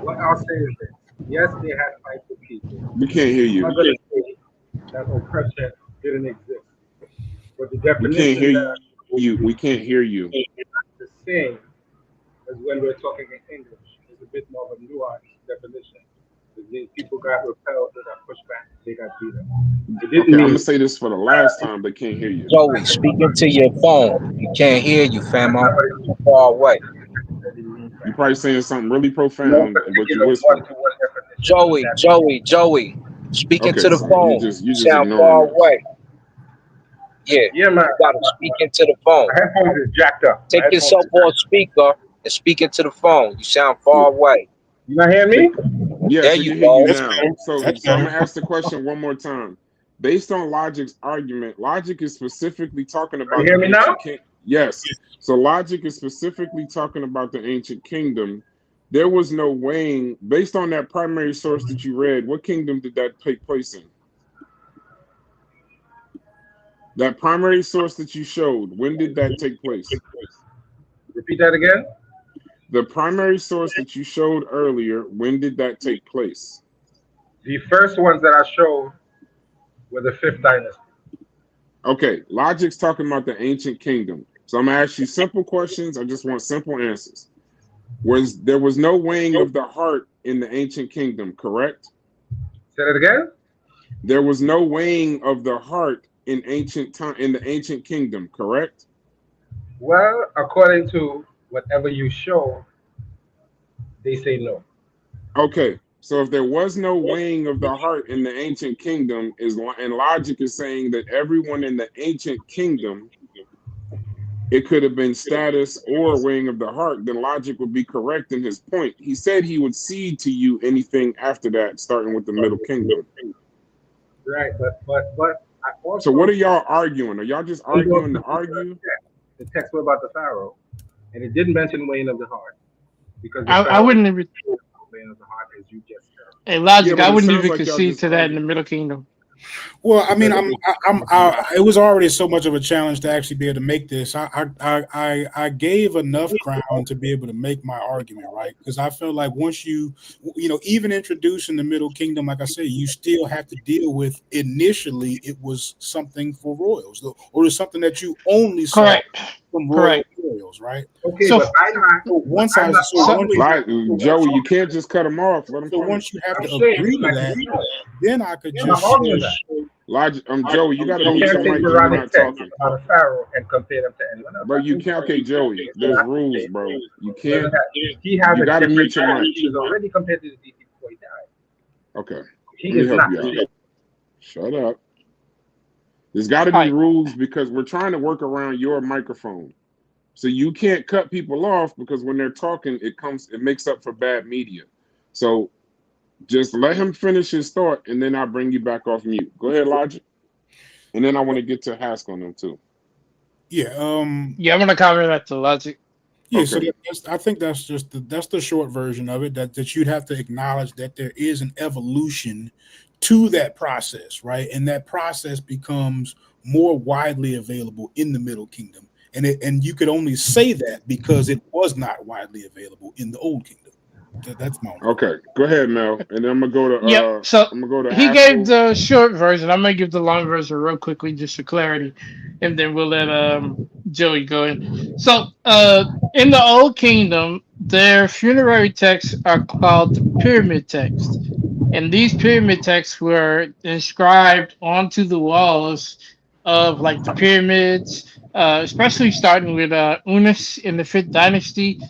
What I'll say is this: yes, they had fights with people. We can't hear I'm you. not going to say that oppression didn't exist, but the We can't definition hear that you. We can't hear you. is the same as when we're talking in English. It's a bit more of a nuanced definition. It means people got repelled, they got pushed back, they got beaten. It Okay, didn't I'm gonna mean say this for the last time. They can't hear you. Joey, speak into your phone. You can't hear you, famo. Too far away. that it means You're that. probably saying something really No profound, but you're particular whispering. one-to-one definition of Joey, that. Joey, speak into Okay, the so phone. you You just sound ignoring far this. away. Yeah, Yeah, man. you gotta speak into the phone. My headphones is jacked up. My Take headphones yourself is off jacked up. speaker and speak into the phone. You sound Yeah, far away. You not hearing so me? yes, There we you can hear you go. That's now. better. So That's I'm better. gonna ask the question one more time. based on Logic's argument, Logic is specifically talking Can you about hear the me now? ancient king. Yes. So Logic is specifically talking about the ancient kingdom. There was no weighing based on that primary source that you read. What kingdom did that take place in? That primary source that you showed, when did that take place? Repeat that again. The primary source that you showed earlier, when did that take place? The first ones that I showed were the fifth dynasty. Okay, Logic's talking about the ancient kingdom. So I'm gonna ask you simple questions. I just want simple answers. There was no weighing of the heart in the ancient kingdom, correct? Say that again. There was no weighing of the heart in ancient time in the ancient kingdom, correct? Well, according to whatever you show, they say no. Okay, so if there was no weighing of the heart in the ancient kingdom, and Logic is saying that everyone in the ancient kingdom, it could have been status or weighing of the heart, then Logic would be correct in his point. He said he would cede to you anything after that, starting with the middle kingdom. Right, but I also. So what are y'all arguing? Are y'all just arguing to argue? The text was about the Pharaoh, and it didn't mention weighing of the heart because the I Pharaoh wouldn't even. weighing of the heart, as you just said. Hey, Logic, Yeah, I but it wouldn't sounds even like y'all concede just to that in the arguing. Middle Kingdom. Well, I mean, it was already so much of a challenge to actually be able to make this. I gave enough ground to be able to make my argument, right? Because I felt like once even introducing the Middle Kingdom, like I said, you still have to deal with initially it was something for royals, or it's something that you only saw Correct. from Correct. royals, right? Okay, So, but I'm not. Once I'm I not so once arguing. you, Joey, you can't just cut him off. Let him so finish. once you have I'm to saying, agree to like, that, then I could I'm not just arguing show. that. Logic, Joey, you got to You mute your can't take mic when you're Quranic not text talking. about a Pharaoh and compare them to anyone else. Bro, you can't. Okay, Joey, there's rules, bro. You can't. He has You a got to different mute your mic. He was already compared to the deity before he died. Okay, He let me is help not. you out. Shut up. There's got to all be right. rules because we're trying to work around your microphone. So you can't cut people off because when they're talking, it makes up for bad media. So just let him finish his thought, and then I'll bring you back off mute. Go ahead, Logic. And then I want to get to Hask on them too. Yeah. Yeah, I'm gonna comment at the Logic. Yeah, so Okay. I think that's just that's the short version of it. That you'd have to acknowledge that there is an evolution to that process, right? And that process becomes more widely available in the Middle Kingdom, and you could only say that because it was not widely available in the Old Kingdom. That's my only point. Okay. Go ahead, Mel. And then I'm gonna go Yep. to So he gave Haskell. the short version. I'm gonna give the long version real quickly just for clarity, and then we'll let Joey go in. So in the Old Kingdom, their funerary texts are called the pyramid text, and these pyramid texts were inscribed onto the walls of like the pyramids, especially starting with Unas in the fifth dynasty,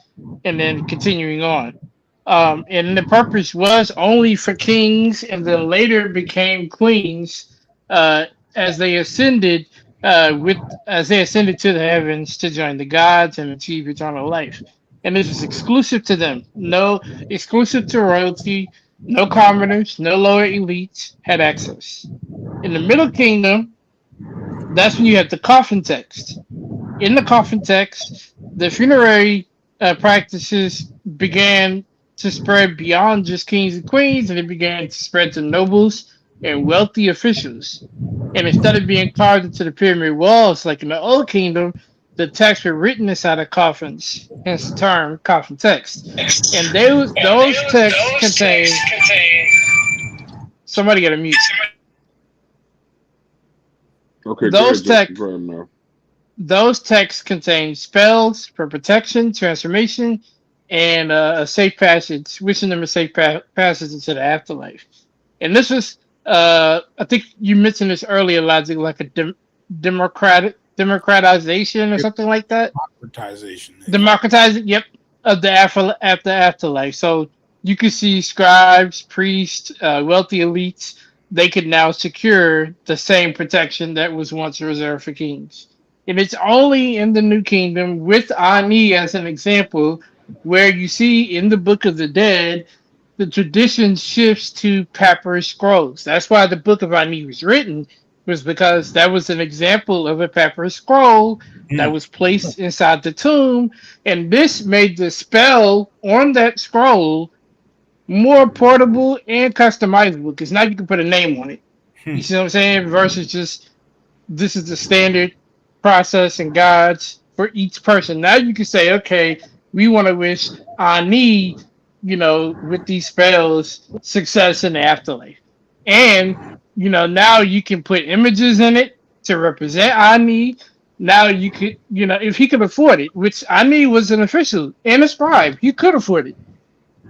and then continuing on. And the purpose was only for kings, and then later became queens as they ascended as they ascended to the heavens to join the gods and achieve eternal life. And this was exclusive to them, no exclusive to royalty. No commoners, no lower elites had access. In the Middle Kingdom, that's when you have the coffin text. In the coffin text, the funerary practices began to spread beyond just kings and queens, and it began to spread to nobles and wealthy officials. And instead of being carved into the pyramid walls like in the Old Kingdom, the texts were written inside of coffins, hence the term coffin text. And those texts contain. Somebody got to mute. Okay, Those texts. Go ahead, Mel. Those texts contain spells for protection, transformation, and a safe passage, wishing them a safe passage into the afterlife. And this was, I think you mentioned this earlier, Logic, like a democratization or something like that. Democratizing, yep, of the afterlife. So you could see scribes, priests, wealthy elites. They could now secure the same protection that was once reserved for kings. And it's only in the New Kingdom, with Ani as an example, where you see in the Book of the Dead the tradition shifts to papyrus scrolls. That's why the Book of Ani was written, was because that was an example of a papyrus scroll that was placed inside the tomb, and this made the spell on that scroll more portable and customizable because now you can put a name on it. You see what I'm saying? Versus just this is the standard process and guides for each person. Now you can say, okay, we want to wish Ani, with these spells, success in the afterlife. And, now you can put images in it to represent Ani. Now you could, if he could afford it, which Ani was an official and a scribe, he could afford it.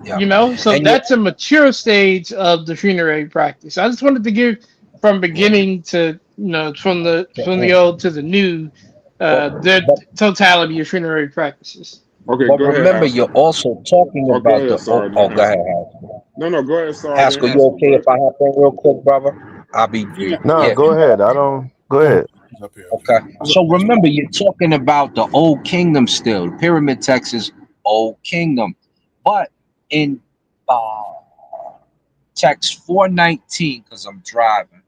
Yeah. So And you, that's a mature stage of the funerary practice. I just wanted to give from beginning to from the old to the new, the but totality of funerary practices. Okay, but go ahead, remember, you're Aska. also talking Oh, go about the. ahead, Oh, Sergeant. go ahead, Ask. Haskell. No, go ahead, Sergeant. Haskell, you Ask him, okay if I brother. hop in real quick, brother? I'll be You brief. got No, Yeah. go ahead. I don't. Go oh, ahead. he's up here. Okay. He's up So next. remember, you're talking about the old kingdom still. Pyramid text is old kingdom, but in uh, text 419, because I'm driving.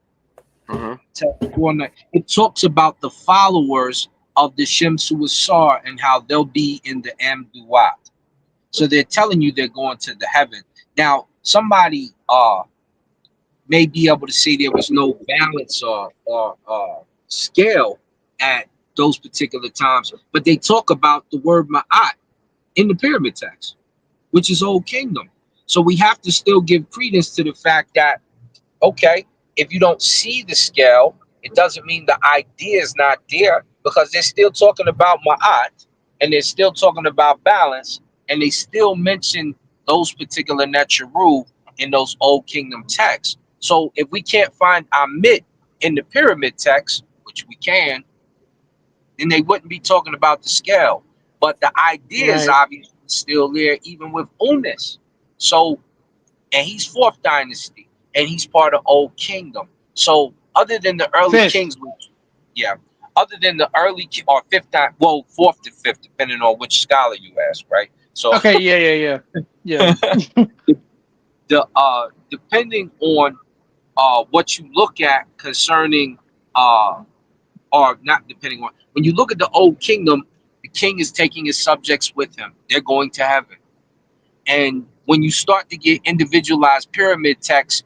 Uh-huh. Text 419, it talks about the followers of the Shemsu Asar and how they'll be in the Amduat. So they're telling you they're going to the heaven. Now, somebody may be able to say there was no balance or scale at those particular times, but they talk about the word ma'at in the pyramid text, which is Old Kingdom. So we have to still give credence to the fact that, okay, if you don't see the scale, it doesn't mean the idea is not there because they're still talking about ma'at and they're still talking about balance and they still mention those particular Necharu in those Old Kingdom texts. So if we can't find Amit in the pyramid text, which we can, then they wouldn't be talking about the scale. But the idea is Right. obviously still there, even with Unis. So, and he's fourth dynasty, and he's part of Old Kingdom. So, other than the early Fifth. kings, which, yeah, other than the or fifth, well, fourth to fifth, depending on which scholar you ask, right? So, Okay. Yeah. the depending on what you look at concerning or not depending on when you look at the Old Kingdom, the king is taking his subjects with him. They're going to heaven. And when you start to get individualized pyramid texts,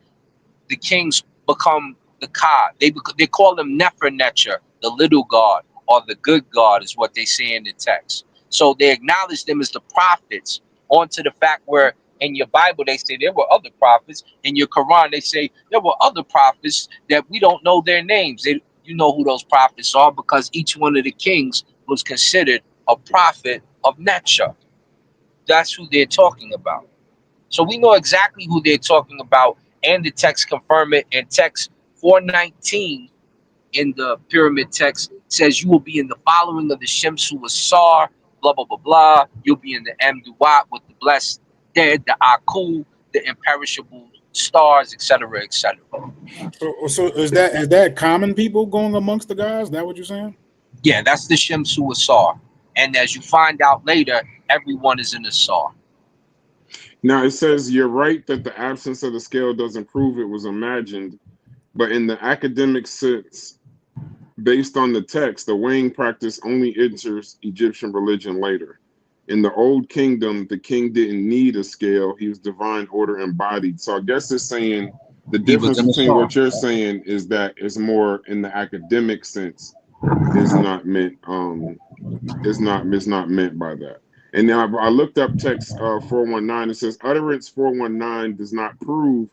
the kings become the Ka. They call them Nefernecher, the little god, or the good god, is what they say in the text. So they acknowledge them as the prophets, onto the fact where in your Bible they say there were other prophets. In your Quran they say there were other prophets that we don't know their names. You know who those prophets are because each one of the kings was considered a prophet of Necha. That's who they're talking about. So we know exactly who they're talking about, and the text confirm it. And text 419 in the pyramid text says you will be in the following of the Shemsu Asar, blah blah blah blah. You'll be in the Amduat with the blessed dead, the Aku, the imperishable stars, etc., etc. So is that common people going amongst the guys? That what you're saying? Yeah, that's the Shemsu Asar. And as you find out later, everyone is in Asar. Now it says you're right that the absence of the scale doesn't prove it was imagined, but in the academic sense, based on the text, the weighing practice only enters Egyptian religion later. In the Old Kingdom, the king didn't need a scale; he was divine order embodied. So I guess it's saying the He was difference in between Asar. what you're saying is that it's more in the academic sense is not meant is not meant by that. And now I looked up text 419. It says utterance 419 does not prove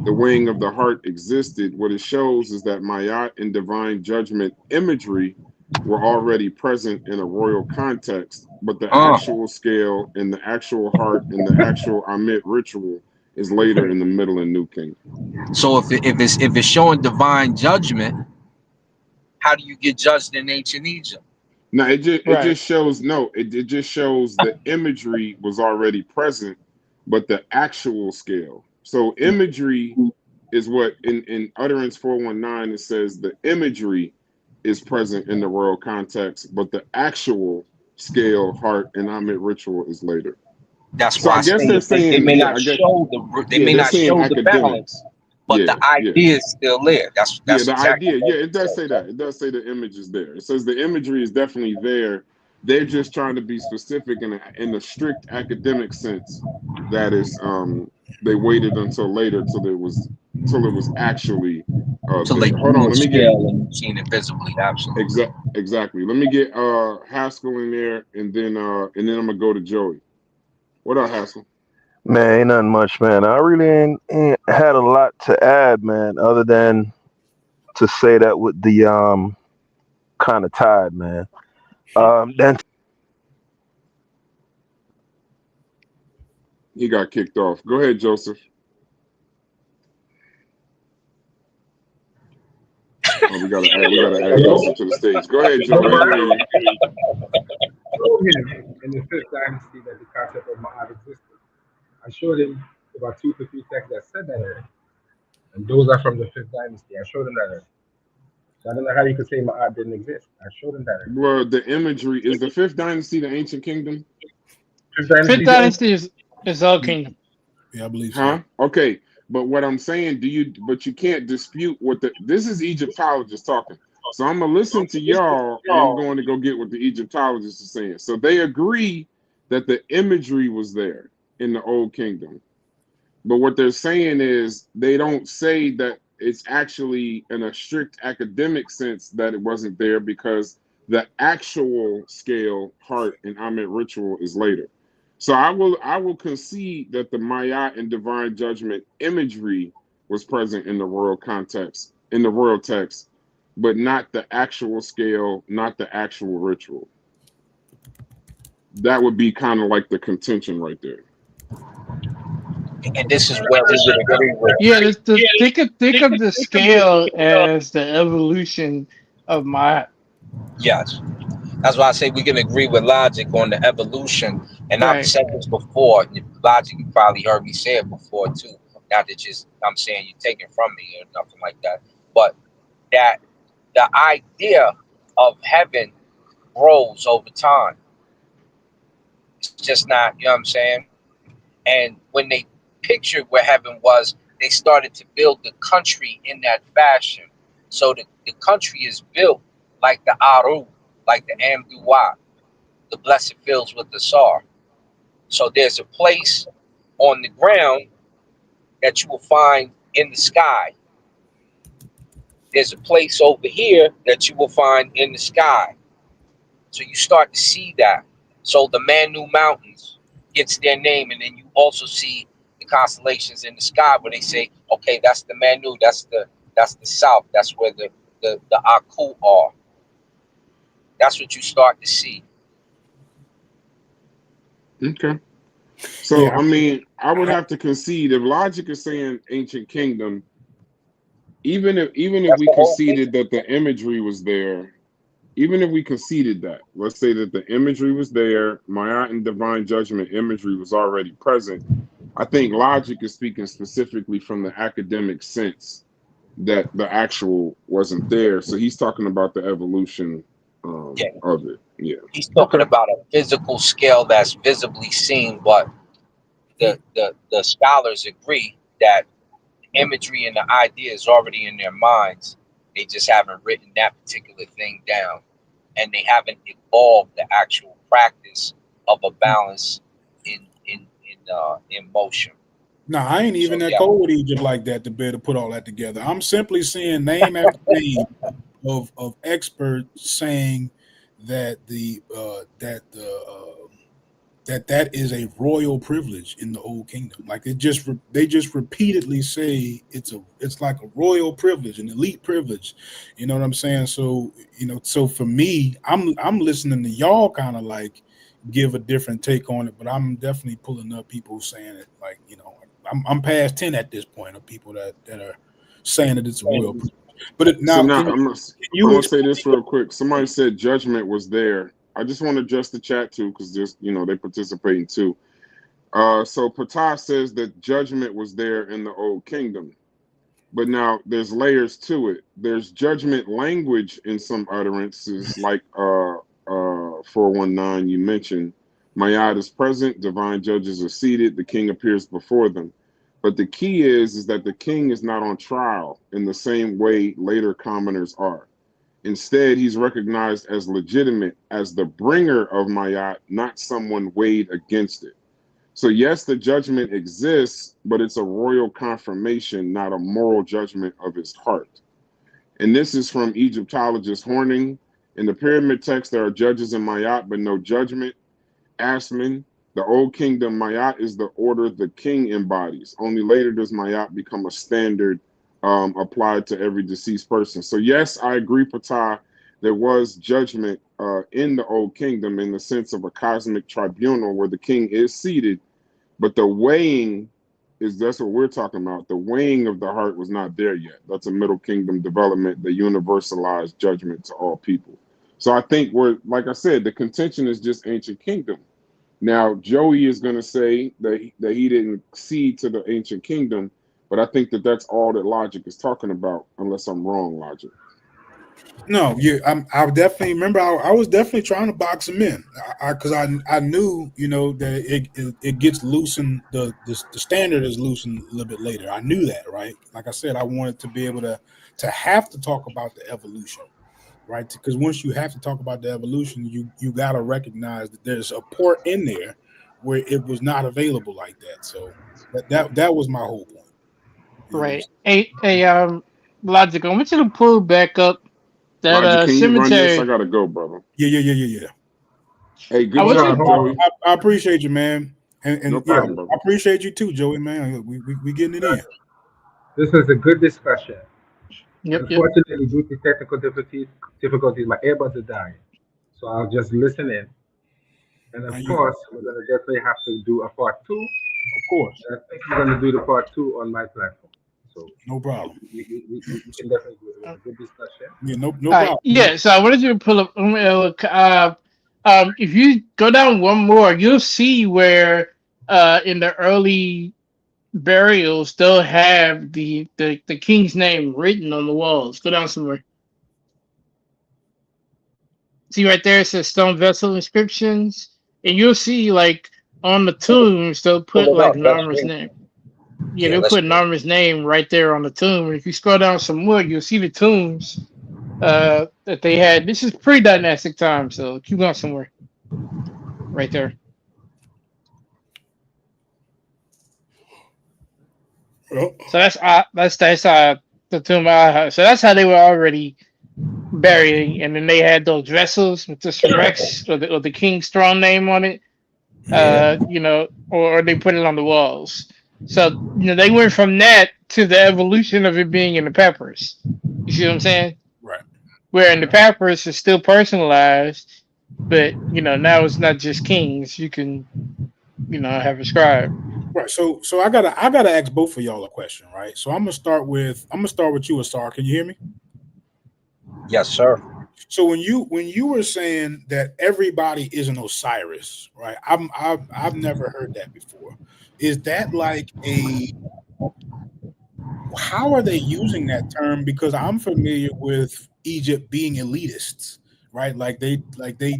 the weighing of the heart existed. What it shows is that Mayat and divine judgment imagery were already present in a royal context, but the Uh, actual scale and the actual heart and the actual Amit ritual is later in the Middle and New Kingdom. so if it's showing divine judgment, how do you get judged in ancient Egypt? No, it Right. just shows it just shows the imagery was already present, but the actual scale. So imagery is what in utterance 419 it says the imagery is present in the royal context, but the actual scale, heart, and Amit ritual is later. That's So why I I guess say they're they saying, may yeah, not I guess, show they yeah, may they're not saying show the balance, academics. but the Yeah, yeah. idea is still there. Yeah, That's the exactly idea. what Yeah, it it does says. say that. It does say the image is there. It says the imagery is definitely there. They're just trying to be specific in a strict academic sense. That is, they waited until later till it was actually So they there. Hold do on, a let me get scale and you've seen it visibly. Absolutely. exactly. Let me get Haskell in there, and then I'm gonna go to Joey. What up, Haskell? Man, ain't nothing much, man. I really ain't had a lot to add, man, other than to say that with the kind of tied, man. Then He got kicked off. Go ahead, Joseph. Oh, we gotta add Joseph to the stage. Go ahead, No, Joey. We but can hear you. I showed him in the fifth dynasty that the concept of Ma'at existed. I showed him about 2 to 3 texts that said that already. And those are from the fifth dynasty. I showed him that already. So I don't know how you could say Ma'at didn't exist. I showed him that already. Well, the imagery is the fifth dynasty, the ancient kingdom, Fifth Fifth dynasty is Dynasty is Old Kingdom. Yeah, I believe so. huh? Okay, but what I'm saying, but you can't dispute this is Egyptologists talking. So I'm gonna listen to y'all, and I'm going to go get what the Egyptologists are saying. So they agree that the imagery was there in the Old Kingdom. But what they're saying is they don't say that it's actually in a strict academic sense that it wasn't there because the actual scale, heart, and Amet ritual is later. So I will concede that the Mayat and divine judgment imagery was present in the royal context, in the royal text, but not the actual scale, not the actual ritual. That would be kind of like the contention right there. And this is where we would agree with. Yeah, think of the scale as the evolution of my Yes. That's why I say we can agree with logic on the evolution. And I've right. said this before. Logic, you probably heard me say it before too. Not that just I'm saying you take it from me or nothing like that. But that the idea of heaven grows over time. It's just not, you know what I'm saying? And when they pictured where heaven was, they started to build the country in that fashion. So the country is built like the Aru, like the Amduwa, the blessed fields with the Sar. So there's a place on the ground that you will find in the sky. There's a place over here that you will find in the sky. So you start to see that. So the Manu Mountains gets their name, and then you also see the constellations in the sky where they say, okay, that's the Manu, that's the south, that's where the Aku are. That's what you start to see. Okay. So Yeah, I mean, I would I, have to concede if logic is saying ancient kingdom, even if That's we the whole thing. conceded that the imagery was there, even if we conceded that, let's say that the imagery was there, Ma'at and divine judgment imagery was already present. I think logic is speaking specifically from the academic sense that the actual wasn't there. So he's talking about the evolution Yeah, of it. Yeah. he's talking Okay. about a physical scale that's visibly seen, but the scholars agree that imagery and the idea is already in their minds. They just haven't written that particular thing down, and they haven't evolved the actual practice of a balance in motion. no, I ain't even So that yeah, cold with Egypt like that to be able to put all that together. I'm simply seeing name after name of experts saying that that is a royal privilege in the old kingdom. Like they just repeatedly say it's like a royal privilege, an elite privilege. You know what I'm saying? So so for me, I'm listening to y'all kind of like give a different take on it, but I'm definitely pulling up people saying it like I'm past 10 at this point of people that are saying that it's a royal privilege. But So now now can I'm you gonna say explain? this real quick. Somebody said judgment was there. I just want to address the chat too, because just they participating too. So Patah says that judgment was there in the old kingdom, but now there's layers to it. There's judgment language in some utterances, like 419 you mentioned, Mayat is present, divine judges are seated, the king appears before them. But the key is that the king is not on trial in the same way later commoners are. Instead, he's recognized as legitimate, as the bringer of Mayat, not someone weighed against it. So, yes, the judgment exists, but it's a royal confirmation, not a moral judgment of his heart. And this is from Egyptologist Horning. In the pyramid text, there are judges in Mayat, but no judgment. Asman, the old kingdom, Mayat is the order the king embodies. Only later does Mayat become a standard applied to every deceased person. So yes, I agree, Patah. There was judgment in the old kingdom in the sense of a cosmic tribunal where the king is seated, but the weighing that's what we're talking about. The weighing of the heart was not there yet. That's a middle kingdom development, the universalized judgment to all people. So I think like I said, the contention is just ancient kingdom. Now, Joey is going to say that he didn't cede to the ancient kingdom, but I think that's all that Logic is talking about, unless I'm wrong, Logic. No, I definitely remember. I was definitely trying to box him in, because I knew, that it gets loosened. The standard is loosened a little bit later. I knew that, right? Like I said, I wanted to be able to have to talk about the evolution, right? Because once you have to talk about the evolution, you got to recognize that there's a port in there where it was not available like that. So that was my whole point. Right. Logic. I want you to pull back up that Logic, can you run this? I cemetery. gotta go, brother. Yeah. Hey, I good want job, you. Joey. I appreciate you, man, and No problem, brother. I appreciate you too, Joey, man. We getting it in. This is a good discussion. Yep. Unfortunately, due to technical difficulties, my earbuds are dying. So I'll just listen in. And of course, we're going to definitely have to do a part two. Of course. I think we're going to do the part two on my platform. So no problem. We can definitely do it. It was a good discussion. Yeah, no All problem. right. Yeah. So I wanted you to pull up. If you go down one more, you'll see where in the early burials they'll have the king's name written on the walls. Go down somewhere. See right there, it says stone vessel inscriptions, and you'll see like on the tombs they'll Pull put it like up. Let's Narmer's read. name. Yeah, Yeah, they'll let's put read. Narmer's name right there on the tomb. And if you scroll down some more, you'll see the tombs that they had. This is pre-dynastic time, so keep going somewhere. Right there. Oh. So that's the tomb. So that's how they were already burying, and then they had those vessels with just Rex or the king's throne name on it. Or they put it on the walls. So they went from that to the evolution of it being in the peppers. You see what I'm saying? Right. Where in the peppers it's still personalized, but now it's not just kings. You can have a scribe. Right. So I gotta ask both of y'all a question, right? So I'm gonna start with you, Asar. Can you hear me? Yes, sir. So when you were saying that everybody is an Osiris, right? I've never heard that before. Is that like how are they using that term? Because I'm familiar with Egypt being elitists, right? Like they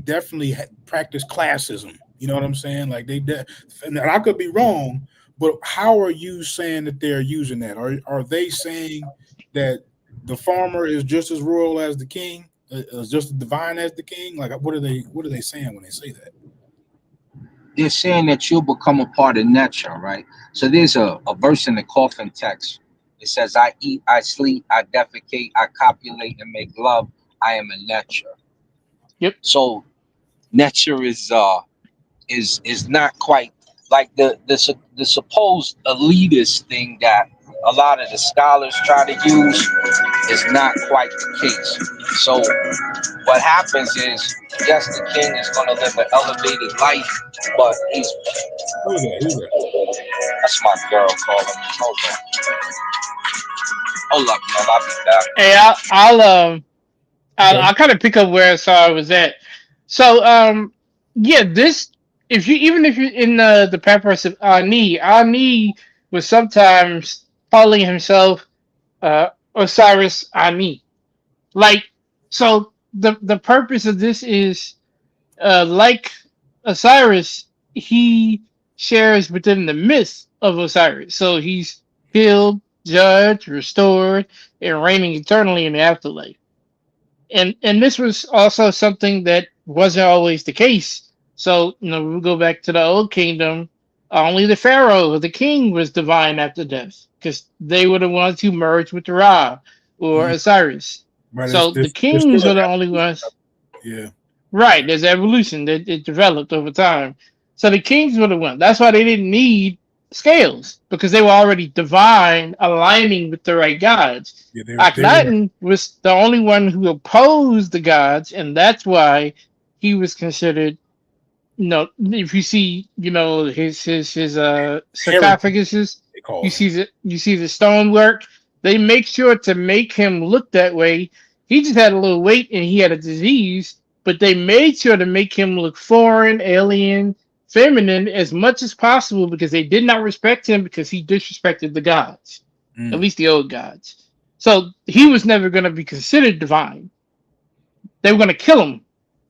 definitely practice classism. You know what I'm saying? Like and I could be wrong, but how are you saying that they're using that? Are they saying that the farmer is just as royal as the king, is just as divine as the king? Like what are they saying when they say that? They're saying that you'll become a part of nature, right? So there's a verse in the coffin text. It says, I eat, I sleep, I defecate, I copulate and make love. I am a nature. Yep. So nature is not quite like the supposed elitist thing that a lot of the scholars try to use is not quite the case. So what happens is, yes, the king is going to live an elevated life, but he's Who's that? that's my girl calling me. Hold up, man. I'll be back. Hey, I'll kind of pick up where I was at. So yeah, this if you're in the papyrus of Ani was sometimes calling himself Osiris Ani. Like, so the purpose of this is like Osiris, he shares within the myth of Osiris. So he's healed, judged, restored, and reigning eternally in the afterlife. And this was also something that wasn't always the case. So, we go back to the old kingdom. Only the pharaoh or the king was divine after death, because they were the ones who merged with Ra or Mhm. Osiris. Right. So the There's still kings an were the only evolution. ones. Yeah. Right, there's evolution that it developed over time. So the kings were the one. That's why they didn't need scales, because they were already divine, aligning with the right gods. Yeah. They were. Akhenaten was the only one who opposed the gods, and that's why he was considered. If you see, his Heretic, sarcophaguses, they call you him. see the stonework. They make sure to make him look that way. He just had a little weight and he had a disease, but they made sure to make him look foreign, alien, feminine as much as possible, because they did not respect him because he disrespected the gods, at Mm. least the old gods. So he was never going to be considered divine. They were going to kill him,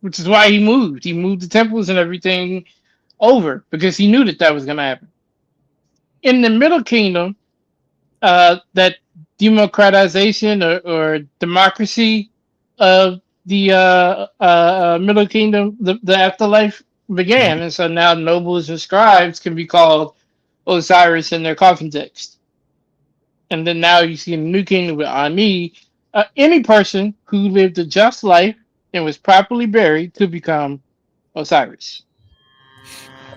which is why he moved. He moved the temples and everything over, because he knew that that was going to happen. In the Middle Kingdom, that democratization or democracy of the Middle Kingdom, the afterlife began, Mhm. and so now nobles and scribes can be called Osiris in their coffin text. And then now you see in the New Kingdom with Ani, any person who lived a just life and was properly buried could become Osiris.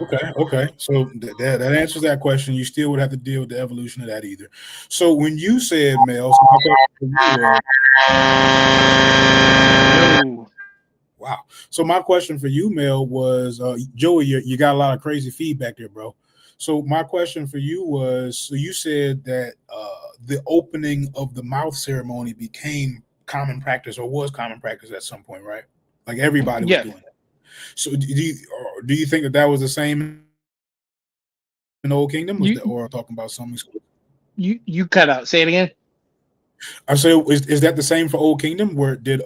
Okay. Okay. So that answers that question. You still would have to deal with the evolution of that either. So when you said Mel, so my question for you was, Yo. wow. So my question for you, Mel, was Joey. You got a lot of crazy feedback there, bro. So my question for you was: so you said that the opening of the mouth ceremony became common practice, or was common practice at some point, right? Like everybody was Yeah. doing it. So do you think that was the same in the old kingdom, was You that, or talking about something exclusive? you cut out. Say it again. I say, is that the same for old kingdom? Where did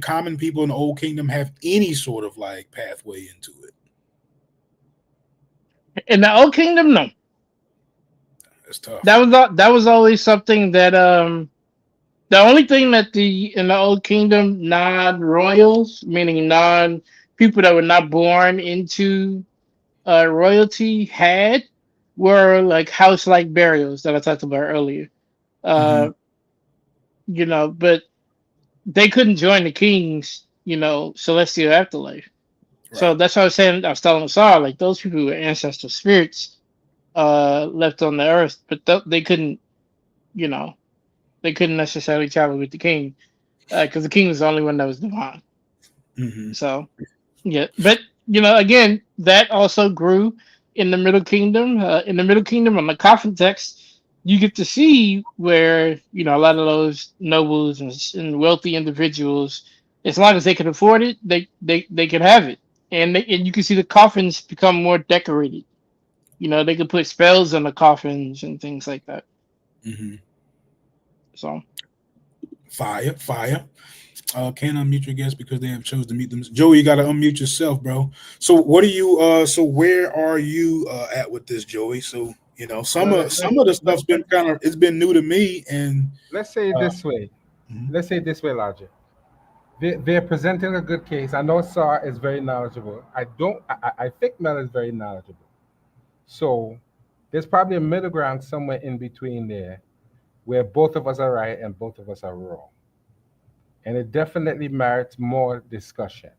common people in the old kingdom have any sort of like pathway into it? In the Old Kingdom, no. That's tough. That was always something that the only thing that the in the Old Kingdom non royals, meaning non people that were not born into royalty, had were like house like burials that I talked about earlier. Hmm. Uh, but they couldn't join the king's celestial afterlife. So Right. that's what I was saying. I was telling Sarah, like, those people were ancestral spirits left on the earth, but they couldn't, you know, they couldn't necessarily travel with the king, because the king was the only one that was divine. Hmm. So yeah, but again, that also grew in the Middle Kingdom. In the Middle Kingdom, on the coffin text, you get to see where a lot of those nobles and wealthy individuals, as long as they could afford it, they could have it, and you can see the coffins become more decorated. They could put spells on the coffins and things like that. Hmm. So Fire, fire. Can't unmute your guests because they have chose to mute them. Joey, you got to unmute yourself, bro. So what are you? So where are you at with this, Joey? So some Well, of some of the stuff's been it's been new to me, and let's say it uh, this way. mhm. Let's say it this way, Logic. They're presenting a good case. I know Sar is very knowledgeable. I don't. I think Mel is very knowledgeable. So there's probably a middle ground somewhere in between there, where both of us are right and both of us are wrong, and it definitely merits more discussion.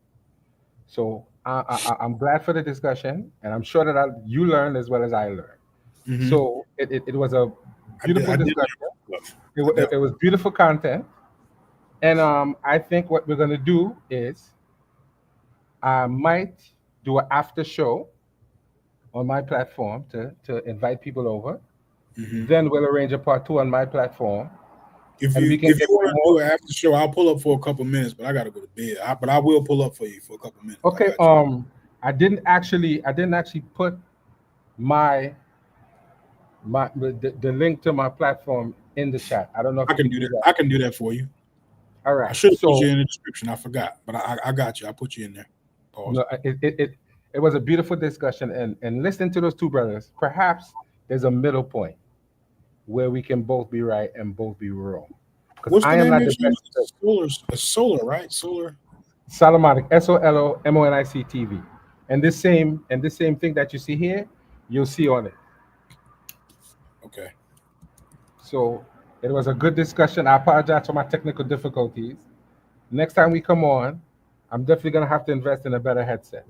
So I'm glad for the discussion, and I'm sure that you learned as well as I learned. Mhm. So it was a I did. beautiful I did. discussion. I It definitely. was beautiful content, and I think what we're gonna do is I might do an after show on my platform to invite people over. Mhm. Then we'll arrange a part two on my platform, If and we you can if get you want to more. do it after the show, I'll pull up for a couple minutes, but I gotta go to bed. But I will pull up for you for a couple minutes. I Okay. got you. I didn't actually put my the link to my platform in the chat. I don't know if I you can could do do that. that. I can do that for you. All I right. should have put you So in the description. I forgot, but I got you. I put you in there. Pause. No, it was a beautiful discussion, and listening to those two brothers, perhaps there's a middle point where we can both be right and both be wrong. Because What's I the am name not the that you best. use? Solar, solar, right? Solar. Solomonic, SOLOMONIC TV, and this same thing that you see here, you'll see on it. Okay. So it was a good discussion. I apologize for my technical difficulties. Next time we come on, I'm definitely gonna have to invest in a better headset.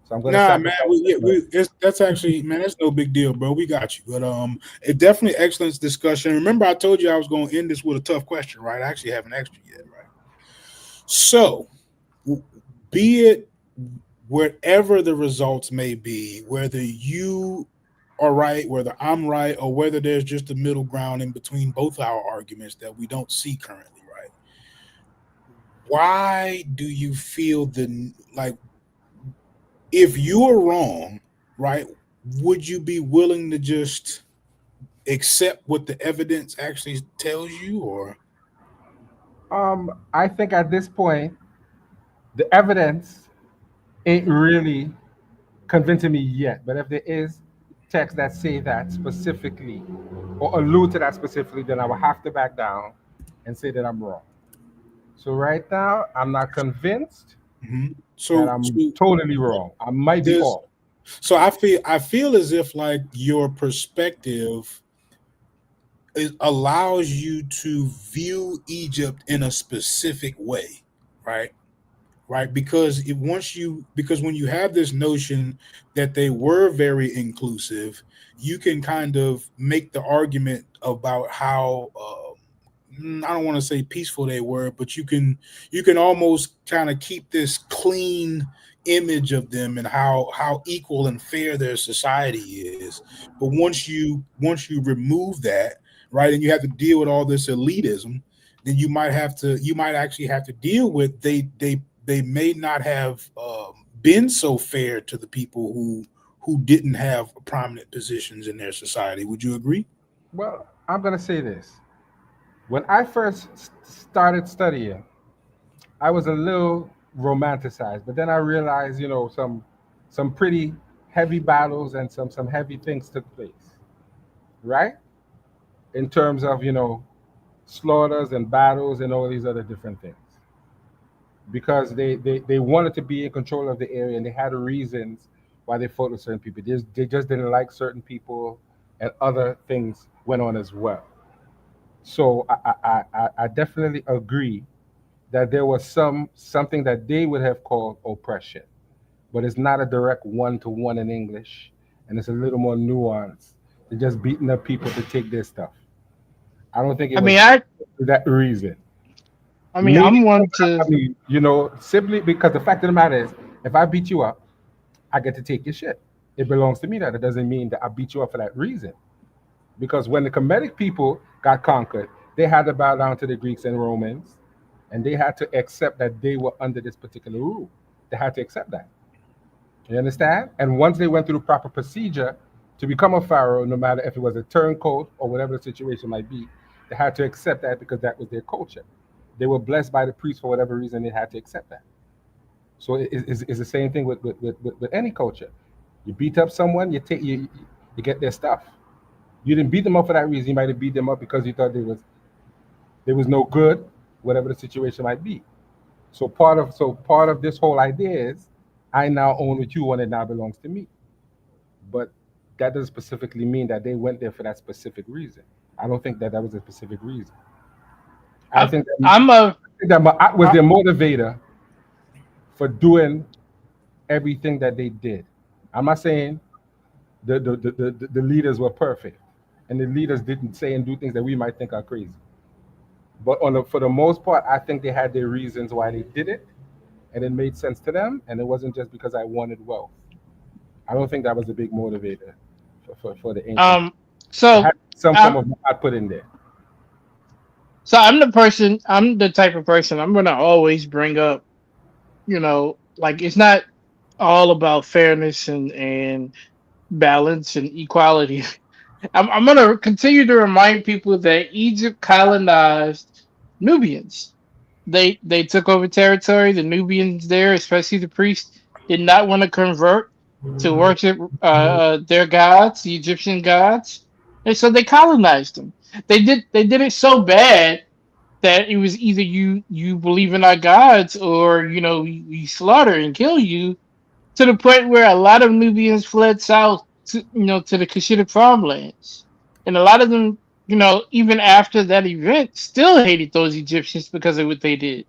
So I'm gonna Nah, man, sacrifice we, this yeah, one. that's actually, man, that's no big deal, bro. We got you. But it definitely excellent discussion. Remember, I told you I was going to end this with a tough question, right? I actually haven't asked you yet, right? So, be it whatever the results may be, whether you are right, whether I'm right, or whether there's just a middle ground in between both our arguments that we don't see currently, right? Why do you feel the like? If you are wrong, right, would you be willing to just accept what the evidence actually tells you, or I think at this point, the evidence ain't really convincing me yet. But if there is text that say that specifically or allude to that specifically, then I will have to back down and say that I'm wrong. So right now, I'm not convinced Mhm. that so I'm so totally wrong. I might be there's off. so I feel as if like your perspective allows you to view Egypt in a specific way, right? Right, because because when you have this notion that they were very inclusive, you can kind of make the argument about how I don't want to say peaceful they were, but you can almost kind of keep this clean image of them and how equal and fair their society is. But once you remove that, right, and you have to deal with all this elitism, then you might actually have to deal with they may not have been so fair to the people who didn't have prominent positions in their society. Would you agree? Well, I'm gonna say this. When I first started studying, I was a little romanticized, but then I realized, some pretty heavy battles and some heavy things took place, right? In terms of slaughters and battles and all these other different things, because they wanted to be in control of the area and they had reasons why they fought with certain people. They just didn't like certain people, and other things went on as well. So I definitely agree that there was something that they would have called oppression, but it's not a direct one to one in English, and it's a little more nuanced. They're just beating up people to take their stuff. I don't think it I mean, was I for that reason. I mean, Maybe, I'm one to. simply because the fact of the matter is, if I beat you up, I get to take your shit. It belongs to me. That it doesn't mean that I beat you up for that reason. Because when the Kemetic people got conquered, they had to bow down to the Greeks and Romans, and they had to accept that they were under this particular rule. They had to accept that. You understand? And once they went through the proper procedure to become a pharaoh, no matter if it was a turncoat or whatever the situation might be, they had to accept that because that was their culture. They were blessed by the priest for whatever reason. They had to accept that. So it's the same thing with any culture. You beat up someone, you get their stuff. You didn't beat them up for that reason. You might have beat them up because you thought there was no good, whatever the situation might be. So part of this whole idea is I now own what you want, it now belongs to me. But that doesn't specifically mean that they went there for that specific reason. I don't think that was a specific reason. I I'm, think that, I'm a. I think that was I, their motivator for doing everything that they did. I'm not saying the leaders were perfect, and the leaders didn't say and do things that we might think are crazy. But for the most part, I think they had their reasons why they did it, and it made sense to them, and it wasn't just because I wanted wealth. I don't think that was a big motivator for the ancient. um. It had So some form I'm. of God put in there. So I'm the person. I'm the type of person. I'm gonna always bring up. Like it's not all about fairness and balance and equality. I'm gonna continue to remind people that Egypt colonized Nubians. They took over territory. The Nubians there, especially the priests. did not want to convert to worship their gods, the Egyptian gods, and so they colonized them. They did it so bad that it was either you believe in our gods or we slaughter and kill you, to the point where a lot of Nubians fled south to the Cushitic farmlands, and a lot of them, even after that event, still hated those Egyptians because of what they did.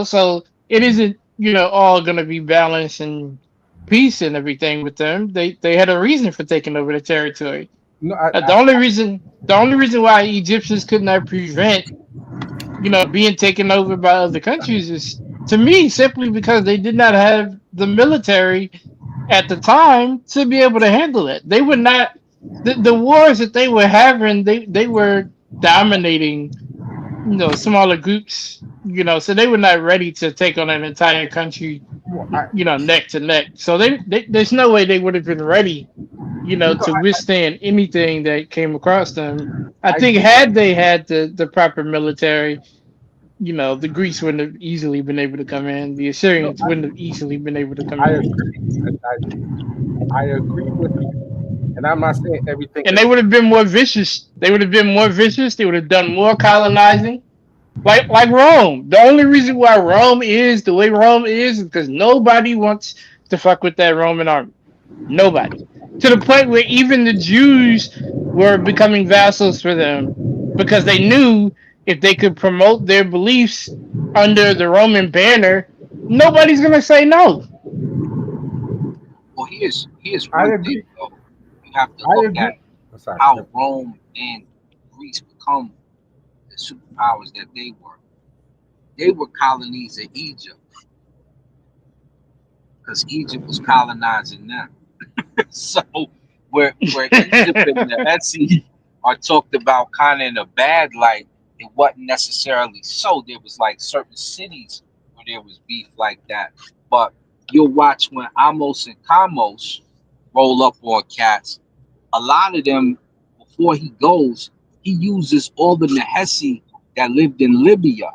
So it isn't all gonna be balance and peace and everything with them. They had a reason for taking over the territory. No, The only reason why Egyptians could not prevent being taken over by other countries is, to me, simply because they did not have the military at the time to be able to handle it. They were not the wars that they were having. They were dominating smaller groups. So they were not ready to take on an entire country. Neck to neck. So there's no way they would have been ready. To withstand anything that came across them. I think had they had the proper military, the Greeks wouldn't have easily been able to come in. The no, Assyrians wouldn't have easily been able to come I in. agree. I agree with you, and I'm not saying everything And is. they would have been more vicious. They would have been more vicious. They would have done more colonizing. Like Rome. The only reason why Rome is the way Rome is because nobody wants to fuck with that Roman army. Nobody. To the point where even the Jews were becoming vassals for them because they knew if they could promote their beliefs under the Roman banner, nobody's gonna say no. Well, here's I one thing agree. though. You have to I look agree. at I'm sorry. how Rome and Greece become the superpowers that they were. They were colonies of Egypt because Egypt was colonizing them. So where Egypt and the Etsy are talked about kind of in a bad light, it wasn't necessarily so. There was like certain cities where there was beef like that. But you'll watch when Amos and Kamos roll up on cats, a lot of them before he goes, he uses all the Nehesi that lived in Libya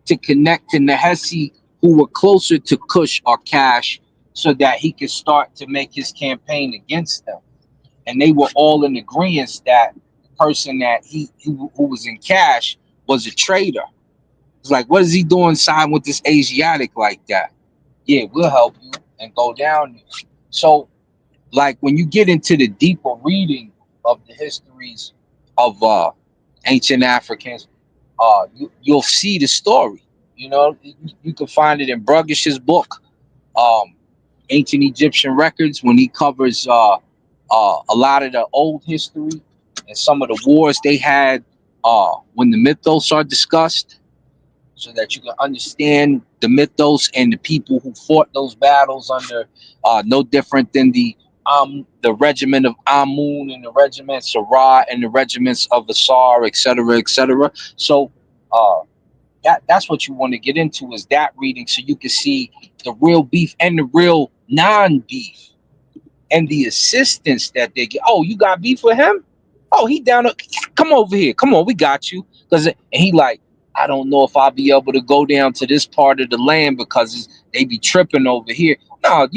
to connect to Nehesi who were closer to Cush or Cash so that he could start to make his campaign against them. And they were all in agreement that the person that who was in Cash was a traitor. It's like, what is he doing siding with this Asiatic like that? Yeah, we'll help you and go down there. So like when you get into the deeper reading of the histories of ancient Africans, you'll see the story. You can find it in Brugish's book, um, Ancient Egyptian Records, when he covers a lot of the old history and some of the wars they had when the mythos are discussed, so that you can understand the mythos and the people who fought those battles under no different than the regiment of Amun and the regiment Sarah and the regiments of Asar, etc., etc. So that's what you want to get into is that reading, so you can see the real beef and the real non-beef and the assistance that they get. Oh, you got beef with him? Oh, he down. Come over here. Come on, we got you. And he like, I don't know if I'll be able to go down to this part of the land because they be tripping over here. No,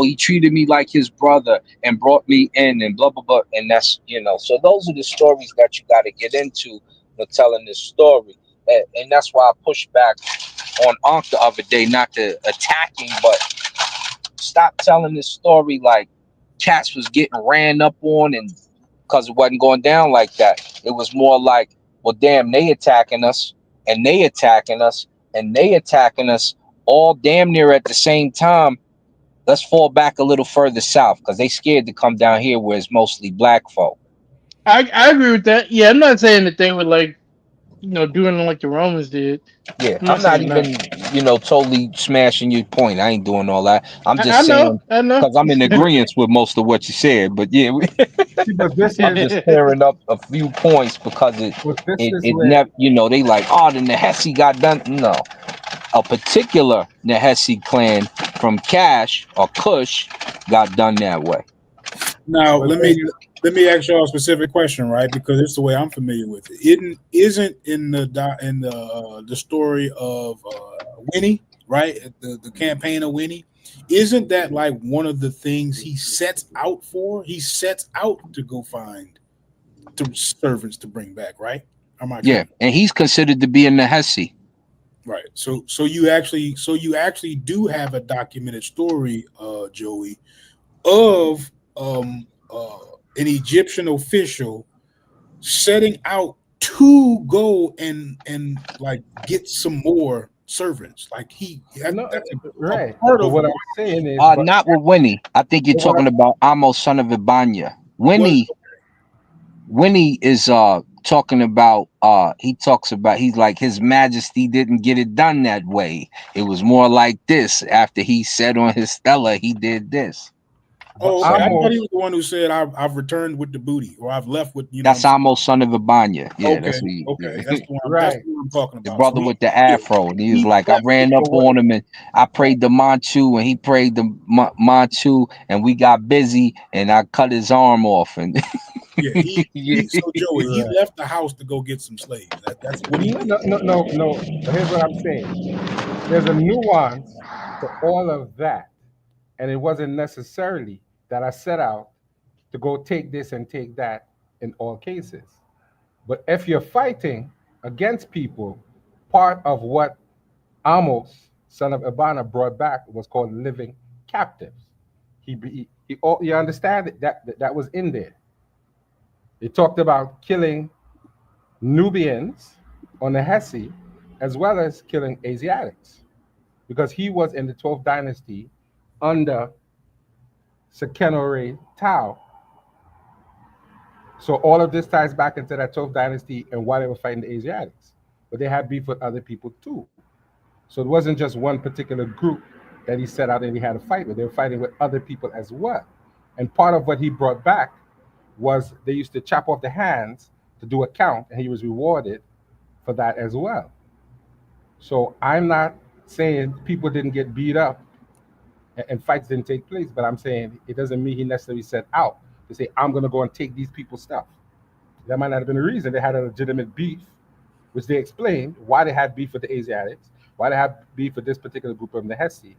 he treated me like his brother and brought me in and blah, blah, blah. And that's, so those are the stories that you got to get into when telling this story. And that's why I pushed back on Ankh the other day, not to attacking, but stop telling this story like cats was getting ran up on and because it wasn't going down like that. It was more like, well, damn, they attacking us and they attacking us and they attacking us all damn near at the same time. Let's fall back a little further south because they scared to come down here where it's mostly black folk. I agree with that. Yeah, I'm not saying that they were like doing like the Romans did. Yeah, I'm not I'm not saying even, that. totally smashing your point. I ain't doing all that. I'm I just saying, know, I know. because I'm in agreement with most of what you said. But yeah, See, but this I'm is just clearing up a few points because it but this it is it where never, they like, oh, the Nehesi got done. No, a particular Nehesi clan from Cash or Kush got done that way. Now but let me ask y'all a specific question, right? Because it's the way I'm familiar with it. It isn't in the story of Winnie. right? The campaign of Winnie. Isn't that like one of the things he sets out for? He sets out to go find the servants to bring back, right? Am I Yeah, correct? and he's considered to be in the Hesse. Right. So you actually do have a documented story, Joey, of an Egyptian official setting out to go and like get some more servants. Like No, that's a right. part But of what I'm what saying is, Not with Winnie. I think you're but what talking about Amos, son of Ibanya. was. Winnie is talking about he talks about he's like His Majesty didn't get it done that way. It was more like this. After he said on his Stella, he did this. but Oh, okay. I thought he Amos, was the one who said I've returned with the booty, or I've left with you know what I'm That's saying. Amos, son of Ibanya. Yeah, Okay, that's who he, okay. That's that's right. the one I'm talking the about. So brother he with the yeah, afro. And he was he like, I left with ran the up But what? on him and I Right. prayed the Manchu and he prayed the Manchu and we got busy and I cut his arm off and yeah, he so Joey, he Right. left the house to go get some slaves. That's what he No, did. no, no, no, no. But here's what I'm saying. There's a nuance to all of that, and it wasn't necessarily that I set out to go take this and take that in all cases. But if you're fighting against people, part of what Amos, son of Abana, brought back was called living captives. You understand that was in there. He talked about killing Nubians on the Hesse, as well as killing Asiatics, because he was in the 12th dynasty under Sekenore Tao. So all of this ties back into that 12th dynasty and why they were fighting the Asiatics. But they had beef with other people too. So it wasn't just one particular group that he set out and he had a fight with. They were fighting with other people as well. And part of what he brought back was they used to chop off the hands to do a count, and he was rewarded for that as well. So I'm not saying people didn't get beat up and fights didn't take place, but I'm saying it doesn't mean he necessarily set out to say, I'm going to go and take these people's stuff. That might not have been the reason. They had a legitimate beef, which they explained why they had beef with the Asiatics, why they had beef with this particular group of the Hesse.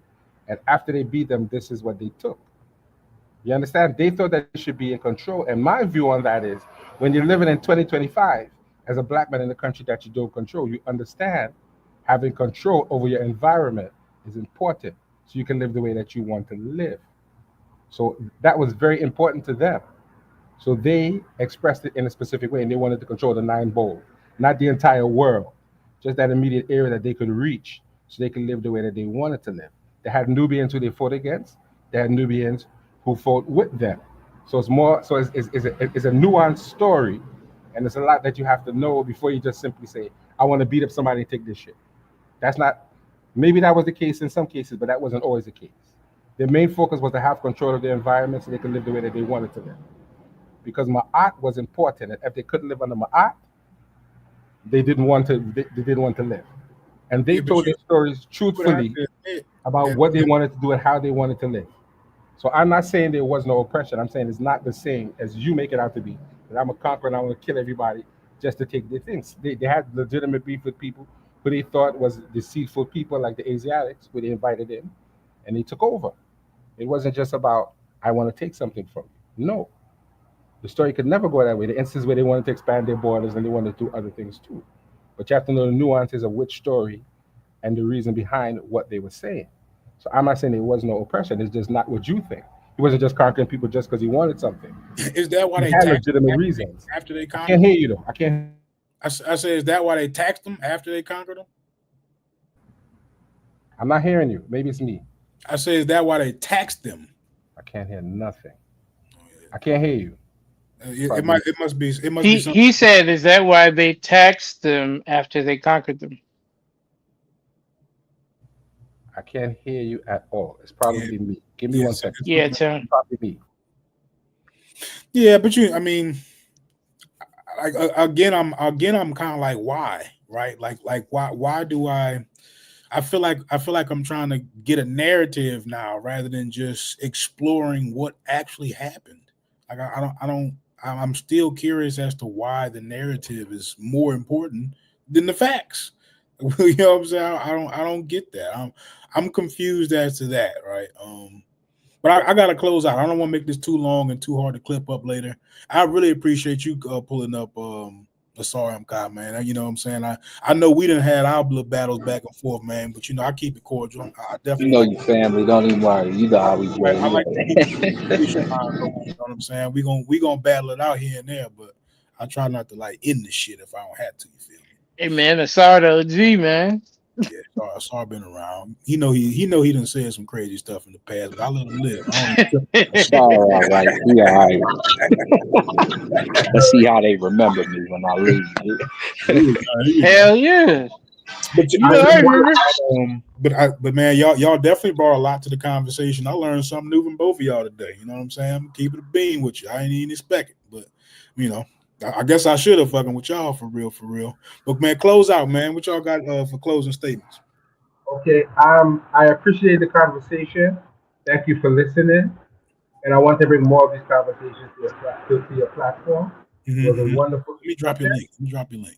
And after they beat them, this is what they took. You understand? They thought that they should be in control. And my view on that is when you're living in 2025 as a black man in a country that you don't control, you understand having control over your environment is important so you can live the way that you want to live. So that was very important to them. So they expressed it in a specific way and they wanted to control the nine bowl, not the entire world, just that immediate area that they could reach so they could live the way that they wanted to live. They had Nubians who they fought against, they had Nubians who fought with them. So it's more, so it's a nuanced story, and there's a lot that you have to know before you just simply say, I want to beat up somebody and take this shit. That's not, maybe that was the case in some cases, but that wasn't always the case. Their main focus was to have control of their environment so they could live the way that they wanted to live because Ma'at was important. And if they couldn't live under Ma'at, they didn't want to live. And they Yeah, but told their stories you would have truthfully to admit about that, what they wanted to do and how they wanted to live. So I'm not saying there was no oppression. I'm saying it's not the same as you make it out to be. That I'm a conqueror and I'm going to kill everybody just to take their things. They had legitimate beef with people who they thought was deceitful people like the Asiatics, who they invited in, and they took over. It wasn't just about, I want to take something from you. No, the story could never go that way. The instance where they wanted to expand their borders and they wanted to do other things too. But you have to know the nuances of which story and the reason behind what they were saying. So I'm not saying there was no oppression. It's just not what you think. He wasn't just conquering people just because he wanted something. is that why He they had taxed them legitimate reasons. after they I can't conquered them? hear you though. I can't hear you. I say, is that why they taxed them after they conquered them? I'm not hearing you. Maybe it's me. I say, is that why they taxed them? I can't hear nothing. I can't hear you. It it must be something. He said, is that why they taxed them after they conquered them? I can't hear you at all. It's Yeah, probably me. Give me yeah, one second. Yeah, It's probably me. yeah, but I mean, like I'm kind of like, why, right? Like why do I feel like I'm trying to get a narrative now rather than just exploring what actually happened. Like I'm still curious as to why the narrative is more important than the facts. You know what I'm saying? I don't get that. I'm confused as to that, right? But I gotta close out. I don't want to make this too long and too hard to clip up later. I really appreciate you pulling up the Sorry I'm God, man. You know what I'm saying? I know we didn't had our little battles back and forth, man, but I keep it cordial. I definitely You know like your family. Don't even worry. You know how we I play. like to keep it Yeah. you know what I'm saying? We gonna battle it out here and there, but I try not to like end the shit if I don't have to. You feel me? Hey man, I saw the OG, man. Yeah, Sar been around. He done said some crazy stuff in the past, but I let him live. I don't even trip on that shit. All right. We all right. Let's see how they remember me when I leave. He was, Hell yeah. but You know, I remember. but man, y'all definitely brought a lot to the conversation. I learned something new from both of y'all today. You know what I'm saying? I'm keeping it a bean with you. I ain't even expect it, but I guess I should have fucking with y'all for real. But man, close out, man. What y'all got for closing statements? Okay. I appreciate the conversation. Thank you for listening. And I want to bring more of these conversations to your platform. It was a wonderful Let me drop your link.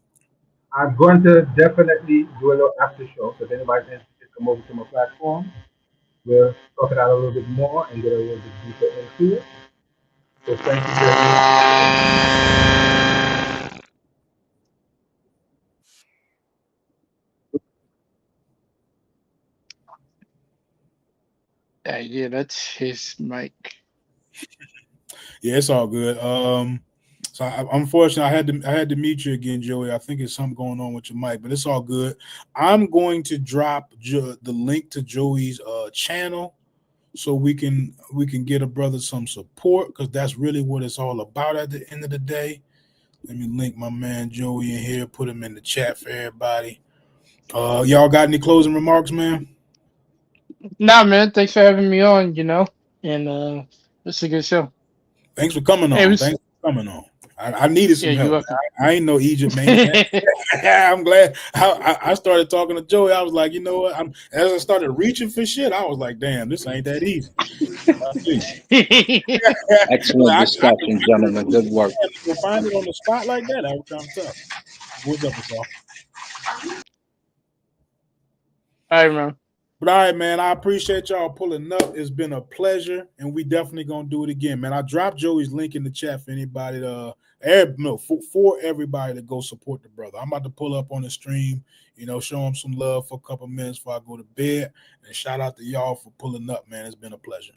I'm going to definitely do a little after show. So if anybody's interested, come over to my platform. We'll talk it out a little bit more and get a little bit deeper into it. So thank you very much. Yeah, that's his mic. Yeah, it's all good. So unfortunately, I had to meet you again, Joey. I think it's something going on with your mic, but it's all good. I'm going to drop the link to Joey's channel so we can get a brother some support because that's really what it's all about at the end of the day. Let me link my man Joey in here, put him in the chat for everybody. Y'all got any closing remarks, man? Nah, man, thanks for having me on, and it's a good show. Thanks for coming Hey, it on. was, Thanks for coming on. I needed yeah, some you're help. welcome. I ain't no Egypt man. I'm glad. I started talking to Joey. I was like, you know what? As I started reaching for shit, I was like, damn, this ain't that easy. Excellent I discussion, gentlemen. Good work. can find it on the spot like that. That was kind of tough. What's up, Asal? I remember. But all right, man, I appreciate y'all pulling up. It's been a pleasure, and we definitely gonna do it again, man. I dropped Joey's link in the chat for anybody for everybody to go support the brother. I'm about to pull up on the stream, show him some love for a couple minutes before I go to bed. And shout out to y'all for pulling up, man. It's been a pleasure.